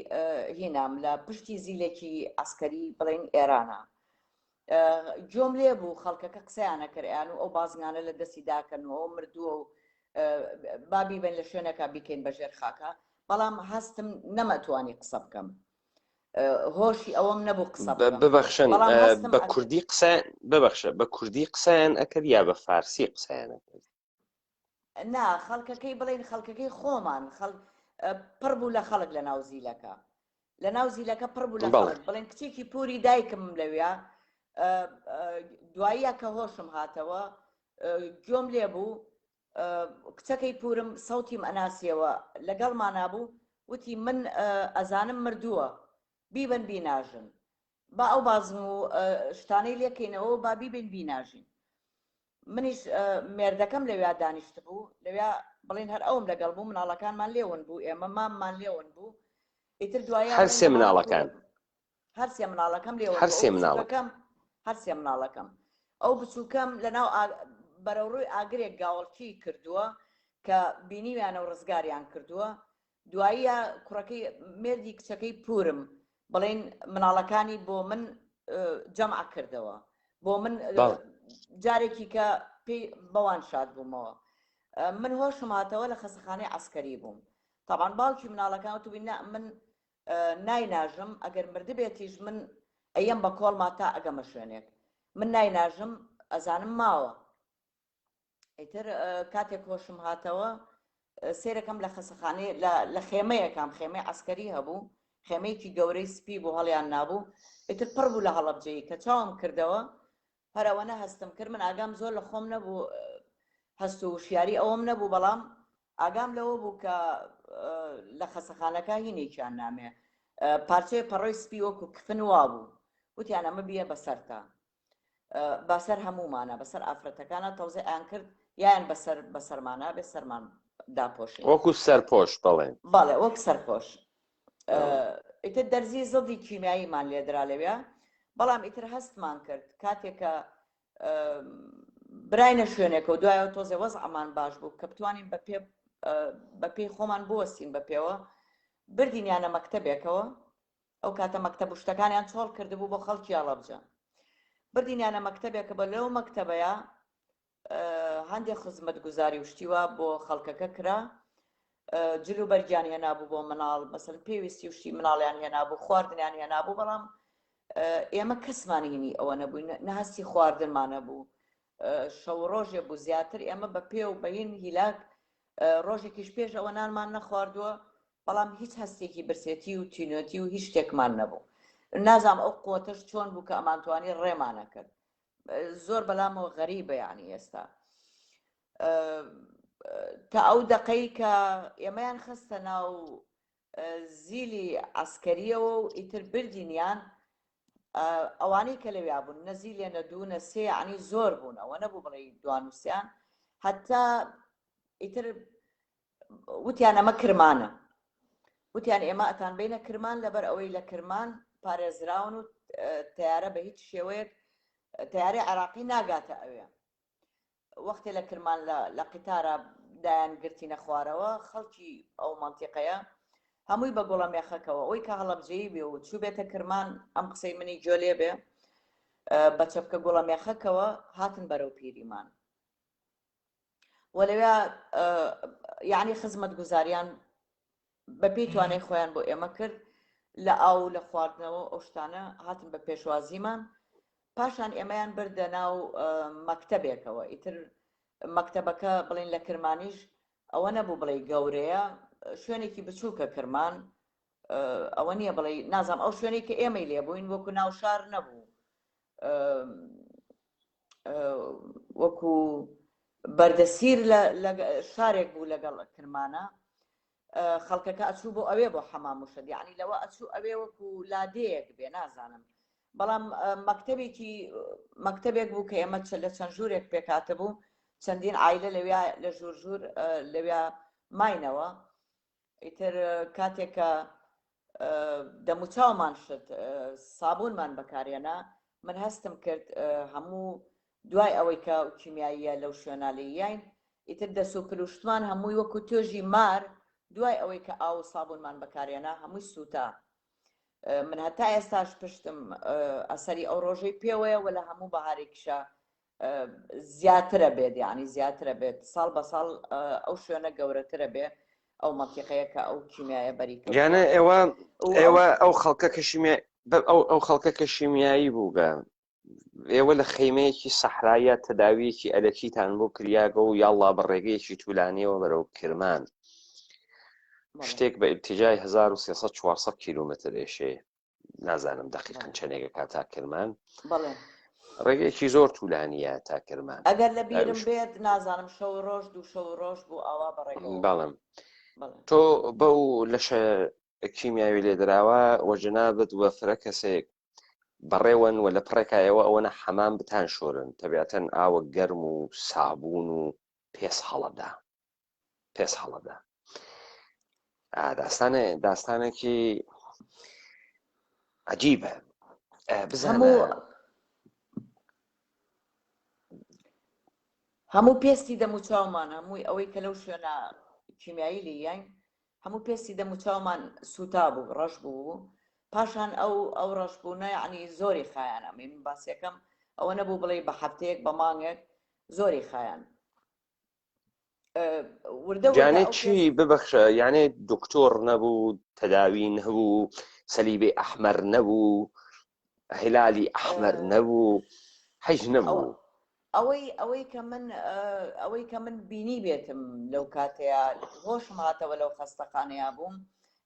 هینام لە پشتی زیلێکی عسکەری بڵێن ئێرانە گوێم لێ بوو خەڵکەکە قسەیانە کردیان و ئەو بازنانە لە دەستی داکەنەوە مردووە و بابی بن لە شوێنەکە بیکەین بەژێر خاکە بەڵام هەستم نەمەتوانی قسە بکەم هۆشی ئەوەم نەبوو قسە
ببەخشن بە کوردی قسە ببەخشە بە کوردی قسەیان ئەکرد یا بە فارسی قسەیان ئەکرد
نا خەڵکەکەی بڵێن خەڵکەکەی خۆمان پڕ بوو لە خەڵک لە ناو زیلەکە لە ناو زیلەکە پڕ بوو لە خەڵک بڵێن کچێکی پووری دایکم لەوێ دواییە کە هۆشم هاتەوە گوێم لێ بوو کچەکەی پورم سەوتیم ئەناسیەوە لەگەڵمان بوو وتی من ئەزانم مردووە بیبن بیناژن با ئەو بازم و شتانەی لێکەینەوە با بیبن بیناژین منیش مێردەکەم لەوێ دانیشت بوو لەوێ بڵێن هەر ئەوم لەگەڵ بوو مناڵەکانمان لێون بوو ئێمە ماممان لێون بوو ئیتر دوایە
هەرسێ مناڵەکان
هەرسێ مناڵەکەم لێوە هەرسێ مناڵەکەم ئەو بچووکەم لەناو بەرەوڕووی ئاگرێک گاوەڵکی کردووە کە بینیویانە و ڕزگاریان کردووە دواییە کوڕەکەی مێردی کچەکەی پورم بڵێن مناڵەکانی بۆ من جەمع کردەوە بۆ من جارێکی کە پێی بەوان شاد بوومەوە من هۆشم هاتەوە لە خەسەخانەی عەسکەری بووم تاوان باوکی مناڵەکان تو بینە من نایناژم ئەگەر مردە بێتیش من ئەیەم بە کۆڵما تا ئەگەمە شوێنێک من نایناژم ئەزانم ماوە ئیتر کاتێک هۆشم هاتەوە سێرەکەم لە خەسەخانەی لە خێمەیەکم خێمەی عەسکەری هەبوو خێمەیەکی گەورەی سپی بوو هەڵیان نابوو ئیتر پڕ بوو لە هەڵەبجەیی کە چاوم کردەوە هەرەوەنە هەستم کرد من ئاگام زۆر لە خۆم نەبوو هەست و وشیاری ئەوەم نەبوو بەڵام ئاگام لەوە بوو کە لە خەسەخانەکە هینێکیان نامێ پارچەیە پەڕۆی سپی وەکو کفن وا بوو وتیان ئەمە بیە بەسەرتا بەسەر هەمومانە بەسەر ئافرەتەکانە تەوزێ ئایان کرد یان بەسەرمانە بێ سەرمان داپۆشین
وەکو سەرپۆش بڵێن
بەڵێ وەک سەرپۆش ئیتر دەرزی زڵدی کیمیاییمان لێدرا لەوێ بەڵام ئیتر هەستمان کرد کاتێکە براینە شوێنێکە و دوایەوە تۆزێ وەزعمان باش بوو کە بتوانین بە پێی خۆمان بوەستین بە پێوە بردینیانە مەکتەبێکەوە ئەو کاتە مەکتەب شتەکانیان چۆڵ کردبوو بۆ خەڵکی هەڵەبجە بردینیانە مەکتەبێکە بە لەو مەکتەبەیە هەندێک خزمەتگوزاری وشتیوە بۆ خەڵکەکە کرا جلو بەرگیان هێنابوو بۆ مناڵ مەسەڵەن پێویستی وشتی مناڵیان هێنابوو خواردنیان هێنابوو بەڵام ئێمە کەسمانی هینی ئەوە نەبووین نەهەستی خواردنمانە بوو شەو ڕۆژێ بوو زیاتر ئێمە بە پێ و بەهین هیلاک ڕۆژێکیش پێش ئەوە نانمان نەخواردووە بەڵام هیچ هەستێکی برسێتی و تینۆتی و هیچ شتێکمان نەبوو نازام ئەو قوتەش چۆن بوو کە ئەمانتوانی ڕێمانە کرد زۆر بەلامەوە غەریبە یعنی ئێستا تا ئەو دەقەی کە ئێمەیان خستە ناو زیلی عەسکەریەوە و ئیتر بردینیان ئەوانەی کە لەوێ بوون نە زیلێ نە دوو نە سێ یعنی زۆر بوون ئەوە نەبوو بڵێ دوانووسیان هەتا ئیتر وتیان ئەمە کرمانە وتیان ئێمە ئەتان بینە کرمان لەبەر ئەوەی لە کرمان پارێزراون و تیارە بە هیچ شێوەیەک تیارەی عێراقی ناگاتە ئەوێ وەختێ لە کرمان لە قیتارە دایان گرتینە خوارەوە خەڵکی ئەو مەنتیقەیە هەمووی بە گوڵەمێخەکەوە ئەوی کە هەڵەبجەیی بێ و چوو بێتە کرمان ئەم قسەی منی گوێ لێ بێ بە چەپکە گوڵەمێخەکەوە هاتن بەرەو پیریمان وە لەوێ یعنی خزمەتگوزاریان بە پێی توانای خۆیان بۆ ئێمە کرد لە ئاو لە خواردنەوە ئەو شتانە هاتن بە پێشوازیمان پاشان ئێمەیان بردە ناو مەکتەبێکەوە ئیتر مەکتەبەکە بڵین لە کرمانیش ئەوە نەبوو بڵێ گەورەیە شوێنێکی بچووکە کرمان ئەوە نییە بڵێ نازام ئەو شوێنێک کە ئێمەی لێبووین وەکو ناو شار نەبوو وەکو بەردەسیر لە شارێک بوو لەگەڵ کرمانە خەڵکەکە ئەچوو بۆ ئەوێ بۆ حەمام و شەد یعنی لەوە ئەچوو ئەوێ وەکو لادەیەک بێ نازانم بەڵام مەکتەبێک بوو کە ئێمە لە چەند ژوورێک پێکاتە بوو چەندین عایلە لەوێ لە ژوور ژوور لەوێ ماینەوە ئیتر کاتێکە دەموچاومان شت سابوونمان بەکارێنا من هەستم کرد هەموو دوای ئەوەی کە کیمیاییە لەو شوێنالیین ئیتر دەسوکروشتمان هەمووی وەکو توێژی مار دوای ئەوەی کە ئاو سابوونمان بەکارێنا هەمووی سووتا من هەتا ئێستاش پشتم ئەسەری ئەو ڕۆژەی پێوەیە و لە هەموو بەهارێکیشە زیاترە بێت یعنی زیاترە بێت ساڵ بە ساڵ ئەو شوێنە گەورەترە بێ ئەو مەنتیقەیە کە ئەو کیمیایە بەریکە
یانە ئێوە ئەو خەڵکە شیمیایی بووگە ئێوە لە خەیمەیەکی سەحرایە تەداویەکی ئەلەکیتان بۆ کریاگە و یاڵا بە ڕێگەیەکی توولانیەوە بەرەو کرمان شتێک بە ئیبتیجای 1300-400 کیلومتر ئێشێ نازانم دقیقاً چەندێکە کاتا کرمان ڕێگەیەکی زۆر توولانیە تا کرمان
ئەگەر لە بیرم بێت نازانم شەو ڕۆژ دوو شەو ڕۆژ بوو ئاوا بەڕێگەوە
بەڵێم تۆ بەو لەشە کیمیاوی لێدراوە وەجنابت وە فرە کەسێک بەڕێوەن و لە پڕێکایەوە ئەوەنە حەمام بتان شۆرن تەبیاتەن ئاوە گەرم و سابوون و پێس هەڵەدا داستانێکی عەجیبە بزانە
هەموو پێستی دەموچاومان هەمووی ئەوەی کە لەو شوێنە کیمیایی لیان هەموو پێستی دەموچاومان سوتا بوو ڕەش بوو پاشان ئەو ڕەشبوونە یعنی زۆری خایانە من باسیەکەم ئەوە نەبوو بڵێ بە هەفتەیەک بە مانگێک زۆری خایان
جانێ چی ببەخشە یانێ دکتۆر نەبوو تەداوی نەبوو سەلیبێ ئەحمەر نەبوو هیلالی ئەحمەر نەبوو هیچ نەبوو
ئەوەی کە من بینی بێتم لەو کاتەیە هۆشم هاتەوە لەو خەستەخانەیە بووم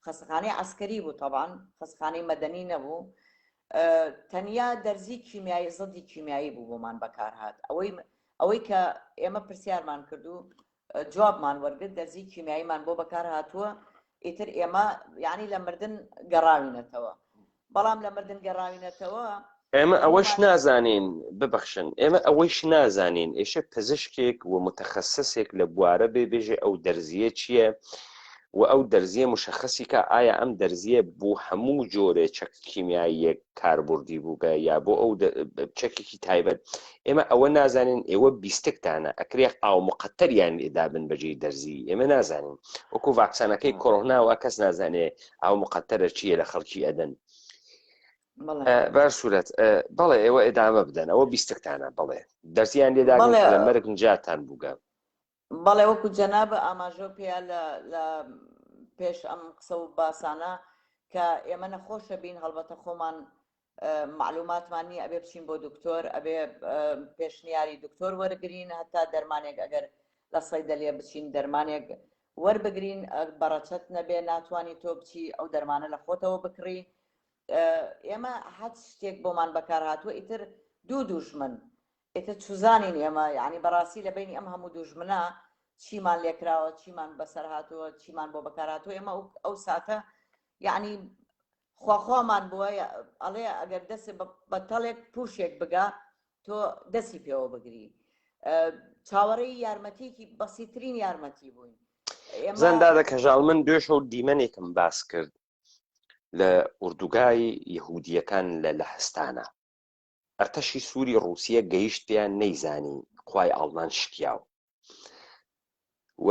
خەستەخانەی عەسکەری بوو طبعاً خەستەخانەی مەدەنی نەبوو تەنیا دەرزی کیمیایی زەدی کیمیایی بوو بۆمان بەکارهات ئەوەی کە ئێمە پرسیارمان کردو جوابمان وەرگرت دەرزی کیمیاییمان بۆ بەکار هاتووە ئیتر ئێمە یعنی لە مردن گەڕاوینەتەوە بەڵام لە مردن گەڕاوینەتەوە
ئێمە ئەوەش نازانین ببەخشن ئێمە ئەوەیش نازانین ئێشە پزیشکێک و متەخەسسێک لە بوارە بێژێ ئەو دەرزیە چییە و ئەو دەرزیە مشخصی کە ئایا ئەم دەرزیە بۆ هەموو جۆرە چەک کیمیاییەک کاربردی بووگە یا بۆ ئەو چەکێکی تایبەت ئێمە ئەوە نازانین ئێوە بیستێکتانە ئەکرێ ئاو مقەتەریان لێدا بن بەجێی دەرزی ئێمە نازانین وەکو ڤاکسانەکەی کۆڕۆناوە کەس نازانێ ئاو مقەتەرە چییە لە خەڵکی ئەدەن باشسوورەت بەڵێ ئێوە ئێدامە بدەن ئەوە بیستێکتانە بڵێ دەرزیان لێداگەن لە مەرگ نجاتان بووگە
بەڵێ وەکو جەنابە ئاماژە پێیا لە پێش ئەم قسە و باسانە کە ئێمە نەخۆشە بین هەڵبەتە خۆمان معلوماتمان نییە ئەبێ بچین بۆ دکتۆر ئەبێ پێشنیاری دکتۆر وەرگرین هەتا دەرمانێک ئەگەر لە سەیدەلێ بچین دەرمانێک وەربگرین بەڕەچەت نەبێ ناتوانانی تۆ بچی ئەو دەرمانە لە خۆتەوە بکڕی ئێمە هەت شتێک بۆمان بەکار هاتووە ئیتر دوو دوژمن ئێتە چوزانین ئێمە یعنی بەڕاستی لە بینی ئەم هەموو دوژمنە چیمان لێکراوە چیمان بەسەر هاتووە چیمان بۆ بەکارهاتوە ئێمە ئەو ساتە یعنی خواخوامان بووە ئەڵێ ئەگەر دەستی بە تەڵێک پوشێک بگا تۆ دەستی پێوە بگری چاوەڕێی یارمەتیکی بەسیترین یارمەتی بووین
زەندادە کەژاڵ من دوێشە و دیمەنێکم باس کرد لە ئوردوگای یەهودیەکان لە لەهستانە ئەرتەشی سووری ڕووسیە گەیشت پێیان نەیزانی خوای ئاڵمان شکیاو و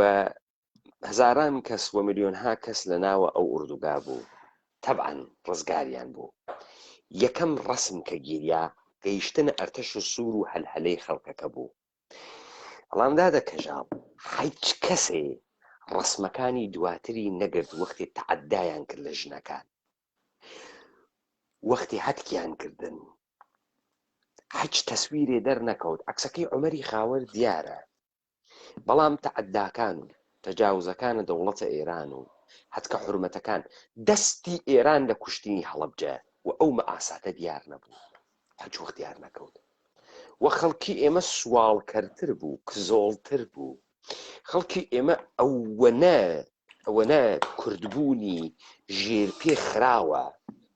هەزاران کەس و ملیۆنها کەس لە ناوە ئەو ئوردوگا بوو تەبعاً ڕزگاریان بوو یەکەم ڕەسم کە گیریا گەیشتنە ئەرتەش و سوور و هەلهەلەی خەڵکەکە بوو هەڵامدادە کەژاڵ هیچ کەسێ ڕسمەکانی دواتری نەگرت وەختی تەعەدایان کرد لە ژنەکان وەختی هەتکیان کردن هیچ تەسویرێ دەرنەکەوت عەکسەکەی عومەری خاوەر دیارە بەڵام تەعەداکان و تەجاوزەکانە دەوڵەتە ئێران و هەتکە حورمەتەکان دەستی ئێران لە کوشتنی هەڵەبجە و ئەو مەئاساتە دیار نەبوو هیچ وەخت دیار نەکەوت و خەڵکی ئێمە سوالکەرتر بوو کزۆڵتر بوو خەڵکی ئێمە ئەوەنە کوردبوونی ژێرپێ خراوە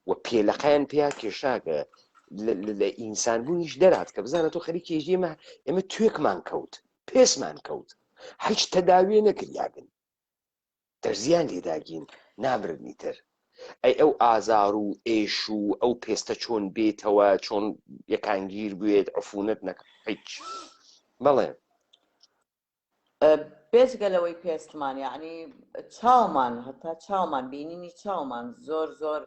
و پێلەقەیان پێیا کێشاکە لە ئینسانبوونیش دەرات کە بزانە تۆ خەریکی ژێمە ئێمە توێکمان کەوت پێسمان کەوت هیچ تەداویە نەکریاگن دەرزیان لێداگین نابردنی تر ئەی ئەو ئازار و ئێش و ئەو پێستە چۆن بێتەوە چۆن یەکانگیر بوێت عفونەت نەکە هیچ بەڵێ
بێجگە لەوەی پێستمان یعنی چاومان هەتا چاومان بینینی چاومان زۆر زۆر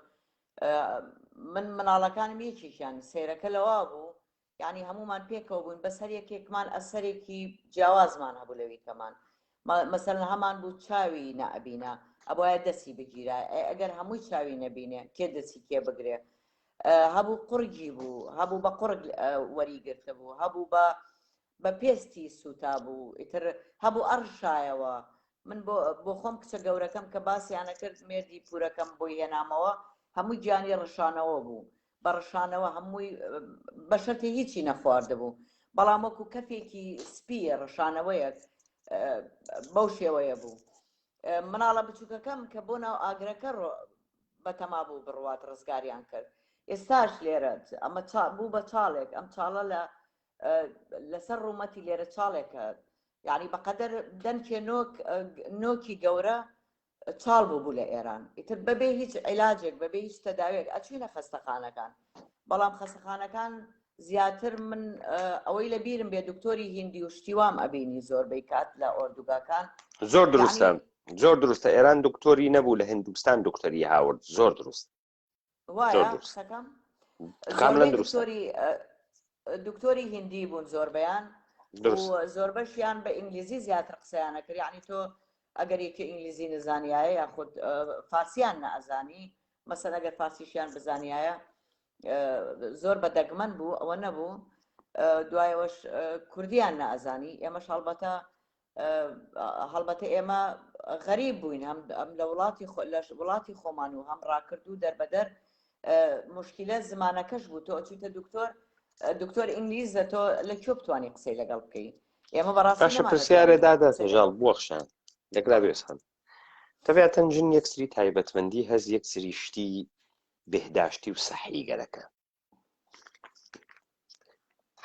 من مناڵەکانم یەکێکیان سیرەکە لەوا بوو یعنی هەمومان پێکەوە بوون بەسەر یەکێکمان ئەسەرێکی جیاوازمان هەبوو لەوی کەمان مەسەرن هەمان بوو چاوی نەئەبینە ئەبایە دەستی بگیرە ئەگەر هەمووی چاوی نەبینێ کێ دەستی کێ بگرێ هەبوو قورگی بوو هەبوو بە قورگ وەریگرتە بوو هەبوو بە پێستی سوتا بوو ئیتر هەبوو ئەڕشایەوە من بۆ خۆم کچە گەورەکەم کە باسییانە کرد مێردی پورەکەم بۆی هێنامەوە هەمووی گیانی ڕشانەوە بوو بە ڕشانەوە هەمووی بەشەتی هیچی نەخواردە بوو بەڵام وەکو کەفێکی سپیە ڕشانەوەیەک بەو شێوەیە بوو مناڵە بچووکەکەم کە بۆ ناو ئاگرەکە بەتەما بوو بڕوات ڕزگاریان کرد ئێستاش لێرە ئەمە بوو بە چاڵێک ئەم چاڵە لەسەر ڕوومەتی لێرە چاڵێکە یعنی بەقەدەر دەنکێ نۆکی گەورە چاڵ بوو لە ئێران ئیتر بەبێ هیچ عیلاجێک بەبێ هیچ تەداوێک ئەچوینە خەستەخانەکان بەڵام خەستەخانەکان زیاتر من ئەوەی لە بیرم بێ دکتۆری هیندی و شتیوام ئەبینی زۆربەی کات لە ئۆردوگاکان
زۆر دروستە زۆر دروستە ئێران دکتۆری نەبوو لە هندوستان دکتۆری هاورد زۆر دروست
وایە قسەکەم دکتۆری هیندی بوون زۆربەیان زۆربەشیان بە ئینگلیزی زیاتر قسەیانە کرد یعنی تۆ ئەگەر یەکە ئینگلیزی نزانایە یاخود فارسیان نەئەزانی مەسەن ئەگەر فارسیشیان بزانایە زۆر بەدەگمەن بوو ئەوە نەبوو دوایەوەش کوردیان نەئەزانی ئێمەش هەڵبەتە ئێمە غەریب بووین هەم لە وڵاتی خۆمان و هەم ڕاکردوو دەربەدەر مشکلە زمانەکەش بوو تۆ ئەچیتە دکتۆر ئینگلیزە تۆ لەکوێ بتوانانی قسەی لەگەڵ بکەی ئێمە بەڕاستی
پرسیارێدادا تەژاڵ بوەخشان لەگلا بێسان تەبیاتەن ژن یەکسری تایبەتمەندی هەز یەکسری شتی بێهداشتی و سەحی گەرەکە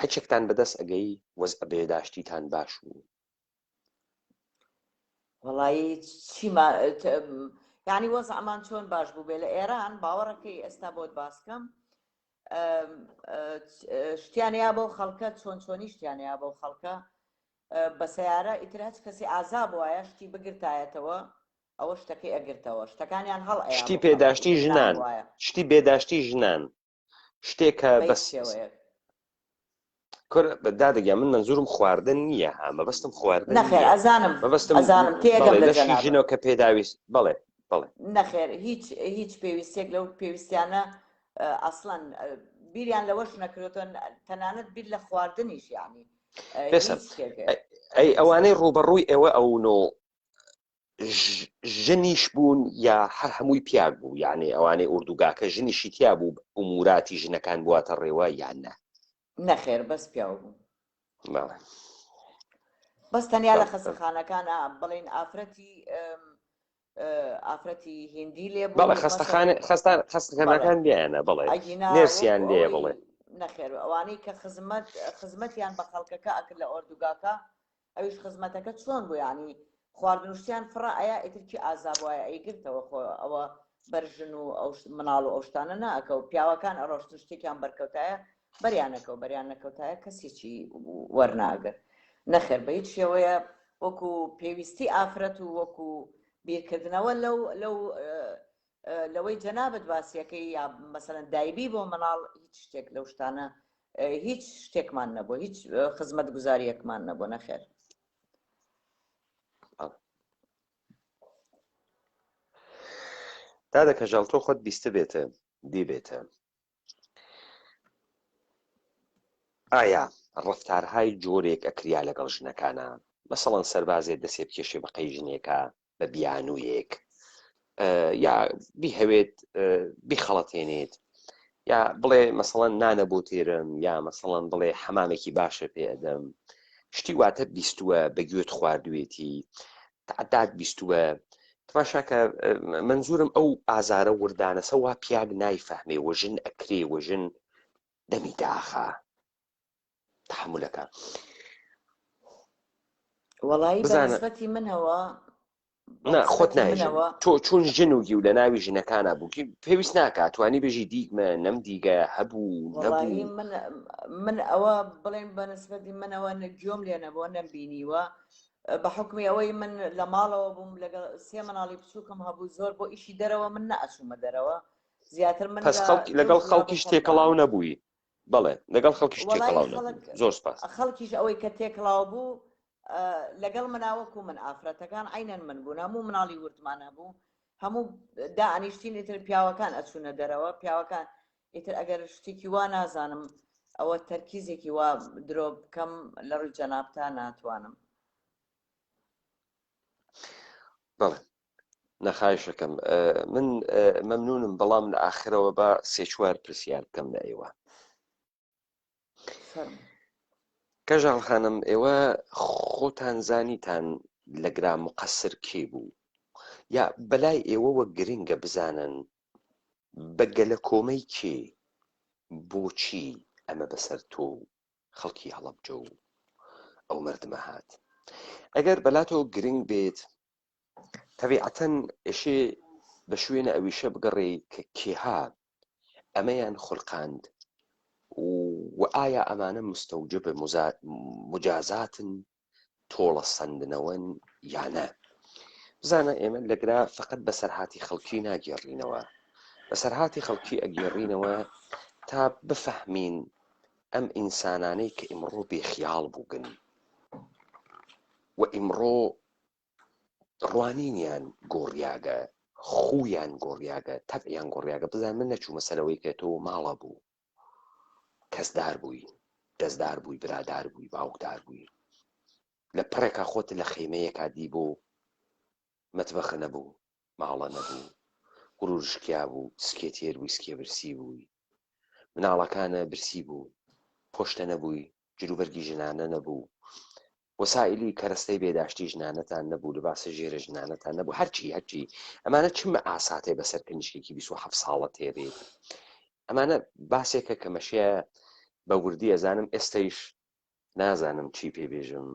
هەچێکتان بەدەست ئەگەی وەزع بێهداشتیتان باش بوو
وەڵایی یعنی وەزعمان چۆن باش بوو بێ لە ئێران باوەڕەکەی ئێستا بۆت باسکەم شتیانەیە بۆ خەڵکە چۆنی شتیانەیە بۆ خەڵکە بە سەیارە ئیتر هەچ کەسی ئازاب وایە شتی بگرتایەتەوە ئەوە شتەکەی ئەگرتەوە شتەکانیان هەڵ
شتی پێداشتی ژنان شتی بێداشتی ژنان شتێکە بەس دادەگە من منزورم خواردن نییە ها مەبەستم خواردن
نەخێر ئەزانم
لەشی ژنەوە کە پێداویست بڵێ
نەخێر هیچ پێویستێک لەو پێویستیانە ئەسڵەن بیریان لەوەش نەکرێتن تەنانەت بیر لە خواردنیش یعنی
ئەی ئەوانەی ڕوبەڕووی ئێوە ئەوونۆ ژنیش بوون یا هەمووی پیاک بوو یعنی ئەوانەی ئوردوگاکە ژنیشی تیا بوو ئوموراتی ژنەکان بواتە ڕێوە یان نە
نەخێر بەس پیاو بوو بەس تەنیا لە خەستەخانەکانە بڵین ئافرەتی هیندی لێ
بەڵێ خەستەخانەکان بیانە بڵێ نێرسیان لێ بڵێ
نەخێر ئەوانەی کە خزمەتیان بە خەڵکەکە ئەکرد لە ئۆردوگاکە ئەویش خزمەتەکە چۆن بوو ینی خواردنوشتیان فڕە ئایا ئیترکی ئازاب وایە ئەیگرتەوە خۆ ئەوە بەرژن و ئەو مناڵ و ئەو شتانە ناکە و پیاوەکان ئەڕۆشتن شتێکیان بەرکەوتایە بەریان نەکەوتایە کەسێکی وەرناگەر نەخێر بە هیچ شێوەیە وەکو پێویستی ئافرەت و وەکو بیرکردنەوە لەوەی جەنابەت باسیەکەی یا مەسەلەن دایبی بۆ مناڵ هیچ شتێک لەو شتانە هیچ شتێکمان نەبوو هیچ خزمەت گوزاریەکمان نەبوو نەخێر
دادە کەژاڵ تۆ خۆت بیستە بێتە دی بێتە ئایا ڕفتارهای جۆرێک ئەکریا لەگەڵ ژنەکانە، مەسەڵەن سەربازێک دەسێ بکێشێ بە قەی ژنێکە بە بیانوویەک، یا بیهەوێت بیخەڵەتێنێت، یا بڵێ مەسەڵەن نانە بۆ تێرم، یا مەسەڵەن بڵێ حەمامێکی باشە پێ ئەدەم، شتی واتە بیستووە بەگوێت خواردوێتی تعداد بیستووە. تماشاکە منزورم ئەو ئازارە وردانەسە وا پیاگ نایفەهمێ وەژن ئەکرێ وەژن دەمی داخە تحملەکە.
وەڵایی بەنسبەتی منەوە
خۆت نایژن تۆ چۆن ژنوگی و لە ناوی ژنەکانە بووکی پێویست ناکات توانی بێژی دیگمە نەم دیگە هەبوو نەبوو.
من ئەوە بڵێن بەنسبەتی منەوە گوێم لێ نەبووە نەمبینیوە بە حکمی ئەوەی من لە ماڵەوە بووم لەگەڵ 3 منداڵی بچووکم هەبوو زۆر بۆ ئیشی دەرەوە من نەئەچوومە دەرەوە زیاتر من
لەگەڵ خەڵکیش تێکەڵاو نەبووی. بەڵێ لەگەڵ خەڵکیش تێکەڵاو زۆر سپاس.
خەڵکیش ئەوەی کە تێکەڵاو بوو لەگەڵ مناوەکو من ئافرەتەکان عینەن من بوون هەموو مناڵی وردمانە بوو هەموو دائانیشتین ئیتر پیاوەکان ئەچوونە دەرەوە پیاوەکان ئیتر ئەگەر شتێکی وا نازانم ئەوە تەرکیزێکی وا درۆ بکەم لە ڕووی جەنابتا ناتوانم.
بەڵێ نەخایشەکەم من مەمنونم بەڵام لە ئاخرەوە بە 3-4 پرسیار بکەم لە ئێوە. کەژاڵ خانم ئێوە خۆتان زانیتان لە گرا مقەسر کێ بوو یا بەلای ئێوەوە گرنگە بزانن بەگەلە کۆمەی کێ بۆچی ئەمە بەسەر تۆ خەڵکی هەڵەبجە و ئەو مردمە هات. ئەگەر بەلاتەوە گرنگ بێت تەبیعەتەن ئێشێ بە شوێنە ئەویشە بگەڕێ کە کێها ئەمەیان خوڵقاند و ئایا ئەمانە مستەوجب مجازاتن تۆڵە سندنەوەن یانە. بزانە ئێمە لەگرا فقط بەسەرهاتی خەڵکی ناگێڕینەوە بەسەرهاتی خەڵکی ئەگێڕینەوە تا بفەهمین ئەم ئینسانانەی کە ئیمڕۆ بێخیاڵ بووگن و ئیمڕۆ ڕوانینیان گۆڕیاگە خویان گۆڕیاگە تەبعیان گۆڕیاگە. بزان من نەچوومە سەرەوەی کە تۆ ماڵە بوو کەسدار بووی دەستدار بووی برادار بووی باوکدار بووی لە پڕێکا خۆت لە خێمەیەکا دی بۆ مەتبەخە نەبوو ماڵە نەبوو گڕورشکیا بوو سکێتێر بووی سکێ برسی بووی مناڵەکانە برسی بوو پۆشتە نەبووی جلوبەرگی ژنانە نەبوو وەسائلی کەرەستەی بێداشتی ژنانەتان نەبوو لەباسە ژێرە ژنانەتان نەبوو هەرچی ئەمانە چمە ئاساتێ بەسەر کنیشتێکی 27 ساڵە تێرێت. ئەمانە باسێکە کە مەشەیە بە وردی ئەزانم ئێستەیش نازانم چی پێبێژم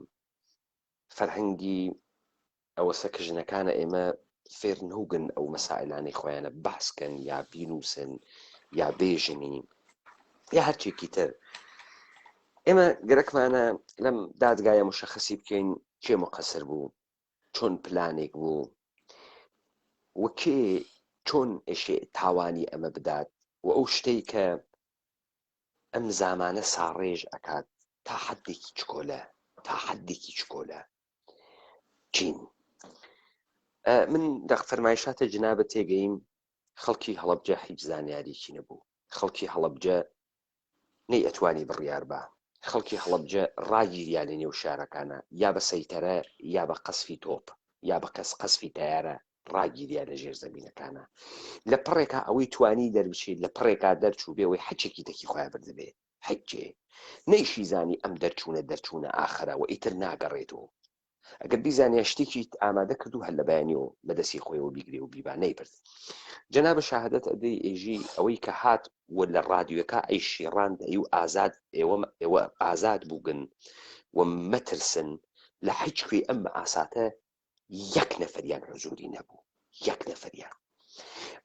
فەرهەنگی ئەوەسە کە ژنەکانە ئێمە فێر نەوگن ئەو مەسائلانەی خۆیانە باسکەن یا بینووسن یا بێژنی یا هەرچێکی تر. ئێمە گەرەکمانە لەم دادگایە مشەخەسی بکەین کێ مقەسر بوو چۆن پلانێک بوو و کێ چۆن ئێشێ تاوانی ئەمە بدات و ئەو شتەی کە ئەم زامانە ساڕێژ ئەکات تا حەدێکی چکۆلە چین. من لە فەرمایشاتە جنابە تێگەیم خەڵکی هەڵەبجە هیچ زانیاریکی نەبوو. خەڵکی هەڵەبجە نەی ئەتوانی بڕیار بە خەڵکی هەڵەبجە ڕاگیریا لە نێو شارەکانە یا بە سەیتەرە یا بە قەسفی تۆپ یا بە قەسفی تەیارە ڕاگیریا لە ژێر زەمینەکانە لە پڕێکا ئەوەی توانی دەربچێت لە پڕێکا دەرچوو بێەوەی حەچێکی تەکی خۆیان بردبێ حەجێ نەیشی زانی ئەم دەرچوونە ئاخرەوە ئیتر ناگەڕێتەوە. ئەگەر بیزانیا شتێکی ئامادە کردو هەر لە بەیانیەوە بەدەستی خۆیەوە بیگرێ و بیبا نەیبرد. جەنابە شاهدەت ئەدەی ئێژی ئەوەی کە هات و لە ڕادیۆەکە ئەی شێڕاند ئەی و ئازاد ئێوە ئازاد بووگن و مەترسن لە هیچ کوێ ئەم ئاساتە یەک نەفەریان حزوری نەبوو یەک نەفەریان.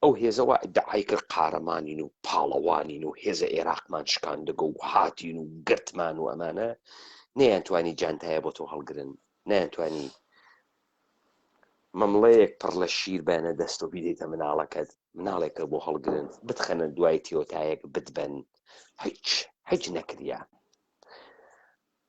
ئەو هێزەوە ئیدعای کرد قارەمانین و پاڵەوانین و هێزە عێراقمان شکاندەگە و هاتین و گرتمان و ئەمانە نەیانتوانی جانتایە بۆ تۆ هەڵگرن نەیانتوانی مەمڵەیەک پڕ لە شیر بەنە دەست و بیدەیتە مناڵەکەت مناڵێکە بۆ هەڵگرن بتخەنە دوای تیۆتایەک بتبەن هیچ نەکریا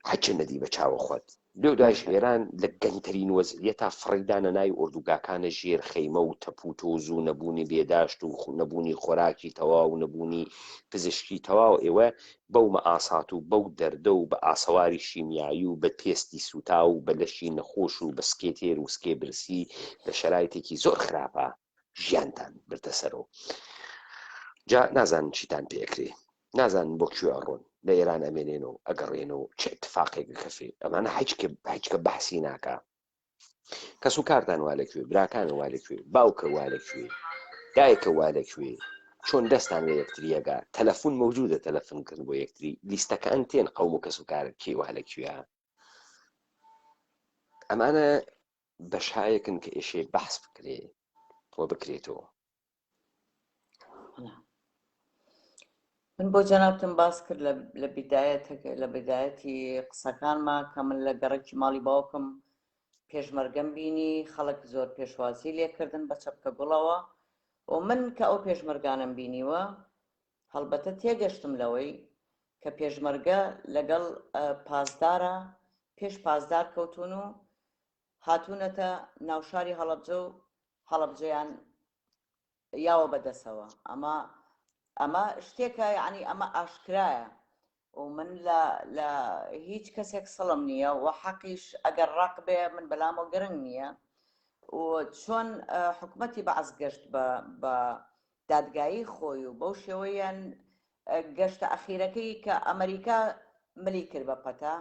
هەچ نەدی بە چاوە خۆت دوایش ئێران لە گەنگترین وەزعیەتا فڕێدانە ناوی ئوردوگاکانە ژێر خەیمە و تەپ و تۆز و نەبوونی بێداشت و نەبوونی خۆراکی تەواو و نەبوونی پزیشکی تەواو ئێوە بەو مەئاسات و بەو دەردە و بە ئاسەواری شیمیایی و بە پێستی سوتا و بە لەشی نەخۆش و بە سکێتێر و سکێ برسی لە شەرایەتێکی زۆر خراپە ژیانتان بردە سەرەوە. جا نازانن چیتان پێکرێ، نازانن بۆ کوێ ئەڕۆن، لە ئێران ئەمێنێنەوە ئەگەڕێنەوە چه اتفاقێک کەفێ ئەمانە هیچکە بەحسی ناکە. کەس و کارتان وا لەکوێ، براکانە وا لەکوێ، باوکە وا لەکوێ، دایکە وا لەکوێ، چۆن دەستان لە یەکتریەگا، تەلەفۆن مەوجودە تەلەفۆنکردن بۆ یەکتری، لیستەکان تێن قەوم و کەس و کارت کێ وا لەکوێیە. ئەمانە بەشایەکن کە ئێشێ بەحس بکرێ بۆ بکرێتەوە.
من بۆ جەنابتم باس کرد لە بدایەتی قسەکانمان کە من لە گەڕێکی ماڵی باوکم پێشمەرگەم بینی، خەڵک زۆر پێشوازی لێکردن بە چەپکە گوڵەوە و من کە ئەو پێشمەرگانم بینیوە هەڵبەتە تێگەشتم لەوەی کە پێشمەرگە لەگەڵ پازدارە پێش پازدار کەوتون و هاتوونەتە ناوشاری هەڵەبجە و هەڵەبجەیان یاوە بەدەسەوە. ئەمە شتێکە، یعنی ئەمە ئاشکرایە و من لە هیچ کەسێک سڵم نییە و حەقیش ئەگەر ڕق بێ من بەلامەوە گرنگ نییە. و چۆن حکومەتی بەعز گەشت بە دادگایی خۆی و بەو شێوەیان گەشتە ئەخیرەکەی کە ئەمریکا ملی کرد بە پەتا،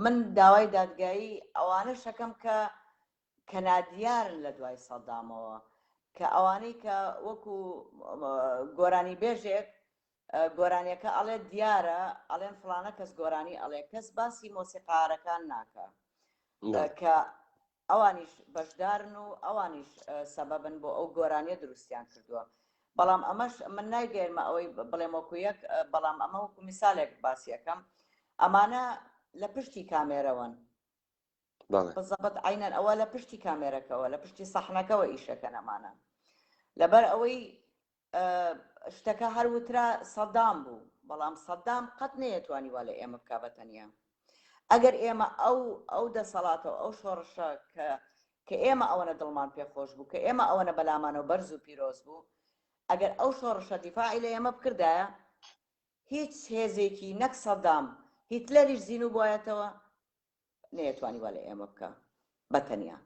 من داوای دادگایی ئەوانە شەکەم کە کەنادیارن لە دوای سەدامەوە، کە ئەوانەی کە وەکو گۆرانی بێژێک گۆرانیەکە ئەڵێ دیارە، ئەڵێن فڵانە کەس گۆرانی ئەڵێ، کەس باسی مۆسیقارەکان ناکە کە ئەوانیش بەشدارن و ئەوانیش سەبەبن بۆ ئەو گۆرانیە دروستیان کردووە. بەڵام ئەمەش من نایگەێنمە ئەوەی بڵێم وەکو یەک، بەڵام ئەمە وەکو میسالێک باسیەکەم، ئەمانە لە پشتی کامێرەوەن بەزەبەت عینەن ئەوە لە پشتی کامێرەکەەوە، لە پشتی سەحنەکەەوە ئیشەکە نەمانە، لەبەر ئەوەی شتەکە هەروترا سەدام بوو، بەڵام سەدام قەت نەیەتوانی وا لە ئێمە بکا بەتەنیا. ئەگەر ئێمە ئەو دەسەڵاتەوە ئەو شۆڕشە کە ئێمە ئەوەنە دڵمان پێخۆش بوو، کە ئێمە ئەوەنە بەلامانەوە بەرز و پیرۆز بوو، ئەگەر ئەو شۆڕشە دیفاعی لە ئێمە بکردایە، هیچ هێزێکی نەک سەدام هیتلەریش زیینو بایەتەوە نەیەتوانی وا لە ئێمە بکە بەتەنیا.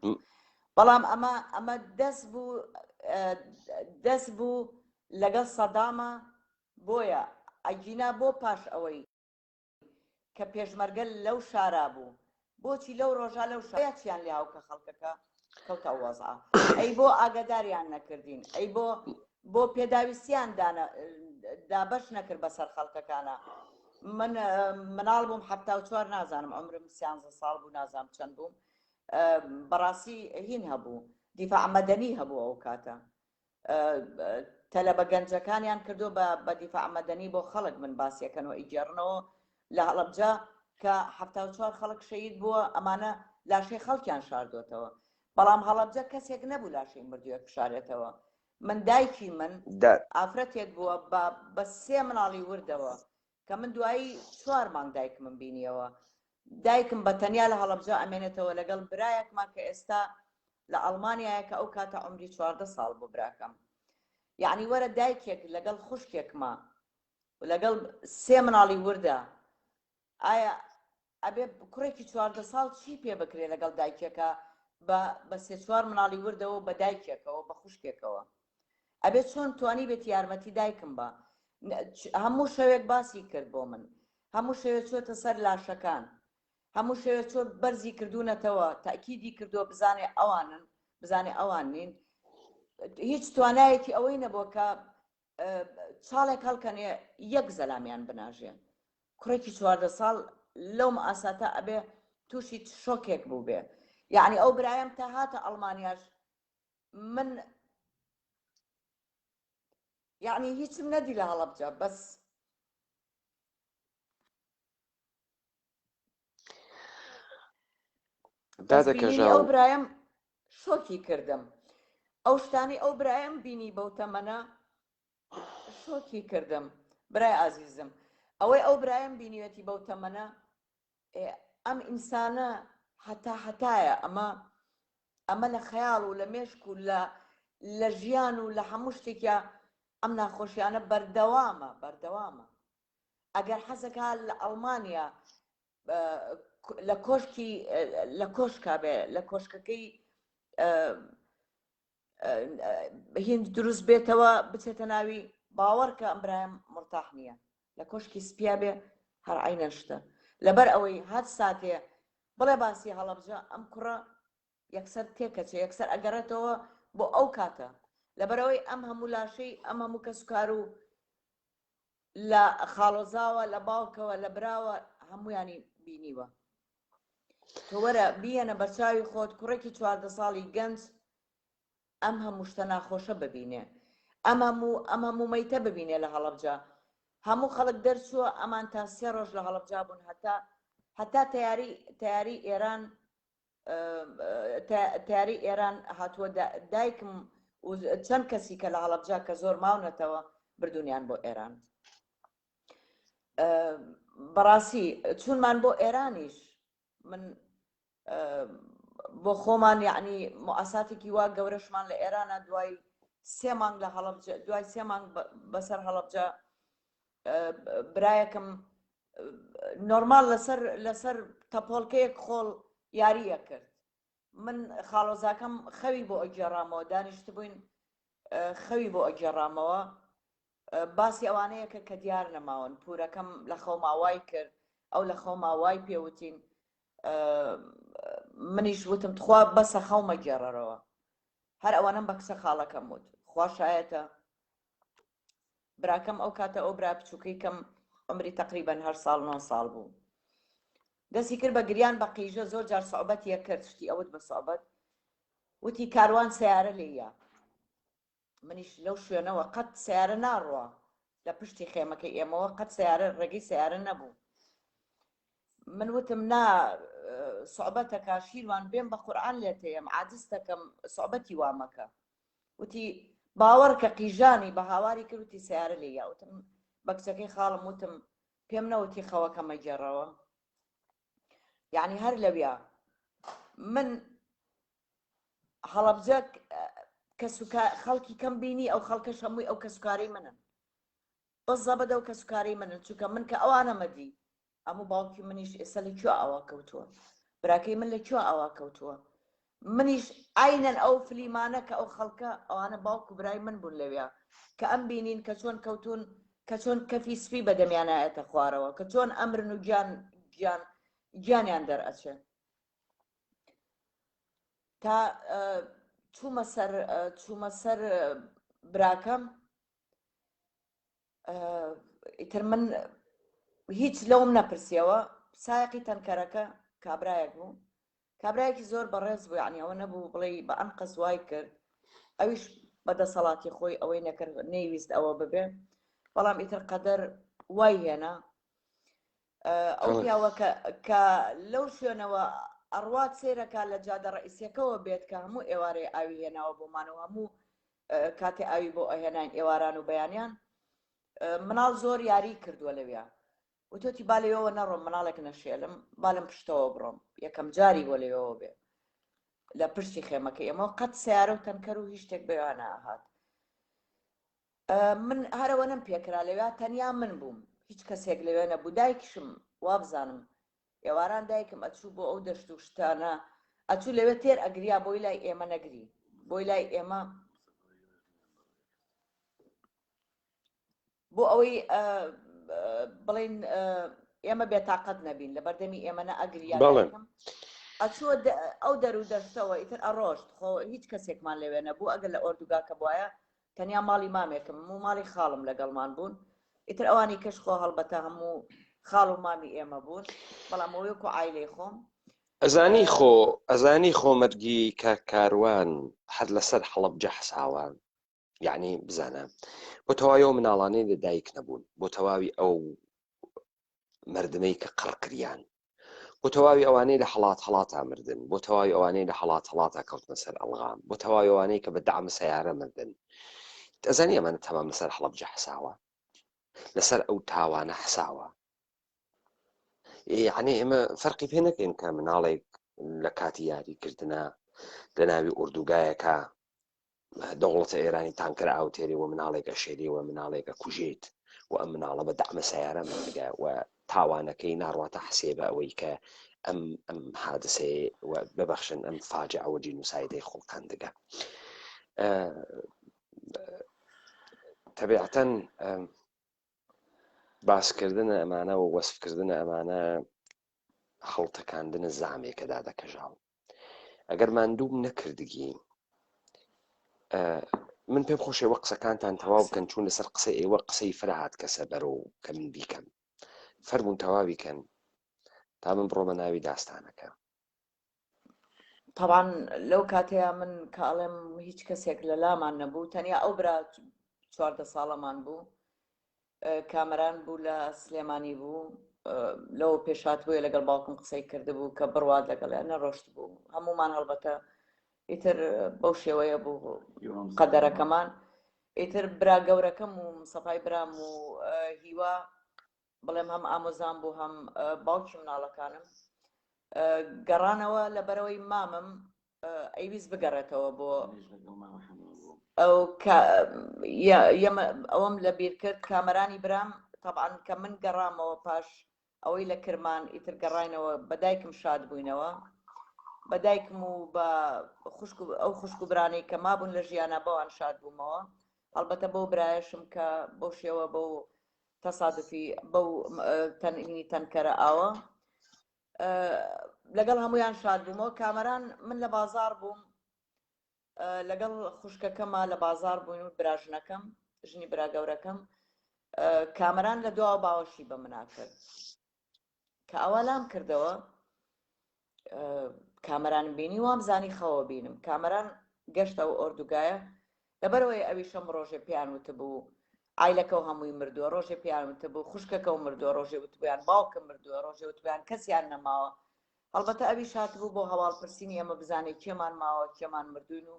بەڵام ئەمە دەست بوو لەگەڵ سەدامە، بۆیە ئەگینا بۆ پاش ئەوەی کە پێشمەرگە لەو شارا بوو، بۆچی لەو ڕۆژە لەو شایەتیان لێ هاوکە خەڵکەکە کەوتە وەزعە، ئەی بۆ ئاگاداریان نەکردین، ئەی بۆ پێداویستیان دابەش نەکرد بەسەر خەڵکەکانە. من مناڵ بووم 74 نازانم عمرم 13 ساڵ بوو، نازانم چەند بووم، بەڕاستی هین هەبوو دیفاع مەدەنی هەبوو ئەو کاتە، تەلەبە گەنجەکانیان کردو بە دیفاع مەدەنی بۆ خەڵک من باسیەکەنەوە ئیجێڕنەوە لە هەڵەبجە کە 74 خەڵک شەید بووە، ئەمانە لاشەی خەڵکیان شاردوتەوە، بەڵام هەڵەبجە کەسێک نەبوو لاشەی مردوویەک بشارێتەوە. من دایکی من ئافرەتێک بووە بە 3 مناڵی وردەوە کە من دوایی 4 مانگ دایک من بینیەوە. دایکم بە تەنیا لە هەڵەبجە ئەمێنێتەوە لەگەڵ برایەکمان کە ئێستا لە ئەڵمانیایە کە ئەو کاتە عمری 14 ساڵ بوو براکەم. یعنی وەرە دایکێک لەگەڵ خوشکێکمە لەگەڵ 3 مناڵی وردە، ئایا ئەبێ کوڕێکی 14 ساڵ چی پێ بکرێ لەگەڵ دایکێکە بە 3-4 مناڵی وردەوە بە دایکێکەوە بە خوشکێکەوە؟ ئەبێت چۆن توانی بێت یارمەتی دایکم بە؟ هەموو شەوێک باسی کرد بۆ من، هەموو شەوێک چۆتە سەر لاشەکان، هەموو شەوێک چۆ بەرزی کردوونەتەوە، تاکیدی کردووە بزانێ ئەوانن، بزانێ ئەوان نین. هیچ توانایەکی ئەوەی نەبووە کە چاڵێک هەڵکەنێ یەک زەلامیان بناژێ. کوڕێکی 14 ساڵ لەو مەئاساتە ئەبێ تووشی شۆکێک بوو بێ. یعنی ئەو برایم تا هاتە ئەڵمانیاش من یعنی هیچم نەدی لە هەڵەبجە، بەس ئەو برایم شۆکی کردم. ئەو شتانی ئەو برایم بینی بەو تەمەنە شۆکی کردم. برای ئازیزم، ئەوەی ئەو برایم بینیوەتی بەو تەمەنە ئەم ئینسانە هەتایە ئەمە لە خەیاڵ و لە مێشک و لە ژیان و لە هەموو شتێکە ئەم ناخۆشیانە بەردەوامە ئەگەر حەزەکە لە ئەڵمانیا لە کۆشکا بێ لە کۆشکەکەی هیند دروست بێتەوە بچێتە ناوی باوەڕکە ئەم برایم مرتاح نییە لە کۆشکی سپیا بێ هەر عینە شتە لەبەر ئەوەی هەر ساتێ بڵێ باسی هەڵەبجە ئەم کوڕە یەکسەر تێکەچێ یەکسەر ئەگەڕێتەوە بۆ ئەو کاتە لەبەرەوەی ئەم هەموو لاشەی ئەم هەموو کەسوکار و لە خاڵۆزاوە لە باوکەوە لە براوە هەمویانی بینیوە تۆ وەرە بیەنە بەرچاوی خۆت کوڕێکی 14 ساڵی گەنج ئەم هەموو شتە ناخۆشە ببینێ ئەم هەموو مەیتە ببینێ لە هەڵەبجە هەموو خەڵک دەرچووە ئەمان تا 3 ڕۆژ لە هەڵەبجا بوون هەتا تیاری ئێران هاتووە دایکم و چەند کەسی کە لە هەڵەبجا کە زۆر ماونەتەوە بردوونیان بۆ ئێران بەڕاستی چونمان بۆ ئێرانیش من بۆ خۆمان یعنی مؤسساتێکی وا گەورەشمان لە ئێرانە دوای 3 مانگ لە هەڵەبجە دوای 3 مانگ بەسەر هەڵەبجە برایەکم نۆرمال لەسەر تەپۆڵکەیەک خۆڵ یاریە کرد من خاڵۆزاکەم خەوی بۆ ئەگێڕامەوە دانیشت بووین خەوی بۆ ئەگێڕامەوە باسی ئەوانەیەکە کە دیار نەماون پورەکەم لە خەوماوای کرد ئەو لە خەوماوای پێوتین منیش وتم تخوا بەسە خەومە گێڕەرەوە هەر ئەوانم بە کچە خاڵەکەم وت خوا شایەتە براکەم ئەو کاتە ئەو برا بچووکەی کەم عمری تقریبەن 8 ساڵ 9 ساڵ بوو دەستی کرد بە گریان بە قیژە زۆر جار سوعبەتیە کرد شتی ئەوت بە سوعبەت وتی کاروان سیارە لێیە منیش لەو شوێنەوە قەت سیارە ناڕوە لە پشتی خێمەکەی ئێمەوە قەت سیارە ڕێگەی سیارە نەبوو من وتم نا سوعبەتەکە شیروان بێم بە قورعان لێتەیەم عاجز دەکەم سوعبەتی وامەکە وتی باوەڕکە قیژانی بە هاواری کرد وتی سیارە لێیە وتم بە کچەکەی خاڵم وتم پێم نەوتی خەوەکەمە گێڕەوە یعنی هەر لەویا من هەڵەبجە خەڵکی کەم بینی ئەو خەڵکەش هەمووی ئەو کەسوکاری منن بەزە بەدە و کەسوکاری منن چونکە من کە ئەوانەمەدی ئەموو باوکی منیش ئێستا لەکوێ ئاوا کەوتووە براکەی من لەکوێ ئاوا کەوتووە منیش عینەن ئەو فلیمانە کە ئەو خەڵکە ئەوانە باوک و برای من بوون لەوێ کە ئەم بینین کە چۆن کەوتون کە چۆن کەفی سپی بەدەمیانایەتە خوارەوە کە چۆن ئەمرن و گیانیان دەرئەچێ تا چوومە سەر براکەم ئیتر من هیچ لەوم نەپرسیەوە سایقی تەنکەرەکە کابرایەک بوو کابرایەکی زۆر بەڕێز بوو یعنی ئەوە نەبوو بڵێ بە ئەم قەس وای کرد ئەویش بەدەسەڵاتی خۆی ئەوەی نەکرد نەیویست ئەوە ببێ بەڵام ئیتر قەدەر وای هێنا ئەو پیاوە کە لەو شوێنەوە ئەڕوات سێرەکە لە جادە ڕئیسیەکەەوە بێت کە هەموو ئێوارەی ئاوی هێناوە بۆمانەوە هەموو کاتێ ئاوی بۆ ئەهێنان ئێواران و بەیانیان مناڵ زۆر یاری کردووە لەوێ وتۆتی با لەوێەوە نەڕۆم مناڵێک نەشێلم با لەم پشتەوە بڕۆم یەکەم جاری بۆ لەوێەوە بێ لە پشتی خێمەکەی ئەمەوە قەت سیارە و تەنکەر و هیچ شتێک بەوانە ئاهات من هەرەوە نەم پێکرا لەوێ تەنیا من بووم هیچ کەسێک لەوێ نەبوو دایکشم وابزانم ئێواران دایکم ئەچوو بۆ ئەو دەشت و شتانە ئەچوو لەوێ تێر ئەگریا بۆی لای ئێمە نەگری بۆی لای ئێمە بۆ ئەوەی بڵین ئێمە بێتاقەت نەبین لە بەردەمی ئێمە نەئەگریا ئەچووە ئەو دەر و دەشتەوە ئیتر ئەڕۆشت خۆ هیچ کەسێکمان لەوێ نەبوو ئەگەر لە ئۆردوگاکە بواە تەنیا ماڵی مامێکم و ماڵی خاڵم لەگەڵمان بوون ئیتر ئەوانی کەش خۆ هەڵبەتە هەموو خاڵ و مامی ئێمە بوون بەڵام ئەوەیەک و عایلەی خۆم
ئەزانی خۆمەرگی کاروان حەد لەسەر هەڵەبجە حساوان یعنی بزانە بۆ تەواویەوە مناڵانەی لە دایک نەبوون بۆ تەواوی ئەو مردمەی کە قڕکریان بۆ تەواوی ئەوانەی لە هەڵات مردن بۆ تەواوی ئەوانەی لە هەڵاتە کەوتنە سەر ئەڵغام بۆ تەواوی ئەوانەی کە بە دەعمە سەیارە مردن ئەزانی ئەمانە تەمام لەسەر هەڵەبجە حساوە لەسەر ئەو تاوانە حساوە یعنی ئێمە فەرقی پێ نەکەین کە مناڵێک لە کاتی یاریکردنە لە ناوی ئوردوگایەکە دەوڵەتە ئێرانی تانکەر ئاوتێری و مناڵێکە شێریەوە مناڵێکە کوژێت و ئەم مناڵە بە دەعمە سیارە مەرگە و تاوانەکەی ناڕواتە حسێبە ئەوەی کە ئەم حادسەیە ببەخشن ئەم فاجعەوە جینوسایدەی خۆڵکان دەگە. تەبیعەتەن باسکردنە ئەمانە و وەسفکردنە ئەمانە خەڵتەکاندنە زامێکەدا دەکەژاو. ئەگەر ماندووم نەکردگی من پێم خۆشەوە قسەکانتان تەواو بکەن چوون لەسەر قسە ئێوە قسەی فرەهات کەسە بەرەو کە من بیکەم فەرمون تەواوی کەن تا من بڕۆمە ناوی داستانەکە.
طبعا لەو کاتەیە من کاڵێم هیچ کەسێک لە لامان نەبوو، تەنیا ئەو برا 14 ساڵەمان بوو، کامەران بوو لە سلێمانی بوو، لەو پێشات بووە لەگەڵ باوکم قسەی کرده بوو کە بڕوات لەگەڵیان نەڕۆشت بوو. هەمومان هەڵبەتە ئیتر بەو شێوەیە بوو قەدەرەکەمان. ئیتر برا گەورەکەم و سەفای برام و هیوا بڵێم هەم ئامۆزان بوو هەم باوکی مناڵەکانم گەڕانەوە لە بەرەوەی مامم ئەیویست بگەڕێتەوە بۆ ئەوەم لە بیر کرد کامەرانی برام طبعاً کە من گەڕامەوە پاش ئەوەی لە کرمان ئیتر گەڕاینەوە بەدایکم شاد بووینەوە بەدایکم و بە ئەو خوشک و برانەی کە مابوون لە ژیانە بەوان شاد بوومەوە. هەڵبەتە بەو برایشم کە بەو شێوە بەو تەسادفی بەو تەنکەرە ئاوە لەگەڵ هەمویان شاد بوومەوە. کامەران من لە بازار بووم لەگەڵ خوشکەکەمە لە بازار بووین و براژنەکەم ژنی برا گەورەکەم کامەران لە دواوە باوەشی بە منا کرد کە ئەوە لام کردەوە کامەرانم بینی وام زانی خەوە بینم. کامەران گەشتە و ئۆردوگایە لەبەرەوەی ئەویشەم ڕۆژێ پیان وتبوو ئایلەکە و هەمووی مردووە، ڕۆژێ پیان وتبوو خوشکەکە و مردووە، ڕۆژێ وتبیان باوکم مردووە، ڕۆژێ وتبیان کەسیان نەماوە. هەڵبەتە ئەویش هاتبوو بۆ هەواڵپرسینی ئەمە بزانێت کێمان ماوە کێمان مردوون و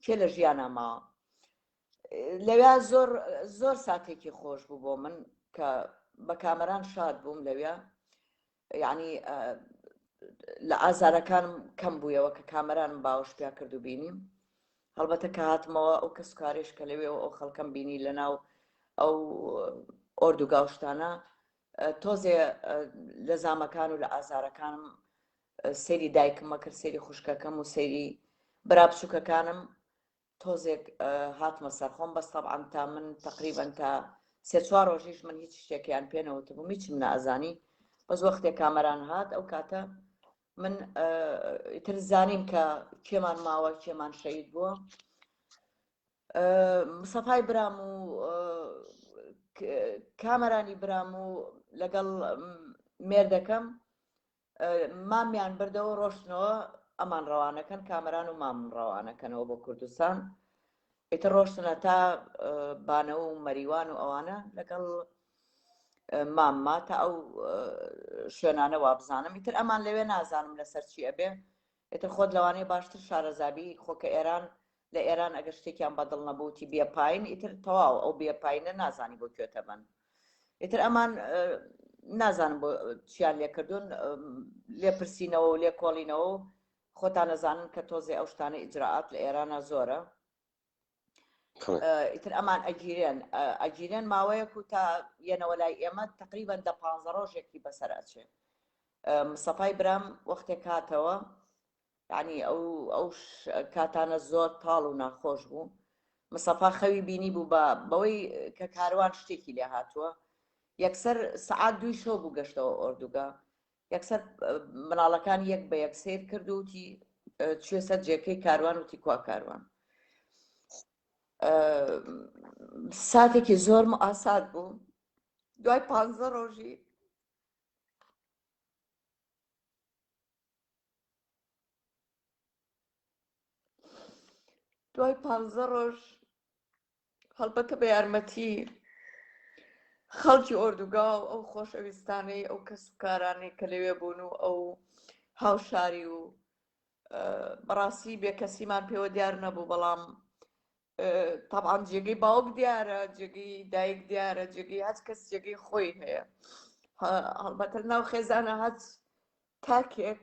کێ لە ژیانە ماوە. لەوێ زۆر ساتێکی خۆش بوو بۆ من کە بە کامەران شاد بووم لەوێ، یعنی لە ئازارەکانم کەم بوویەوە کە کامەرانم باوەش پیا کرد و بینیم. هەڵبەتە کە هاتمەوە ئەو کەس کارێش کە لەوێەوە ئەو خەڵکەم بینی لەناو ئەو ئۆردوگاوشتانە تۆزێ لە زامەکان و لە ئازارەکانم سەیری دایکمە کرد، سەیری خوشکەکەم و سەیری برا بچووکەکانم تۆزێک هاتمە سەرخۆم. بەس طبعاً تا من تقریباً تا 3-4 ڕۆژیش من هیچ شتێکیان پێ نەوتبووم، هیچم نەئەزانی. بەس وەختێک کامەران هات ئەو کاتە من ئیتر زانیم کە کێمان ماوە کێمان شەید بووە. سەفای برام و کامەرانی برام و لەگەڵ مێردەکەم مامیان بردەوە ڕۆشتنەوە ئەمان ڕەوانەکەن کامەران و مام ڕەوانەکەنەوە بۆ کوردستان. ئیتر ڕۆشتنە تا بانە و مەریوان و ئەوانە لەگەڵ مامما تا ئەو شوێنانە وابزانم. ئیتر ئەمان لەوێ نازانم لەسەر چی ئەبێ. ئیتر خۆت لەوانەیە باشتر شارەزابی خۆکە ئێران لە ئێران ئەگەر شتێکیان بەدڵ نەبووتی بێپاین ئیتر تەواو ئەو بێپاینە نازانی بۆ کوێتە بن. ئیتر ئەمان نازانم بۆ چیان لێکردوون لێپرسینەوە و لێ کۆڵینەوە خۆتان نەزانن کە تۆزێ ئەو شتانە ئیجراعات لە ئێرانە زۆرە. ئیتر ئەمان ئەگیرێن ماوەیەک و تا یەنەوە لای ئێمە تقریباً 15 ڕۆژێکی بەسەر ئەچێ. سەفای برام وەختێک هاتەوە یعنی ئەو کاتانە زۆر تاڵ و ناخۆش بوو. مسەفا خەوی بینی بوو بەوەی کە کاروان شتێکی لێ هاتووە. یەکسەر سەعات 2 شۆ بوو گەشتەوە ئۆردوگا. یەکسەر مناڵەکان یەک بە یەک سیر کرد و وتی چێ سەر جێکەی کاروان وتی کوا کاروان. ساتێکی زۆر ئاساد بوو. دوای 15 ڕۆژی ڕۆژ هەڵبەتە بە یارمەتی خەڵکی ئۆردوگا و ئەو خۆشەویستانەی ئەو کەس و کارانەی کە لەوێ بوون و ئەو هاوشاری و بەڕاستی بێکەسیمان پێوە دیار نەبوو. بەڵام طبعاً جێگەی باوک دیارە، جێگەی دایک دیارە، جێگەی هەچ کەس جێگەی خۆی هەیە. هەڵبەتە ناو خێزانە هەچ تاکێک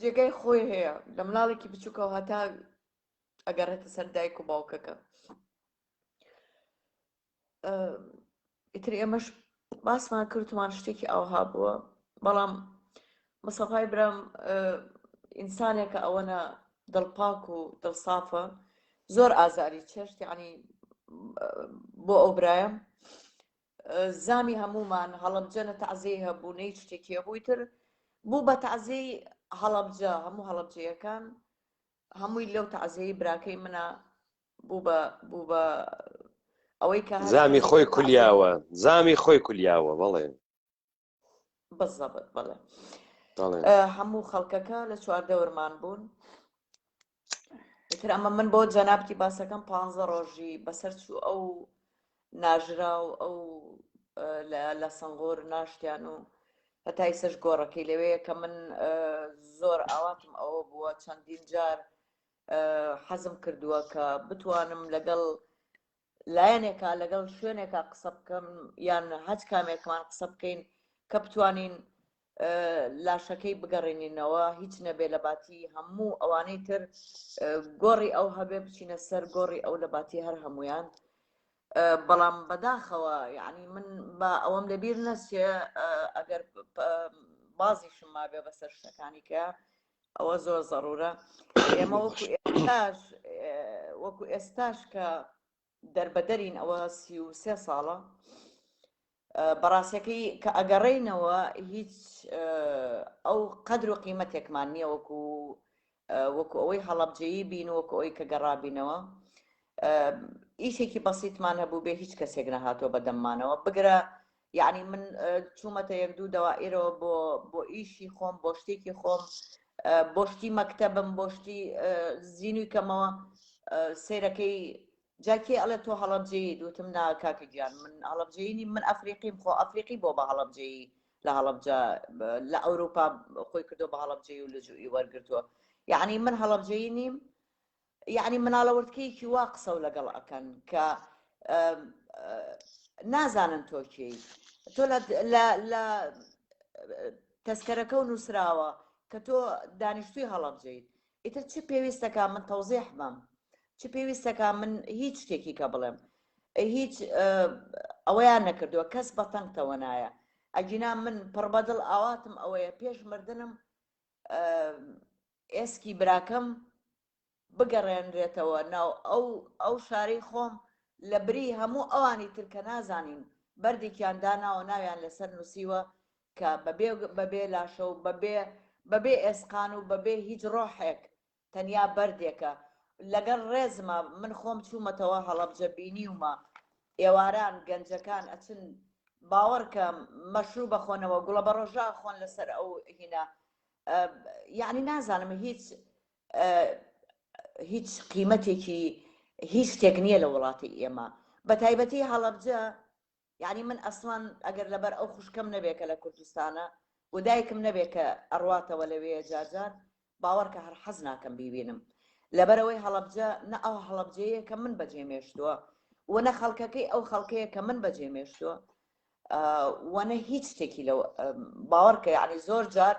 جێگای خۆی هەیە لە مناڵێکی بچووکەوە هەتا ئەگەڕێتە سەر دایک و باوکەکە. ئیتر ئێمەش باسمان کردمان شتێکی ئەوها بووە، بەڵام مستەفای برام ئینسانێکە ئەوەنە دڵپاک و دڵسافە، زۆر ئازاری چێشت، یعنی بۆ ئەو برایەم زامی هەمومان هەڵەبجەنە تەعزیە هەبوو نەی شتێکی هەبووی تر بوو بە تەعزیەی هەڵەبجە، هەموو هەڵەبجەیەکان هەمووی لەو تەعزیەی براکەی منە بوو بە ئەوەی کە
زامی خۆی کولیاوە، زامی خۆی کولیاوە. بەڵێ
بەزەبت بڵێ هەموو خەڵکەکە لە چواردە وەرمان بوون. ئیتر ئەمە من بۆ جەنابتی باسەکەم 15 ڕۆژی بەسەر چوو ئەو ناژرا و ئەو لە سنگۆر ناشتیان و هەتای سەش گۆڕەکەی لەوەیە کە من زۆر ئاواتم ئەوە بووە چەندین جار حەزم کردووە کە بتوانم لەگەڵ لایەنێکە لەگەڵ شوێنێکە قسە بکەم یان هەچ کامێکمان قسە بکەین کە بتوانین لاشەکەی بگەڕێنینەوە، هیچ نەبێ لە باتی هەموو ئەوانەی تر گۆڕی ئەو هەبێ بچینە سەر گۆڕی ئەو لە باتی هەر هەمویان. بەڵام بەداخەوە یعنی من بە ئەوەم لەبیر نەچێ ئەگەر بازیشم ما بێ بەسەر شتەکانی کە ئەوە زۆر زەڕورە. ئێمە وەکو ئێستاش کە دەربەدەرین ئەوە 33 ساڵە بەڕاستیەکەی کە ئەگەڕێینەوە هیچ ئەو قەدر و قیمەتێکمان نییە وەکو ئەوەی هەڵەبجەیی بین و وەکو ئەوەی کە گەڕابینەوە. ئیشێکی بەسیتمان هەبوو بێ هیچ کەسێک نەهاتۆ بەدەممانەوە بگرە، یعنی من چوومەتە 1-2 دەوائرەوە بۆ ئیشی خۆم، بۆ شتێکی خۆم، بۆ شتی مەکتەبم، بۆ شتی زیینوی کەمەوە سیرەکەی جاکێ ئەڵێ تۆ هەڵەبجەیی دوتم نا کاکە گیان من هەڵەبجەیی من ئەفریقیم، خۆ ئەفریقی بۆ بە هەڵەبجەیی لە هەڵەبجە لە ئەوروپا خۆی کردو بە هەڵەبجەیی و لەجوئی وەرگرتووە، یعنی من هەڵەبجەیی نیم. یعنی مناڵەوردکەیەکی وا قسە و لەگەڵ ئەکەن کە نازانن تۆ کێی، تۆ لە تەسکەرەکە و نووسراوە کە تۆ دانیشتووی هەڵەبجەیت، ئیتر چی پێویستەکە من تەوزیح بم، چی پێویستەکە من هیچ شتێکی کە بڵێم، هیچ ئەوەیان نەکردووە، کەس بەتەنگتەوە نایە. ئەگینا من پڕبەدڵ ئاواتم ئەوەیە پێش مردنم ئێسکی براکەم بگەڕێنرێتەوە ناو ئەو شارەی خۆم لە بری هەموو ئەوانی ترکە نازانین بەردێکیان داناوە ناویان لەسەر نووسیوە کە بەبێ لاشە و بەبێ ئێسقان و بەبێ هیچ ڕۆحێک تەنیا بەردێکە لەگەڵ ڕێزمە. من خۆم چوومەتەوە هەڵەبجە بینیومە ئێواران گەنجەکان ئەچن باوەڕکە مەشروب بەخۆنەوە گوڵە بە ڕۆژا خۆن لەسەر ئەو هینە، یعنی نازانم هیچ قیمەتێکی هیچ شتێک نییە لە وڵاتی ئێمە بە تایبەتی هەڵەبجە. یعنی من ئەسڵان ئەگەر لەبەر ئەو خوشکەم نەبێکە لە کوردستانە و دایکم نەبێت کە ئەڕواتەوە لەوێ جارجار باوەڕکە هەر حەز ناکەم بیبینم لەبەرەوەی هەڵەبجە نە ئەو هەڵەبجەیە کە من بەجێمێشتووە وەنە خەڵکەکەی ئەو خەڵکەیە کە من بەجێمێشتووە وەنە هیچ شتێکی لەو باوەڕکە. یعنی زۆر جار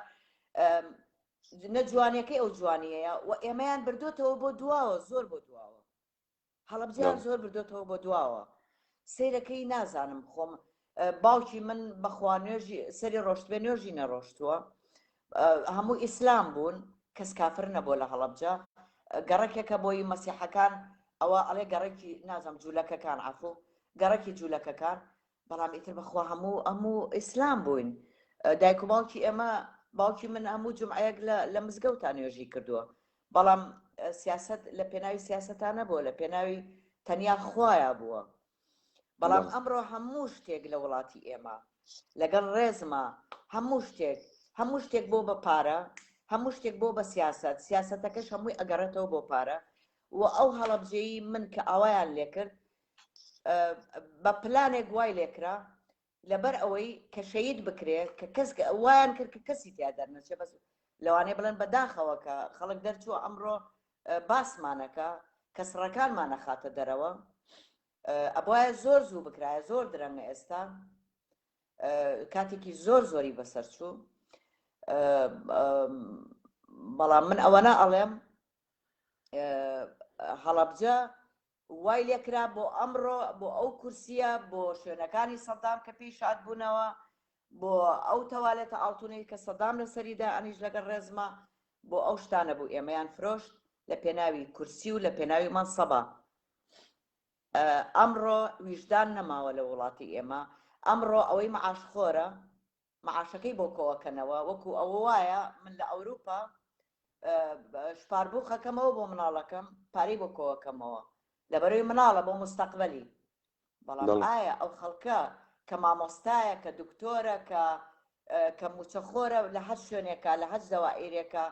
نە جوانیەکەی ئەو جوانیەیە و ئێمەیان بردوێتەوە بۆ دواوە، زۆر بۆ دواوە هەڵەبجیان زۆر بردوێتەوە بۆ دواوە. سیرەکەی نازانم خۆم باوکی من بەخوا نوێژی سەری ڕۆشتبێ نوێژی نەڕۆشتووە، هەموو ئیسلام بوون، کەس کافر نەبووە لە هەڵەبجە. گەڕەکێکە بۆی مەسیحەکان ئەوە ئەڵێ گەڕێکی نازانم جوولەکەکان عەفو گەڕێکی جوولەکەکان، بەڵام ئیتر بەخوا هەموو ئیسلام بووین. دایک و باوکی ئێمە باوکی من هەموو جومعەیەک لە مزگەوتان نوێژی کردووە، بەڵام سیاست لە پێناوی سیاستانە بووە، لە پێناوی تەنیا خوایە بووە. بەڵام ئەمڕۆ هەموو شتێک لە وڵاتی ئێمە لەگەڵ ڕێزمە، هەموو شتێک بۆ بە پارە، هەموو شتێک بۆ بە سیاست، سیاسەتەکەش هەمووی ئەگەڕێتەوە بۆ پارە. و ئەو هەڵەبجەیی من کە ئاوایان لێ کرد بە پلانێک وای لێکرا لەبەر ئەوەی کە شەید بکرێت کە کەس وایان کرد کە کەسی تیا دەرنەچێ، بەس لەوانەیە بڵێن بەداخەوە کە خەڵک دەرچووە ئەمڕۆ باسمانەکە کەسڕەکانمانە خاتە دەرەوە. ئەبواە زۆر زوو بکرایە زۆر درەنگە ئێستا کاتێکی زۆر زۆری بەسەر چوو بەڵام من ئەوەنە ئەڵێم هەڵەبجە وای لێکرا بۆ ئەمڕۆ بۆ ئەو کورسیە بۆ شوێنەکانی سەدام کە پێی شاد بوونەوە بۆ ئەو تەوالێتە ئاڵتونەی کە سەدام لەسەریدا ئەنیش لەگەڵ ڕێزمە بۆ ئەو شتانە بوو ئێمەیان فرۆشت لە پێناوی کورسی و لە پێناوی مەنسەبە ئەمڕۆ ویژدان نەماوە لە وڵاتی ئێمە ئەمڕۆ ئەوەی مەعاشخۆرە مەعاشەکەی بۆ کۆوەکەنەوە وەکو ئەوە وایە من لە ئەوروپا شپاربوو خەکەمەوە بۆ مناڵەکەم پارەی بۆ کۆوەکەمەوە لەبەرەوەی مناڵە بۆ مستەقبەلی بەڵام ئایا ئەو خەڵکە کە مامۆستایە کە دکتۆرە کە موچەخۆرە لە هەر شوێنێکە لە هەر دەوائیرێکە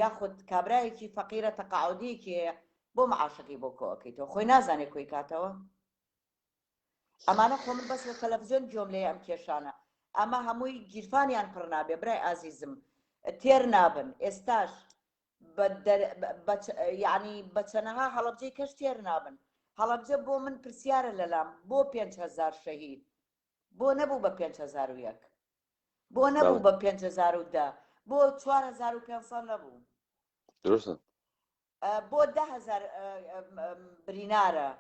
یاخود کابرایەکی فەقیرە تەقاعودیەکی هەیە بۆ مەعاشەکەی بۆ کۆوەکەیتەوە خۆی نازانێت کۆی کاتەوە ئەمانە خۆ من بەس لە تەلەڤیزیۆن گوێم لێ ئەم کێشانە ئەمە هەمووی گیرفانیان پڕ نابێ برای ئازیزم تێر نابن ئێستاش یعنی بە چەنەها هەڵەبجەی کەش تێر نابن هەڵەبجە بۆ من پرسیارە لەلام بۆ 5,000 شەهید بۆ نەبوو بە 5,001 بۆ نەبوو بە 5,010 بۆ 4,500 نەبوو
درستە
بۆ 10,000 برینارە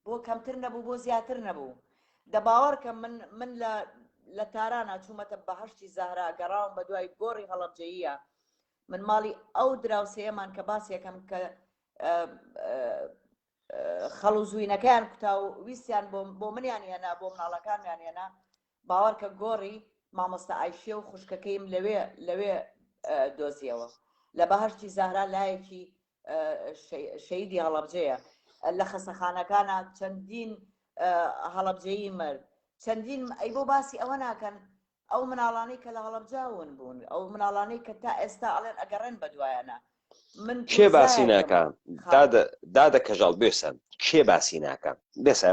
بۆ کەمتر نەبوو بۆ زیاتر نەبوو دەباوەڕکە من لە تارانە چوومەتە بەهەشتی زاهرا گەڕاوم بە دوای گۆڕی هەڵەبجەییە من ماڵی ئەو دراوسەیەمان کە باسیەکەم کە خەڵ و زوینەکەیان کوتا و ویستیان بۆ منیان هێنا بۆ مناڵەکانیان هێنا باوەڕکە گۆڕی مامۆستا ئایشێ و خوشکەکەیم لەوێ دۆزیەوە لە بەهەشتی زاهرا لایەکی شەیدی هەڵەبجەیە لە خەسەخانەکانە چەندین هەڵەبجەیی مرد چەندین ئەی بۆ باسی ئەوە ناکەن ئەو مناڵانەی کە لە هەڵەبجاون بوون ئەو مناڵانەی کە تا ئێستا ئەڵێن ئەگەڕێن بە دوایانە من
کێ باسی ناکە دادە کەژاڵ بێسە کێ باسی ناکە بێسە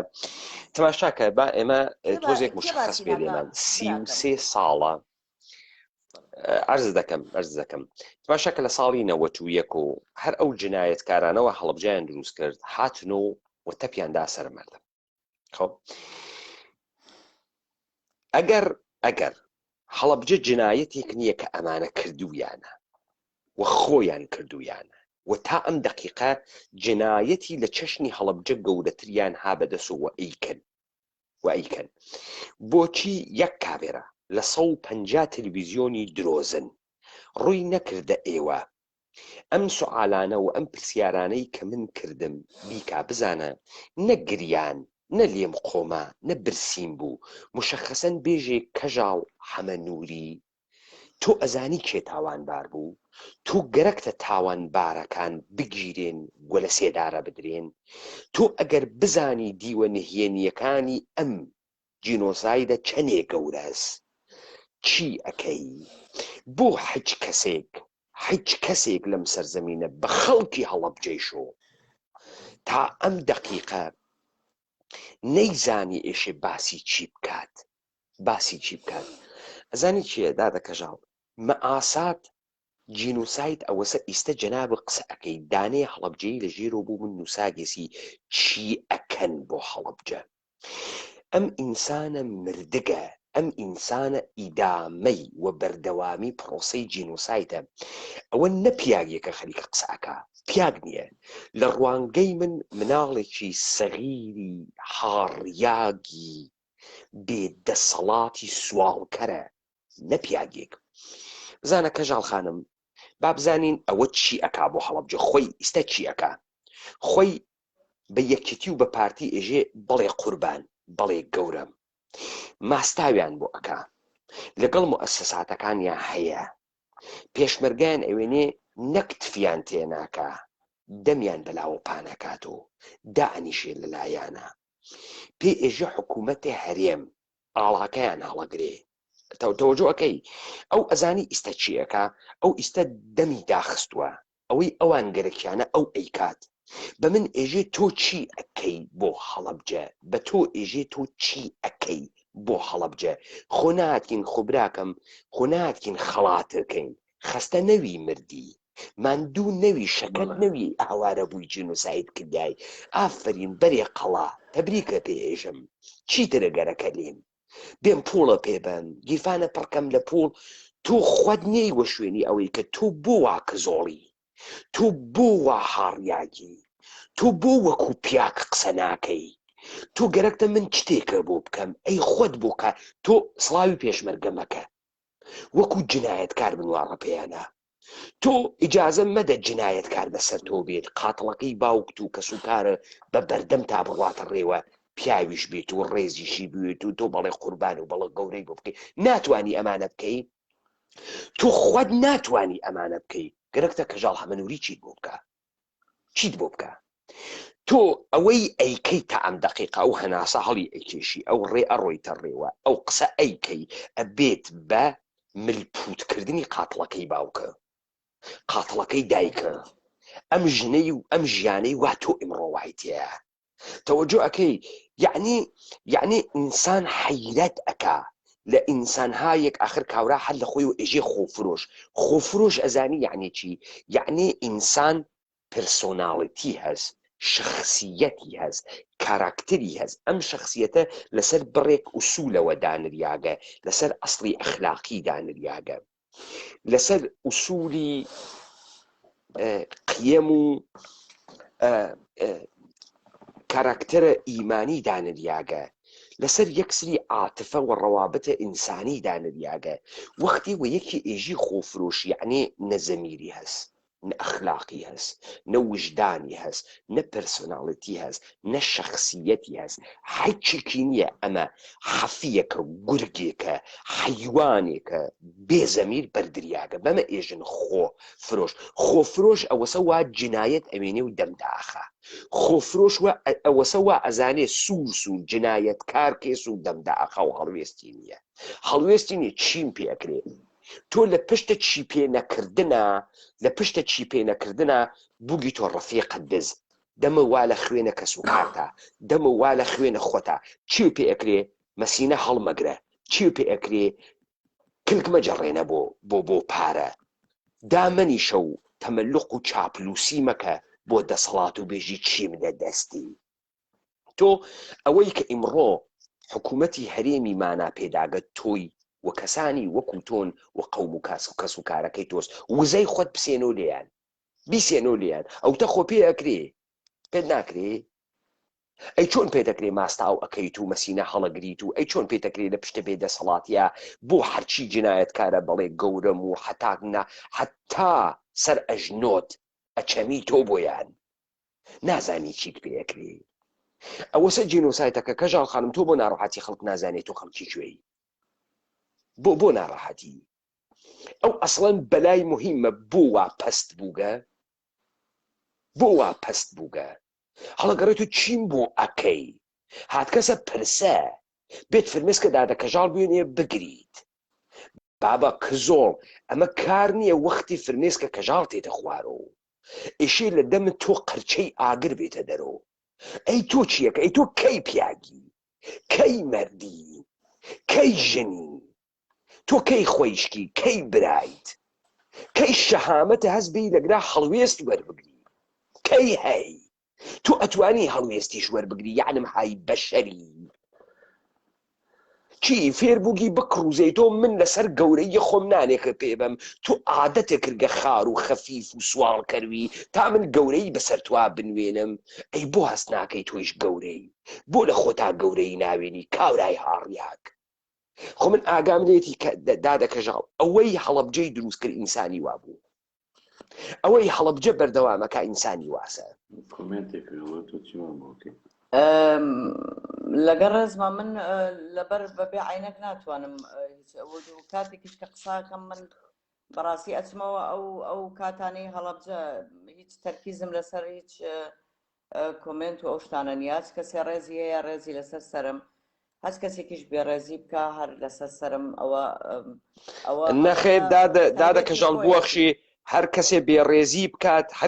تەماشاکە با ئێمە تۆزێک مشخص پێ لێمان 33 ساڵە عرض دەکەم تەماشاکە لە ساڵی 91 و هەر ئەو جنایەتکارانەوە هەڵەبجەیان دروست کرد هاتن و تەپیاندا سەرمەردە خۆ ئەگەر هەڵەبجە جنایەتێک نییە کە ئەمانە کردویانە و خۆیان کردویانە و تا ئەم دقیقە جنایەتی لە چەشنی هەڵەبجە گەورەتریان ها بەدەست و ئەیکەن بۆچی یەک کامێرە لە 150 تەلەڤیزیۆنی درۆزن ڕووی نەکردە ئێوە ئەم سوعالانە و ئەم پرسیارانەی کە من کردم بیکا بزانە نەگریان نە لێم قۆما نە برسیم بوو مشەخەسەن بێژێ کەژاڵ حەمەنووری تۆ ئەزانی کێ تاوانبار بوو تۆ گەرەکتە تاوانبارەکان بگیرێن گوە لە سێدارە بدرێن تۆ ئەگەر بزانی دیوە نهێنیەکانی ئەم جینۆسایدە چەندێ گەورەس چی ئەەکەی بۆ هیچ کەسێک لەم سەرزەمینە بە خەڵکی هەڵەبجەیشۆ تا ئەم دقیقە نەیزانی ئێشێ باسی چی بکات ئەزانی چیە دادە کەژاڵ مەئاسات جینوساید ئەوەسە ئیستە جەناب قسە ئەەکەی دانێ هەڵەبجەی لە ژێرۆ بوو من نووساگەسی چی ئەکەن بۆ هەڵەبجە ئەم ئینسانە مردگە ئەم ئینسانە ئیدامەی و بەردەوامی پرۆسەی جینوسایدە ئەوە نە پیاگێکە خەریکە قسەکە پیاگ نییە لە ڕوانگەی من مناڵێکی سەغیری هاڕیاگی بێدەسەڵاتی سوالکەرە نە پیاگێک بزانە کەژاڵ خانم با بزانین ئەوە چی ئەکا بۆ هەڵەبجە خۆی ئیستە چی ئەکا خۆی بە یەکێتی و بە پارتی ئێژێ بەڵێ قوربان بەڵێ گەورەم ماستاویان بۆ ئەکا لەگەڵ موئەسسەساتەکانیان هەیە پێشمەرگیان ئەوێنێ نەکتفیان تێناکە دەمیان بەلاوە پانەکات و دائەنیشێ لەلایەنە پێ ئێژە حکوومەتێ هەرێم ئاڵاکەیان هەڵەگرێ تەوەجۆ ئەەکەی ئەو ئەزانی ئیستە چیەکە ئەو ئیستە دەمی داخستووە ئەوەی ئەوان گەرەکیانە ئەو ئەیکات بە من ئێژێ تۆ چی ئەەکەی بۆ هەڵەبجە بە تۆ ئێژێ تۆ چی ئەەکەی بۆ هەڵەبجە خۆ ناتکین خۆبراکەم خۆ ناتکین خەڵاتەکەین خەستە نەوی مردی
ماندوو نەوی شەکەت نەوی ئاوارە بووی جینۆساید کردای ئافرین بەرێ قەڵا تەبریکە پێێژم چیترە گەرەکە لێم بێم پوڵە پێبەن گیرفانە پڕکەم لە پوڵ تۆ خود نەیوە شوێنی ئەوەی کە تۆ بۆ وا کزۆڵی تۆ بۆ وا هاڕیاگی تۆ بۆ وەکو پیاک قسە ناکەی تۆ گەرەکتە من شتێکە بۆ بکەم ئەی خۆت بۆکە تۆ سڵاوی پێشمەرگەمەکە وەکو جنایەتکار بنوارڕە پێیانە تۆ ئیجازە مەدە جنایەتکار بەسەر تۆ بێت قاتڵەکەی باوکت و کەسوکارە بە بەردەم تا بڕاتە ڕێوە پیاویش بێت و ڕێزیشی بوێت و تۆ بەڵێ قوربان و بەڵە گەورەی بۆ بکەی ناتوانی ئەمانە بکەی تۆ خود ناتوانی ئەمانە بکەی گەرەکتە کەژاڵ هەمەنووری چیت بۆ بکە چیت بۆ بکە تۆ ئەوەی ئەیکەی تا ئەم دقیقە ئەو هەناسە هەڵی ئەیکێشی ئەو ڕێ ئەڕۆیتە ڕێوە ئەو قسە ئەیکەی ئەبێت بە ملپوتکردنی قاتڵەکەی باوکە قاتڵەکەی دایکە ئەم ژنەی و ئەم ژیانەی وا تۆ ئمڕۆ وایتەیە تەوەجۆ ئەەکەی یعنی ئینسان حەیرەت ئەکا لە ئینسانهایەک ئاخر کاورا هەر لە خۆی و ئێژێ خۆفرۆش ئەزانی یعنی چی یعنی ئینسان پرسۆناڵیتی هەست شخصیەتی هەست کاراکتەری هەست ئەم شخصیەتە لەسەر بڕێک ئوسولەوە دانریاگە لەسەر ئەسڵی ئەخلاقی دانریاگە لەسەر ئوسولی قیەم و کاراکتەرە ئیمانی دانریاگە لەسەر یەکسری عاتفە و ڕەوابەتە ئینسانی دانریاگە وەختی و یەکی ئێژی خۆفرۆش یعنی نەزەمیری هەست نە ئەخلاقی هەست نە وجدانی هەست نە پەرسۆناڵیتی هەست نە شخصیەتی هەست هیچێکی نییە ئەمە حەفیەکە گورگێکە حیوانێکە بێزەمیر بەردریاگە بەمە ئێژن خۆفرۆش ئەوەسە وا جنایەت ئەوێنێ و دەمداخە خۆفرۆش ئەوەسە وا ئەزانێ سووس و جنایەتکار کێس و دەمداخە و هەڵوێستی نییە هەڵوێستی نیە چیم پێکرێ تۆ لە پشتە چی پێ نەکردنە بووگی تۆ ڕەفیقت دز دەمە وا لە خوێنە کەسوکارتە دەمە وا لە خوێنە خۆتە چی پێ ئەکرێ مەسینە هەڵمەگرە چی پێ ئەکرێ کلک مەجەڕێنە بۆ پارە دامەنی شەو تەمەلق و چاپلوسی مەکە بۆ دەسەڵات و بێژی چیم لە دەستی تۆ ئەوەی کە ئیمڕۆ حکوومەتی هەرێمی مانا پێداگەت تۆی و کەسانی وەکو تۆن و قەوم و کەس و کارەکەی تۆست وزەی خۆت بسێنۆ لێیان بیسێنۆ لێیان ئەو تە خۆ پێ ئەکرێ پێت ناکرێ ئەی چۆن پێدەکرێ ماستاو ئەەکەیت و مەسینە هەڵەگریت و ئەی چۆن پێدەکرێ لە پشتە بێدەسەڵاتیە بۆ هەرچی جنایەتکارە بەڵێ گەورەم و حتا سەر ئەژنۆت ئەچەمی تۆ بۆیان نازانی چیت پێەکرێ ئەوەسە جینۆسایتەکە کەژاڵ خانم تۆ بۆ ناڕەحەتی خەڵک نازانێت تۆ خەڵکی کوێی بۆ ناڕەحەتی ئەو ئەسڵەن بەلای مهمە بۆ وا پەست بووگە هەڵەگەڕێت و چیم بۆ ئەەکەی هات کەسە پرسە بێت فرمێسکە دادەکەژاڵ بێنێ بگریت بابە کزۆڵ ئەمە کار نییە وەختی فرمێسکە کەژاڵ تێتە خوارەوە ئێشێ لە دەمت تۆ قەرچەی ئاگر بێتە دەرەوە ئەی تۆ چیەکە ئەی تۆ کەی پیاگی کەی مەردی کەی ژنی تۆ کەی خۆیشکی کەی برایت کەی شەهامەتە هەست بی لەگرا هەڵوێست وەربگری کەی هەی تۆ ئەتوانی هەڵوێستیش وەربگری یعنم های بەشەری چی فێربووگی بکڕوزەی تۆ من لەسەر گەورەی خۆم نانێکە پێبم تۆ عادەتێ کردگە خار و خەفیف و سوال کەروی تا من گەورەی بەسەر توا بنوێنم ئەی بۆ هەست ناکەی تۆیش گەورەی بۆ لە خۆتا گەورەی ناوێنی کاورای هاڕیاک خۆ من ئاگام لێتی دادەکەژاڵ ئەوەی هەڵەبجەی دروست کرد ئینسانی وابوو ئەوەی هەڵەبجە بەردەوامەکە ئینسانی واسە
لەگەڵ ڕێزمە من لەبەر بەبێ عینەک ناتوانم کاتێکیش کە قساکەم من بەڕاستی ئەچمەوە ئەو کاتانەی هەڵەبجە هیچ تەرکیزم لەسەر هیچ کۆمنت و ئەو شتانە نیاز کەسێ ڕێزی هەیە ڕێزی لەسەر سرم هەست کەسێکیش بێڕێزی بکە هەر لەسەر سرم ئەوە
نەخێت دادەکەژاڵ بوەخشی هەر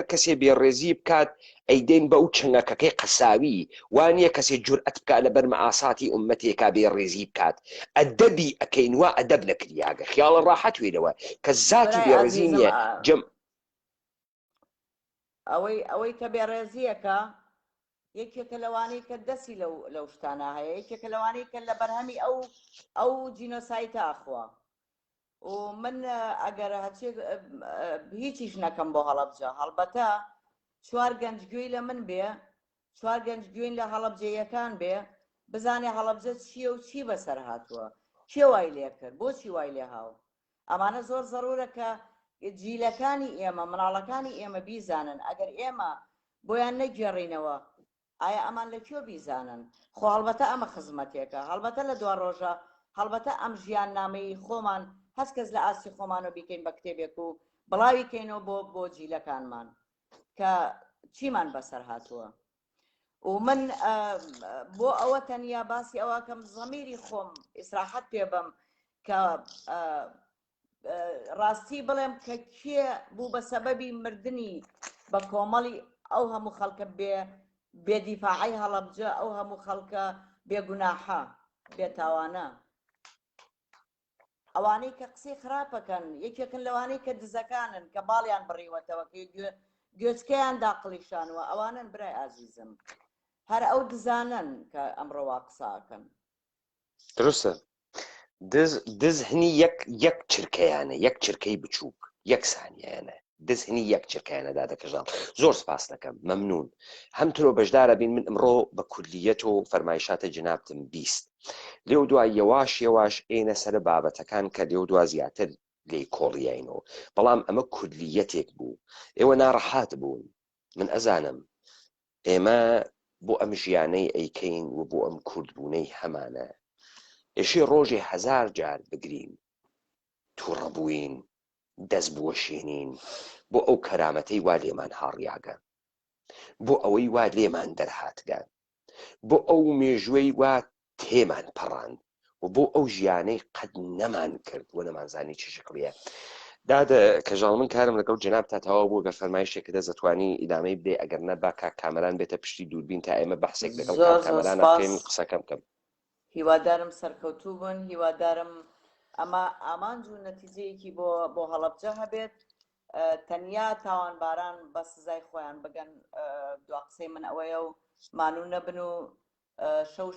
کەسێ بێڕێزی بکات ئەیدەین بە ئەو چنگەکەکەی قەساوی وانییە کەسێ جورئەت بکات لەبەر مەعاساتی ئومەتێکا بێڕێزی بکات ئەدەبی ئەکەین وا ئەدەب نەکریاگە خیاڵە ڕاحەت وێنەوە کە زاتی بێڕێزی نییە
ئەوەی کە بێڕێزیەکە یەکێکە لەوانەی کە دەستی لەو شتانە هەیە، یەکێکە لەوانەی کە لە بەرهەمی ئەو جینۆسایتە ئاخوا. و من ئەگەر هەچێک هیچیش نەکەم بۆ هەڵەبجە، هەڵبەتە 4 گەنجگوێی لە من بێ، 4 گەنجگوێن لە هەڵەبجەیەکان بێ، بزانێ هەڵەبجە چییە و چی بەسەر هاتووە، کێ وای لێ کرد، بۆچی وای لێ هاو. ئەمانە زۆر زەڕورە کە جیلەکانی ئێمە، مناڵەکانی ئێمە بیزانن. ئەگەر ئێمە بۆیان نەگێڕینەوە، ئایا ئەمان لەکوێ بیزانن؟ خۆ هەڵبەتە ئەمە خزمەتێکە، هەڵبەتە لە دوا ڕۆژە، هەڵبەتە ئەم ژیان نامەی خۆمان هەست کەس لە ئاستی خۆمانەوە بیکەین بە کتێبێک و بڵاویکەینەوە بۆ جیلەکانمان کە چیمان بەسەر هاتووە. و من بۆ ئەوە تەنیا باسی ئەوە کەم زەمیری خۆم ئیسراحەت پێ بم کە ڕاستی بڵێم کە کێ بوو بە سەبەبی مردنی بە کۆمەڵی ئەو هەموو خەڵکە بێدیفاعی هەڵەبجە، ئەو هەموو خەڵکە بێگوناحە بێتاوانە، ئەوانەی کە قسەی خراپەکەن، یەکێکن لەوانەی کە دزەکانن کە باڵیان بڕیوەتەوە کە گوێچکەیان داقلیشانوە، ئەوانن برای ئازیزم، هەر ئەو دزانن کە ئەمڕۆوا قساکەن.
درستە. دز هەنی یەک چرکەیانە، یەک چرکەی بچووک، یەک سانیانە، دز هەنی یەک چرکیانە دادە کەژاڵ. زۆر سپاس دەکەم، مەمنون. هەم تۆ بەشدارە بین من ئەمڕۆ بە کولیەت و فەرمایشاتە جنابتم بیست. لێو دوای یەواش ئێنە سەر بابەتەکان کە لێو دوا زیاتر لێی کۆڵیاینەوە، بەڵام ئەمە کولیەتێک بوو. ئێوە ناڕەحات بوون، من ئەزانم ئێمە بۆ ئەم ژیانەی ئەیکەین و بۆ ئەم کوردبوونەی هەمانە ئێشی ڕۆژێ 1000 جار بگرین تووڕەبووین، دەست بوەشێنین بۆ ئەو کەرامەتەی وا لێمان هاڕیاگە، بۆ ئەوەی وا لێمان دەرهاتگە، بۆ ئەو مێژوەی وا تێمان پەڕاند و بۆ ئەو ژیانەی قەت نەمان کرد و نەمانزانی چ شکڵیە. دادە کەژاڵ من کارم لەگەڵ جناب تا تەواو بوو، گەر فەرمایشێک دە زەتوانی ئیدامەی بدەی، ئەگەر نە با کاک کامەران بێتە پشتی دووربین تا ئێمە بەحسێک لەگەڵ کاک کامەران ناکەین قسەکەم بکەم.
هیوادارم سەرکەوتوو بن، هیوادارم ئەمە ئامانج و نەتیجەیەکی بۆ هەڵەبجە هەبێت. تەنیا تاوانباران بە سزای خۆیان بگەن. دوا قسەی من ئەوەیە و مانوو نەبن و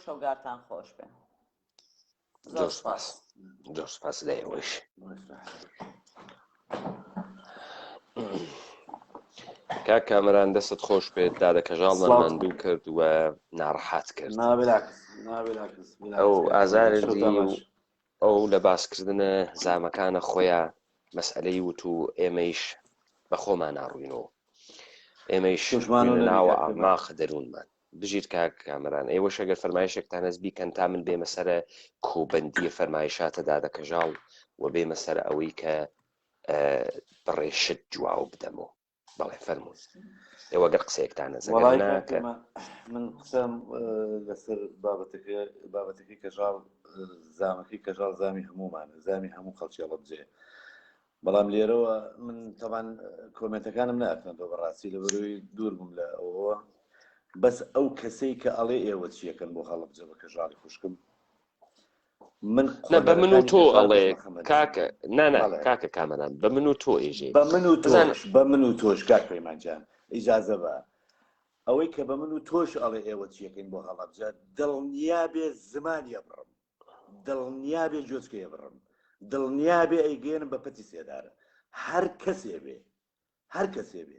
شەوگارتان خۆش بێن.
زۆر سپاس. زۆر سپاس لەیەوەش. کاک کامەران دەستت خۆش بێت، دادە کەژاڵمان ماندوو کرد و ناڕەحات کرد. ئەو ئازارردی و ئەو لە باسکردنە زامەکانە خۆیان مەسئلەی وت و ئێمەیش بە خۆمان ناڕووینەوە، ئێمەیش ناوە ئاماخ دەروونمان. بژیت کاک کامەران، ئێوە شەگەر فەرمایشێکتان هەست بیکەن تا من بێمە سەرە کۆبەندیە فەرمایشاتە دادە کەژاڵ و بێمە سەر ئەوەی کە بڕێشت جواو بدەمەوە. بەڵێ فەرمووی ئێوە گەر قسەیەکتان نەزەگەر
من قسەم لەسەر بابەتەکەی کەژاڵ، زامەکەی کەژاڵ زامی هەمومانە، زامی هەموو خەڵکی هەڵەبجێ. بەڵام لێرەوە من تەمان کۆمنتەکانم ناکەن بە بەڕاستی لە بەروی دوور بووم لە ئەوەوە، بەس ئەو کەسەی کە ئەڵێ ئێوە چیەکەن بۆ هەڵەبجە بە کەژاڵی خوشکم، من
بە من و تۆ ئەڵێ کاکە کاکە کامەران، بە من و تۆ ئێژێ،
بە من و تۆش کاک پەیمانجان ئیجازە بە ئەوەی کە بە من و تۆش ئەڵێ ئێوە چیەکەین بۆ هەڵەبجە، دڵنیا بێ زمانیە بڕم، دڵنیا بێ جۆچکەیە بڕم، دڵنیا بێ ئەیگەێنم بە پەتی سێدارە، هەر کەسێ بێ، هەر کەسێ بێ.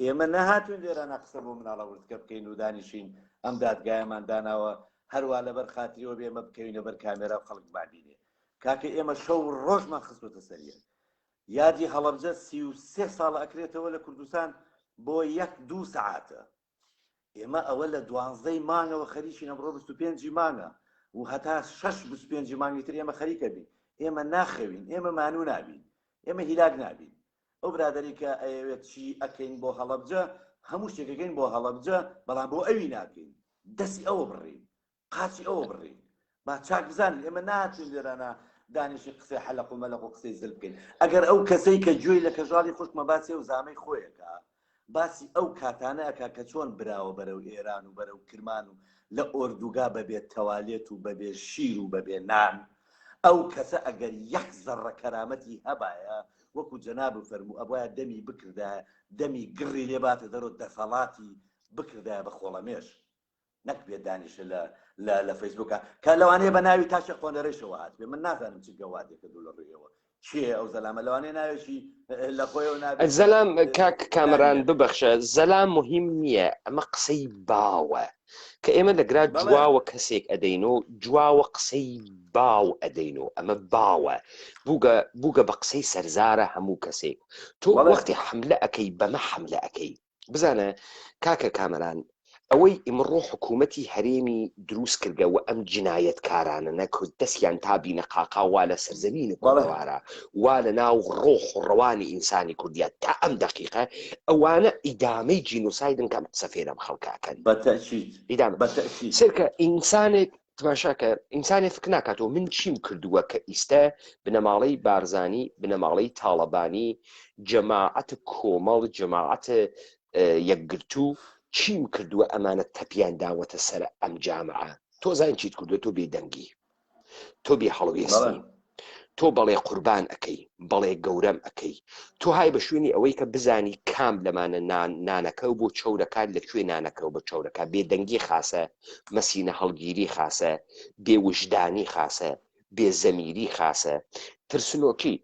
ئێمە نەهاتوین لێرانە قسە بۆ مناڵە وردکە بکەین و دانیشین ئەم دادگایەمان داناوە هەروە لەبەر خاتریەوە بێمە بکەوینە بەر کامێرا و خەڵک بابینێ. کاکە ئێمە شەو ڕۆژمان خستوتە سەریە. یادی هەڵەبجە 33 ساڵ ئەکرێتەوە لە کوردستان بۆ 1-2 سەعاتە. ئێمە ئەوە لە 12 مانگەوە خەریکی ئەمڕۆ 25 مانگە و هەتا 6-25 مانگی تر ئێمە خەریکە بین. ئێمە ناخەوین، ئێمە مانوو نابین، ئێمە هیلاک نابین. ئەو برادری کە ئەوێت چی ئەکەین بۆ هەڵەبجە، هەموو شتێکەکەین بۆ هەڵەبجە، بەڵام بۆ ئەوی ناکەین، دەستی ئەوە بڕین، قاچی ئەوە بڕین. با چاک بزانین ئێمە ناتوین لێرانە دانیشی قسەی حەلەق و مەلەق و قسەی زل بکەین. ئەگەر ئەو کەسەی کە گوێی لە کەژاڵی خوشکمە باسی ئەو زامەی خۆیەکە، باسی ئەو کاتانە ئەکا کە چۆن براوە بەرەو ئێران و بەرەو کرمان و لە ئۆردوگا بەبێت تەوالێت و بەبێ شیر و بەبێ نان، ئەو کەسە ئەگەر 1 زەڕە کەرامەتی هەبایە و وەکو جەناب و فەرموو ئەوە دەمی بکردایە دەمی گڕی لێباتە دەرۆ دەسەڵاتی بکردایە بە خۆڵەمێش نەک بێت دانیشە لە فەیسبووکە کە لەوانەیە بە ناوی تاشە خۆنەرێشەوە هات بێ من نازانم چ گەوادێکە دوو لە ڕێەوە چێ ئەو زەلامە لەوانەیە ناوێشی لە خۆیەوە نابێت
زەلام کاک کامەران ببەخشە زەلام مهم نییە ئەمە قسەی باوە کە ئێمە لەگرا جواوە کەسێک ئەدەینەوە جواوە قسەی باو ئەدەینەوە ئەمە باوە بووگە بە قسەی سەرزارە هەموو کەسێک تۆ وەختی حملە ئەەکەی بەمە حملە ئەەکەی بزانە کاکە کامەران ئەوەی ئیمڕۆ حکوومەتی هەرێمی دروست کردەوە ئەم جنایەت کارانە نەکرد دەستیان تابینە قاقا وا لە سەرزەمینە کوردوارە وا لە ناو ڕۆح و ڕەوانی ئینسانی کوردیات تا ئەم دەقیقە ئەوانە ئیدامەی جینۆسایدن کەم قسە فێرە بەخەڵکاکەن سرکە ئینسانێک تماشاکە ئینسانێ فکر ناکاتەوە من چیم کردووە کە ئیستە بنەماڵەی بارزانی بنەماڵەی تاڵەبانی جەماعەتە کۆمەڵ جەماعەتە یەکگرتوو چیم کردووە ئەمانە تەپیان داوەتە سەر ئەم جامعە تۆ زان چیت کردووە تۆ بێدەنگی تۆ بێ هەڵوێستی تۆ بەڵێ قوربان ئەەکەی بەڵێ گەورەم ئەەکەی تۆ های بە شوێنی ئەوەی کە بزانی کام لەمانە نانەکە و بۆ چەورەکان لەکوێ نانەکە و بە چەورەکە بێدەنگی خاسە مەسینە هەڵگیری خاسە بێوجدانی خاسە بێزەمیری خاسە ترسنۆکی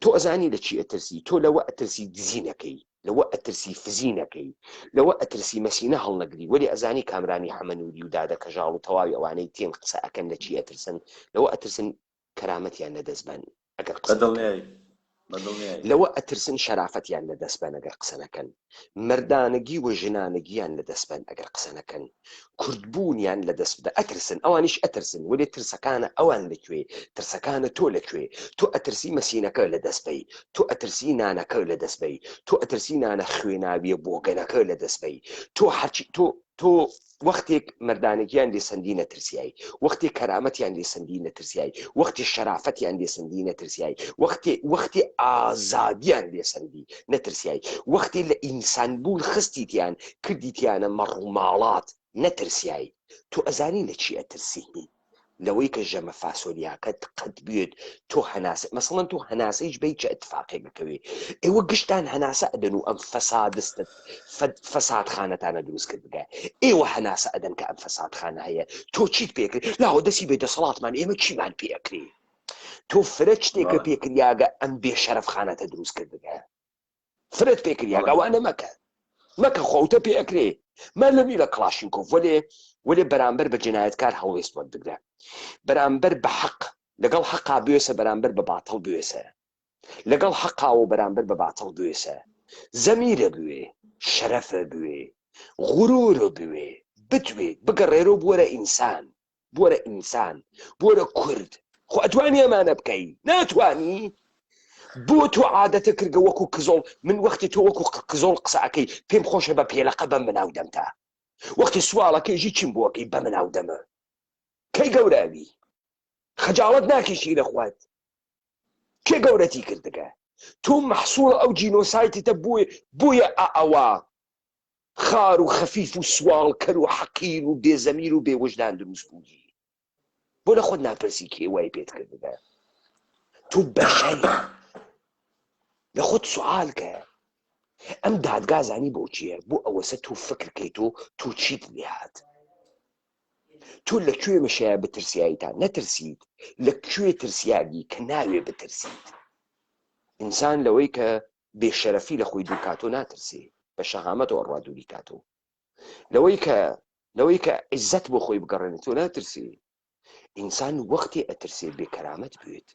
تۆ ئەزانی لە چی ئەترسی تۆ لەوە ئەترسی دزینەکەی لەوە ئەترسی فزینەکەی لەوە ئەترسی مەسینە هەڵنەگری وەلی ئەزانی کامرانی حەمەنووری و دادە کەژاڵ و تەواوی ئەوانەی تێن قسە ئەەکەن لە چی ئەترسن لەوە ئەترسن کەرامەتیان لەدەستبن ئەگەر لەوە ئەترسن شەرافەتیان لەدەستبن ئەگەر قسە نەکەن مردانگی و ژنانگییان لەدەستبن ئەگەر قسە نەکەن کوردبوونیان لەدەست بدە ئەترسن ئەوانیش ئەترسن وەلی ترسەکانە ئەوان لەکوێ ترسەکانە تۆ لەکوێ تۆ ئەترسی مەسینەکە لەدەستبەی تۆ ئەترسی نانەکە لەدەستبەی تۆ ئەترسی نانە خوێناویە بۆگەنەکە لەدەستبەی تۆ هەرچی تۆ وەختێک مردانگییان لێسەندی نەترسیایی وەختی کەرامەتیان لێسەندی نەترسیایی وەختی شەرافەتیان لێسەندی نەترسیایی وەختی ئازادیان لێسەندی نەترسیایی وەختی لە ئینسان بوون خستیتیان کردیتیانە مەڕووماڵات نەترسیایی تۆ ئەزانی لە چی ئەترسینی لەوەی کە ژەمە فاسۆلیاکەت قەت بێت تۆ هەناسە مەسەڵەن تۆ هەناسەیش بەی چە ئەتفاقێک بکەوێ ئێوە گشتان هەناسە ئەدەن و ئەم فەسادخانەتانە دروست کرد بگە ئێوە هەناسە ئەدەن کە ئەم فەسادخانە هەیە تۆ چیت پێکرد لاوە دەستی بێ دەسەڵاتمان ئێمە چیمان پێکری تۆ فرەت شتێکە پێکریاگە ئەم بێشەرەفخانەتە دروست کرد بگە فرەت پێکریاگە ئەوانە مەکە خۆتە پێکرێ من لە میلە کلاشینکۆڤ وەلێ بەرامبەر بە جنایەتکار هەڵوێست وەردەگرە بەرامبەر بە حەق لەگەڵ حەقا بوێسە بەرامبەر بە باتڵ بوێسە لەگەڵ حەقاوە بەرامبەر بە باتڵ بوێسە زەمیرە بوێ شەرەفە بوێ غورورە بوێ بتوێ بگەڕێرۆ بوەرە ئینسان بوەرە کورد خۆ ئەتوانی ئەمانە بکەی ناتوانی بۆ تۆ عادەتە کردگە وەکو کزۆڵ من وەختی تۆ وەکو کزۆڵ قسەکەی پێم خۆشە بە پێلەقە بەم بناودەمتا وەختی سوالەکەیژی چیم بۆکەی بە مناودەمە کەی گەوراوی خەجاڵەت ناکێشی لە خوات کێ گەورەتی کردگە تۆ مەحسوڵ ئەو جینۆسایتتە بۆیە ئەوە خار و خەفیف و سوالکەر و حەقیر و بێزەمیر و بێوجدان دروست بووی بۆ لە خۆت ناپرسی کێ وای پێت کردگە تۆ بەشەری لە خۆت سوال کە ئەم دادگازانی بۆ چییە بۆ ئەوەسە تۆ فکرکەیت تۆ چیت لێهات تۆ لەکوێ مەشایە بترسیاییتان نەترسیت لەکوێ ترسیاگی کە ناوێ بترسیت ئینسان لەوەی کە بێشەرەفی لە خۆی دووکاتۆ ناترسی بە شەهامەتەوە ڕوا دووری کاتۆ لەوەی کە عیزەت بۆ خۆی بگەڕێنێت تۆ ناترسی ئینسان وەختی ئەترسێ بێکەرامەت بێت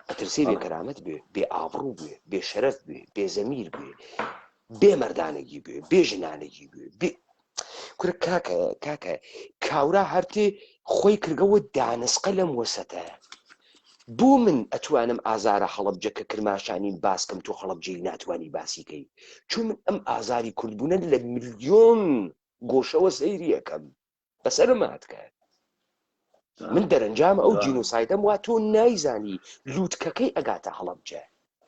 ئەترسێ بێکەرامەت بێ بێ ئابڕوو بێ بێ شەرەف بێ بێ زەمیر بێ بێ مەردانەگی بێ بێ ژنانەگی بێ کورە کاکە کاورا هەرتێ خۆی کردەوە دانسقە لەم وەسەتە بۆ من ئەتوانم ئازارە هەڵەبجە کە کرماشانین باسکەم تۆ هەڵەبجەی ناتوانی باسیکەی چون من ئەم ئازاری کوردبوونە لە ملیۆن گۆشەوە سەیری یەکەم بەسەرم هاتکە من دەرەنجام ئەو جینۆسایدەم وا تۆ نایزانی لووتکەکەی ئەگاتە هەڵەبجە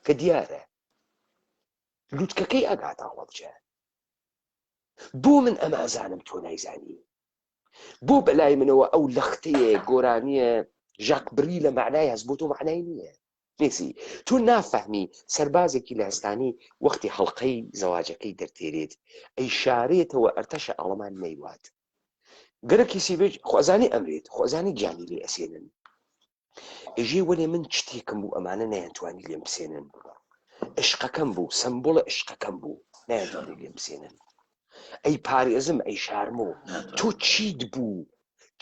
کە دیارە لووتکەکەی ئەگاتە هەڵەبجە بۆ من ئەمە ئەزانم تۆ نایزانی بۆ بەلای منەوە ئەو لەختەیە گۆرانیە ژاک بری لە معنای هەست بۆ تۆ معنای نییە نیسی تۆ نافەهمی سەربازێکی لە هەستانی وەختی هەڵقەی زەواجەکەی دەرتێرێت ئەی شارێتەوە ئەرتەشە ئەڵەمان نەیوات گەرەکی سیبێج خۆزانی ئەمرێت خۆزانی گیانی لێ ئەسێنن ئێژێ وەلێ من شتێکم بوو ئەمانە نەیانتوانی لێم بسێنن عشقەکەم بوو سمبۆڵە عشقەکەم بوو نەیانتوانی لێم بسێنن ئەی پارێزم ئەی شارمۆ تۆ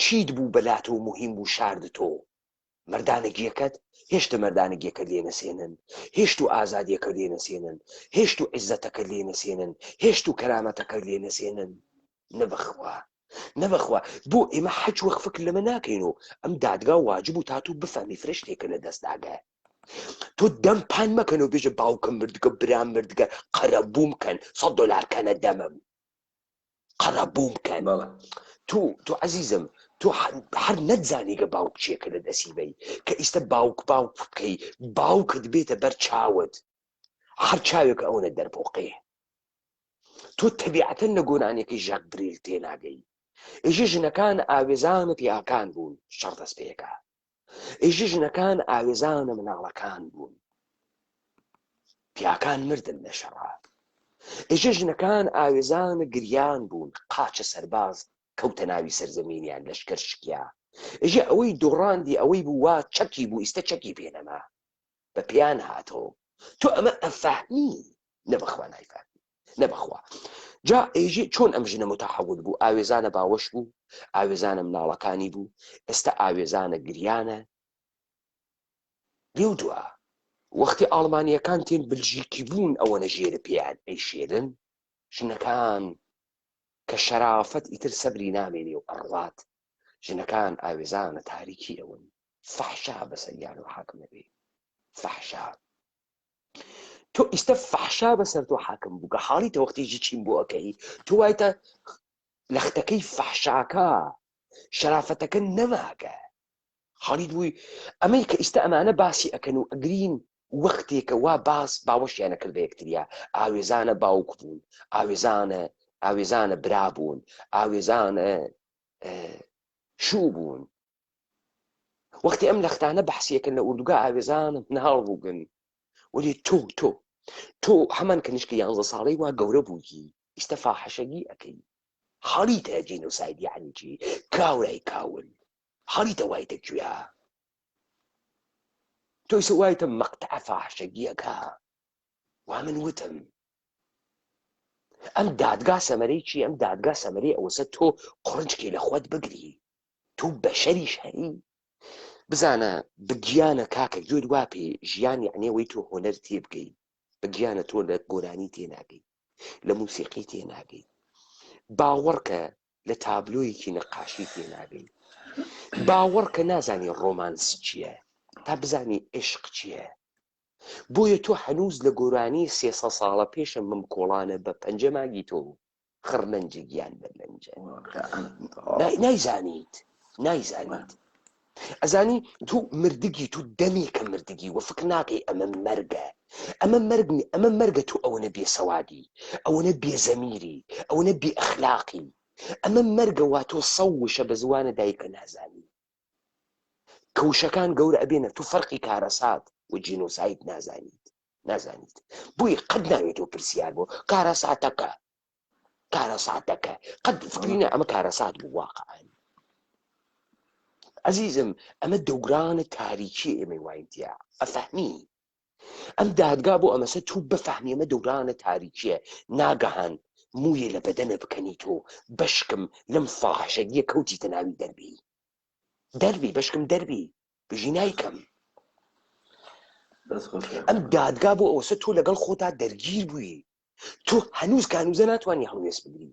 چیت بوو بەلاتۆ مهم بوو شارد تۆ مەردانەگیەکەت هێشتا مەردانەگیەکە لێ نەسێنن هێشت و ئازادیەکە لێ نەسێنن هێشت و عیزەتەکە لێ نەسێنن هێشت و کەرامەتەکە لێ نەسێنن نەبەخوا بۆ ئێمە حەج وەک فکر لەمە ناکەینەوە ئەم دادگا واجب و تاتوو بفەمی فرشتێکە لە دەستداگە تۆ دەم پان مەکەنەوە بێژە باوکم مردگە برام مردگە قەرە بووم کەن $100 کەنە دەمم قەرە بووم کەن تۆ عەزیزم تۆ هەر نەتزانیگە باوک چێکە لە دەسیبەی کە ئیستا باوک بکەی باوکت بێتە بەر چاوت هەر چاوێکە ئەوەنە دەربۆقێ تۆ تەبیعەتەن لە گۆرانێکی ژەق بریل تێناگەی ئێژێ ژنەکان ئاوێزانە پیاکان بوون شەڕ دەست پێەکە ئێژێ ژنەکان ئاوێزانە مناڵەکان بوون پیاکان مردن لە شەڕە ئێژێ ژنەکان ئاوێزانە گریان بوون قاچە سەرباز کەوتە ناوی سەرزەمینیان لەشکەر شکیا ئێژێ ئەوەی دۆڕاندی ئەوەی بوو وا چەکی بوو ئیستا چەکی پێنەما بە پیان هاتەوە تۆ ئەمە ئەفەهمی نەبەخوا نایفەهمی نەبەخوا جا ئێژێ چۆن ئەم ژنە متەحەول بوو ئاوێزانە باوەش بوو ئاوێزانە مناڵەکانی بوو ئێستا ئاوێزانە گریانە لێو دووە وەختی ئاڵمانیەکان تێن بلژیکی بوون ئەوە نەژێرە پێیان ئەی شێرن ژنەکان کە شەرافەت ئیتر سەبری نامێنێ و ئەڕوات ژنەکان ئاوێزانە تاریکی ئەون فەحشا بەسەریان و حاکم نەبێ فەحشا تۆ ئیستا فەحشا بەسەر تۆ حاکم بوو کە حاڵی تە وەختێکی چین بۆ ئەەکەی تۆ وایتە لەختەکەی فەحشاکە شەرافەتەکە نەماگە حاڵی بووی ئەمەی کە ئیستا ئەمانە باسی ئەکەن و ئەگرین وەختێکە وا باوەشیانە کرد بە یەکتریا ئاوێزانە باوک بوون ئاوێزانە برا بوون ئاوێزانە شوو بوون وەختی ئەم لەختانە بەحسیەکەن لە ئوردوگا ئاوێزانە نهاڵ بووگن وەلی تۆ هەمان کەنیشکە 11 ساڵەی وا گەورە بووی ئیستا فاحشەگی ئەەکەی حاڵیتە جینۆساید یعنی چی کاورای کاول حاڵیتە وایتە کوێ تۆ ئیستا وایتە مەقتەعە فاحشەگیەکە وا من وتم ئەم دادگا سەمەرەی چی ئەم دادگا سەمەرەی ئەوەسە تۆ قڕنجکێ لە خۆت بگری تۆ بەشەریش هەی بزانە بگیانە کاکە گوێت وا پێ ژیان یعنێەوەی تۆ هۆنەر تێ بگەی بگیانە تۆ لە گۆرانی تێناگەی لە موسیقی تێناگەی باوەڕکە لە تابلۆیەکی نەقاشی تێناگەی باوەڕکە نازانی ڕۆمانس چییە تا بزانی عشق چییە بۆیە تۆ هەنووز لە گۆرانی 300 ساڵە پێشە مم کۆڵانە بە پەنجەماگی تۆ خڕلەنجە گیان بەرلەنجە نایزانیت ئەزانی تو مردگی تو دەمێکە مردگی و فکر ناکەی ئەمە مەرگە ئەمە مەرگە تو ئەوەنە بێسەوادی ئەوەنە بێزەمیری ئەوەنە بێ ئەخلاقی ئەمە مەرگە وا تۆ سەوشە بە زوانە دایکە نازانی کەوشەکان گەورە ئەبێنە تو فەرقی کارەسات و جینۆساید نازانیت بۆی قەت ناوێت تۆ پرسیار بۆ کارەساتەکە قەت فکرینە ئەمە کارەسات بوو واقعان عزیزم ئەمە دەورانە تاریکی ئێمە وایتیا ئەفەهمی ئەم دادگا بۆ ئەمەسە تو بفەهمی ئەمە دەورانە تاریکیە ناگەهان مویە لە بەدەنە بکەنی تۆ بەشکم لەم فاحشەگیە کەوتیتە ناوی دەربی بەشکم دەربی بژی نایکەم ئەم دادگا بۆ ئەوسە تۆ لەگەڵ خۆتا دەرگیر بووی تۆ هەنووز کانوزە ناتوانانی هەڵوێست بگری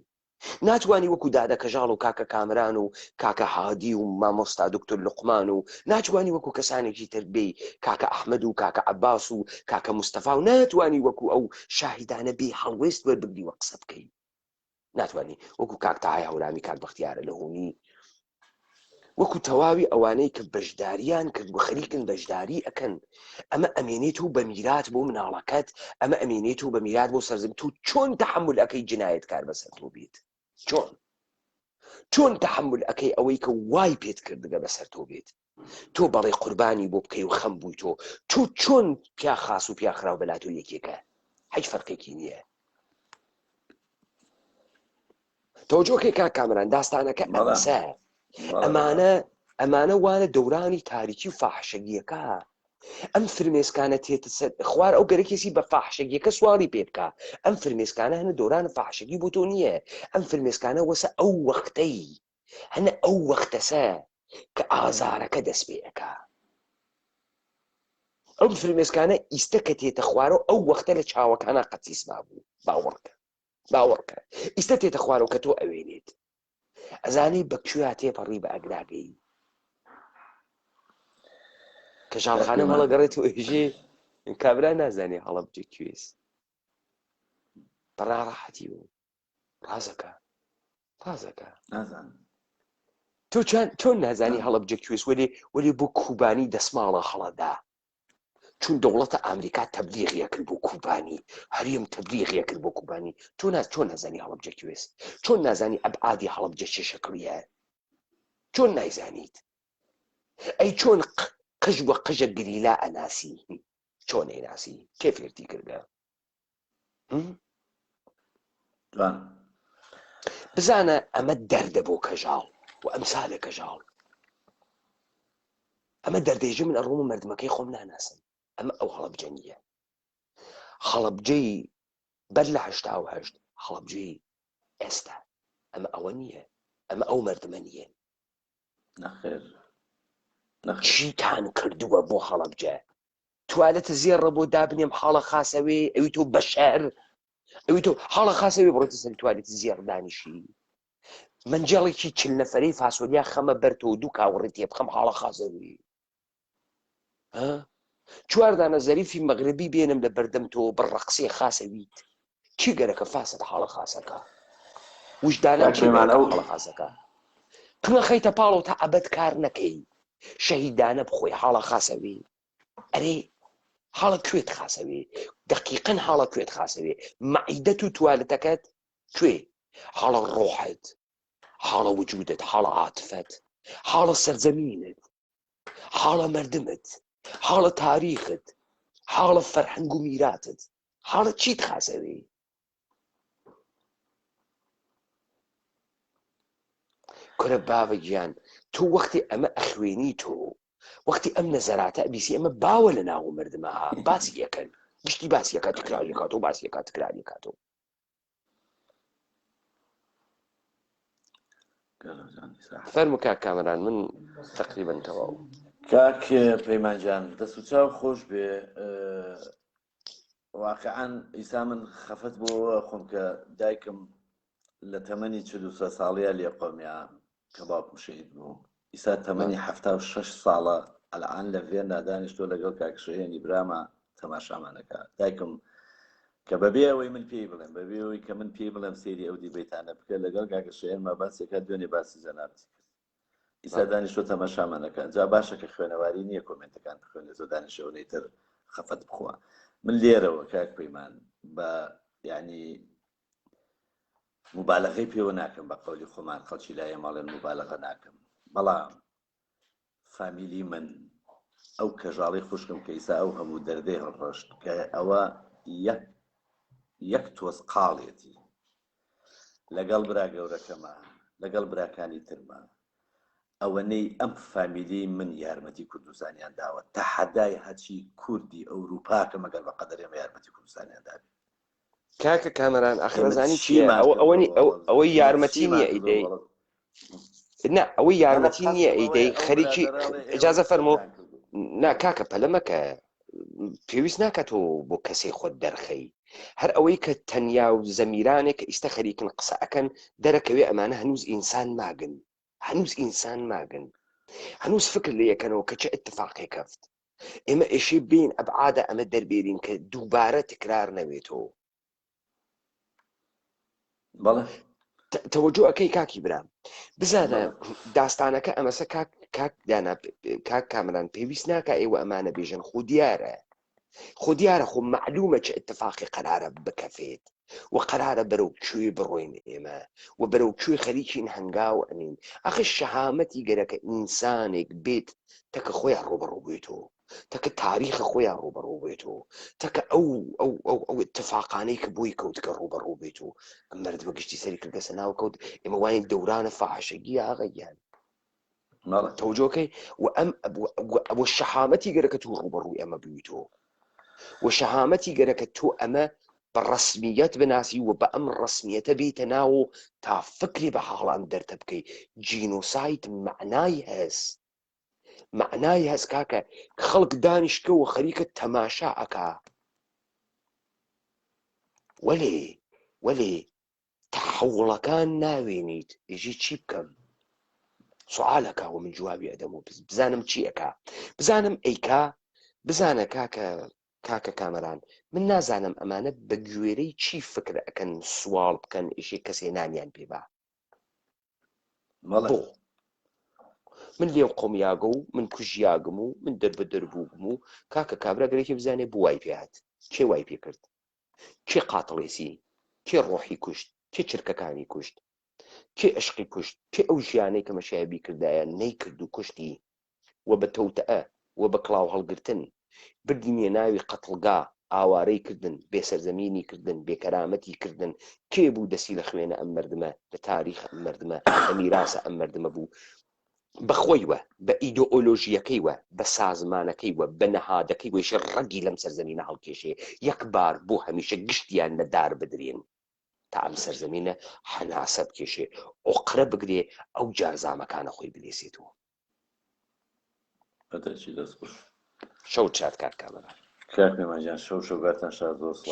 ناتوانی وەکو دادە کەژاڵ و کاکە کامران و کاکە هادی و مامۆستا دکتۆر لوقمان و ناتوانی وەکو کەسانێکی تربەی کاکە ئەحمەد و کاکە عەباس و کاکە مستەفا و ناتوانی وەکو ئەو شاهیدانە بێ هەڵوێست وەربگری وە قسە بکەی ناتوانی وەکو کاک تاهای هەورامی کاک بەختیارە لە هۆنی وەکو تەواوی ئەوانەی کە بەشداریان کرد و خەریکن بەشداری ئەکەن ئەمە ئەمێنێت و بە میرات بۆ مناڵەکەت ئەمە ئەمێنێت و بە میرات بۆ سەرزەم تو چۆن تەحمل ئەەکەی جنایەتکار بەسەر تۆ بێت چۆن تەحمل ئەەکەی ئەوەی کە وای پێت کردگە بەسەر تۆ بێت تۆ بەڵێ قوربانی بۆ بکەی و خەم بووی تۆ چۆن پیا خاس و پیا خراو بەلات و یەکێکە هیچ فەرقێکی نییە. تۆجۆکێک کا کامران داستانەکە ئەمەسە ئەمانە وانە دەورانی تاریکی و فاحشەگیەکە. ئەم فرمێسکانە تێتە سەر خوار ئەو گەرەکێسی بە فاحشەگیەکە سواڵی پێ بکە. ئەم فرمێسکانە هەنە دەورانە فاحشەگی بۆ تۆ نییە. ئەم فرمێسکانە وەسە ئەو وەختەی هەنە ئەو وەختەسە کە ئازارەکە دەست پێ ئەکا. ئەم فرمێسکانە ئیستە کە تێتە خوارەوە ئەو وەختە لە چاوەکانە قەتیسما بوو. باوەڕکە ئیستە تێتە خوارەوە کە تۆ ئەوێنێت ئەزانی بە کوێ تێپەڕی بە ئەگراگەی کە ژاڵخانە مەڵە گەڕێت و ئێژێ کابرا نازانێ هەڵە بجێ کوێست بەڕا ڕاحەتی بوو ڕازەکە تۆ چۆن نازانی هەڵە بجێ کوێست وەلی بۆ کوبانی دەسماڵە هەڵەدا چون دەوڵەتە ئامریکا تەبلیغیە کرد بۆ کوبانی هەرێم تەبلیغیە کرد بۆ کوبانی چۆن نازانی هەڵە بجێ کوێست چۆن نازانی ئەبعادی هەڵە بجێ چێ شەکڵیە چۆن نایزانیت ئەی چۆن قژ وە قژە گریلا ئەناسی چۆن ئەیناسی کێ فێرتی کردە بزانە ئەمە دەردە بۆ کەژاڵ و ئەمسالە کەژاڵ ئەمە دەردێژە من ئەڕۆم و مردمەکەی خۆم ناناسم ئەمە ئەو هەڵەبجە نییە هەڵەبجەی بەر لە 1970 هەڵەبجەی ئێستا ئەمە ئەوە نییە ئەمە ئەو مردمە نییە چیتان کردووە بۆ هەڵەبجە توالەتە زێڕە بۆ دابنێم حاڵە خاسەوێ ئەوی تۆ بەشەر ئەوی تۆ حاڵە خاسەوێ بڕۆیتە سەر توالێتی زێڕ دانیشی منجەڵێکی 40 نەفەرەی فاسۆلیا خەمە بەرتەوە دوو کاوەڕێ تێ بخەم حاڵە خاسەوی چواردانە زەریفی مەغربی بێنم لە بەردەم تۆ بڕەقسێ خاسەویت چی گەرەکە فاسد حاڵە خاسەکە وجدانم چی حاڵە خاسەکە تونە خەیتە پاڵەوە تا ئەبەد کار نەکەی شەهیدانە بخۆی حاڵە خاسەوی ئەرێ حاڵە کوێت خاسەوێ دقیقەن حاڵە کوێت خاسەوێ مەعیدەت و توالەتەکەت کوێ حاڵە ڕۆحت حاڵە وجودت حاڵە عاتفەت حاڵە سەرزەمینت حاڵە مردمت حاڵە تاریخت حاڵە فەرهەنگ و میراتت حاڵە چیت خاسەوێ کورە باوە گیان تۆ وەختی ئەمە ئەخوێنی تۆ وەختی ئەم نەزەراتە ئەبیسی ئەمە باوە لە ناو مردمەها باسی یەکەن گشتی باسی یەکات تکراری کاتەوە باسی یەکات تکراری کاتەوە فەرموو کاک کامەران من تەقریبەن تەواو
کاک پەیمانجان دەست و چاو خۆش بێ واقعان ئیسا من خەفەت بۆ خۆم کە دایکم لە تەمەنی 43 ساڵەیە لێ قۆمیا کە باوکم شەهید بوو ئیسا تەمەنی 76 ساڵە ئەلعان لە ڤێرنا دانیشتۆ لەگەڵ کاکشەیەنی برامە تەماشامانەکە دایکم کە بەبێ ئەوەی من پێی بڵێم بەبێ ئەوەی کە من پێی بڵێم سێری ئەو دیبەیتانە بکە لەگەڵ کاکشەیەن مەباسێکە دوێنێ باسی جەنابەتی کرد ئیسا دانیشتۆ تەماشامانەکە جا باشە کە خوێنەواری نییە کۆمنتەکان بخوێنێت زۆر دانیشەوەی تر خەفەت بخوە من لێرەوە کاک پەیمان بە یعنی مبالغەی پێوە ناکەم بە قەولی خۆمان خەڵکی لایە ماڵێن مبالغە ناکەم بەڵام فامیلی من ئەو کەژاڵی خوشکم کە ئیسا ئەو هەموو دەردەی هەڵڕەشت کە ئەوە یەک تۆز قاڵێتی لەگەڵ برا گەورەکەمە لەگەڵ براکانی ترمە ئەوەنەی ئەم فامیلی من یارمەتی کوردستانیان داوە تا حەدای هەچی کوردی ئەوروپا کە مەگەر بە قەدەرێمە یارمەتی کوردستانیان دابێت
کاکە کامەران ئەخرەزانی چییە ئەوەی یارمەتی نییە ئیدەی نا ئەوەی یارمەتی نییە ئیدەی خەریکی ئجازە فەرمۆ نا کاکە پەلەمەکە پێویست ناکاتەوە بۆ کەسێک خۆت دەرخەی هەر ئەوەی کە تەنیا و زەمیرانێک کە ئیستە خەریکن قسە ئەکەن دەرەکەوێ ئەمانە هەنووز ئینسان ماگن هەنووز فکر لە یەکەنەوە کە چه اتفاقێک هەفت ئێمە ئێشێ بین ئەبعادە ئەمە دەربێرین کە دووبارە تکرار نەوێتەوە
بەڵێ
تەوەجۆ ئەەکەی کاکی برام بزانە داستانەکە ئەمەسە کاک کامران پێویست ناکە ئێوە ئەمانە بێژن خۆ دیارە خۆ معلومە چه اتفاقی قەرارە بکەفێت و قەرارە بەرەو کوێ بڕۆین ئێمە و بەرەو کوێ خەریکین هەنگاو ئەنین ئەخی شەهامەتی گەرەکە ئینسانێک بێت تەکە خۆیان ڕۆبەڕوو بێتەوە تەکە تاریخە خۆیان ڕۆبەڕوو بێتەوە تەکە ئەو اتفاقانەی کە بۆی کەوتکە ڕۆبەڕوو بێتەوە ئەم مەردمە گشتی سەری کردە سەناو کەوت ئێمە وایین دەورانە فاحشەگی ئاغەیان تەوجۆکەی و شەهامەتی گەرەکە تو ڕوبەڕووی ئەمە بوویتەوە و شەهامەتی گەرەکە تۆ ئەمە بە ڕسمیەت بناسی و بە ئەم ڕسمیەتە بیتە ناو تا فکری بە حاڵان دەرتە بکەی جینۆسایت معنای هەست کاکە خەڵک دانیشکەوە خەریکە تەماشا ئەکا وەلێ تەحوڵەکان ناوێنیت ئێژی چی بکەم سوالەکەوە من جوابی ئەدەم و بزانم چی ئەکا بزانم ئەیکا بزانە کاکە کامەران من نازانم ئەمانە بە گوێرەی چی فکر ئەەکەن سوال بکەن ئیشی کەسێ نانیان پێبا بۆ من لێو قۆمیاگە و من کوژیاگم و من دەربە دەربووم و کاکە کابراگەرێکی بزانێ بۆ وای پێات کێ وای پێ کرد کێ قاتڵێسی کێ ڕۆحی کوشت کێ چرکەکانی کوشت کێ عشقی کوشت کێ ئەو ژیانەی کە مەشایبی کردایە نەیکرد و کوشتی و بە تەوتەئە و بە کڵاو هەڵگرتن بردینێ ناوی قەتڵگا ئاوارەی کردن بێسەرزەمینی کردن بێکەرامەتی کردن کێ بوو دەسی لە خوێنە ئەم مەردمە لە تاریخ ئەم مەردمە لە میراسە ئەم مەردمە بوو بەخۆیوە بە ئیدئۆلۆژیەکەیوە بە سازمانەکەیوە بە نەهادەکەی وێشە ڕەگی لەم سەرزەمینە هەڵکێشێ یەک بار بۆ هەمیشە گشتیان لەدار بدرێن تا ئەم سەرزەمینە هەناسە بکێشێ ئۆقرە بگرێ ئەو جارزامەکانە خۆی بلێسێتەوە شەو چات کات کامەران
کاک نێمانجان شەو شەوگاتان شاد دۆست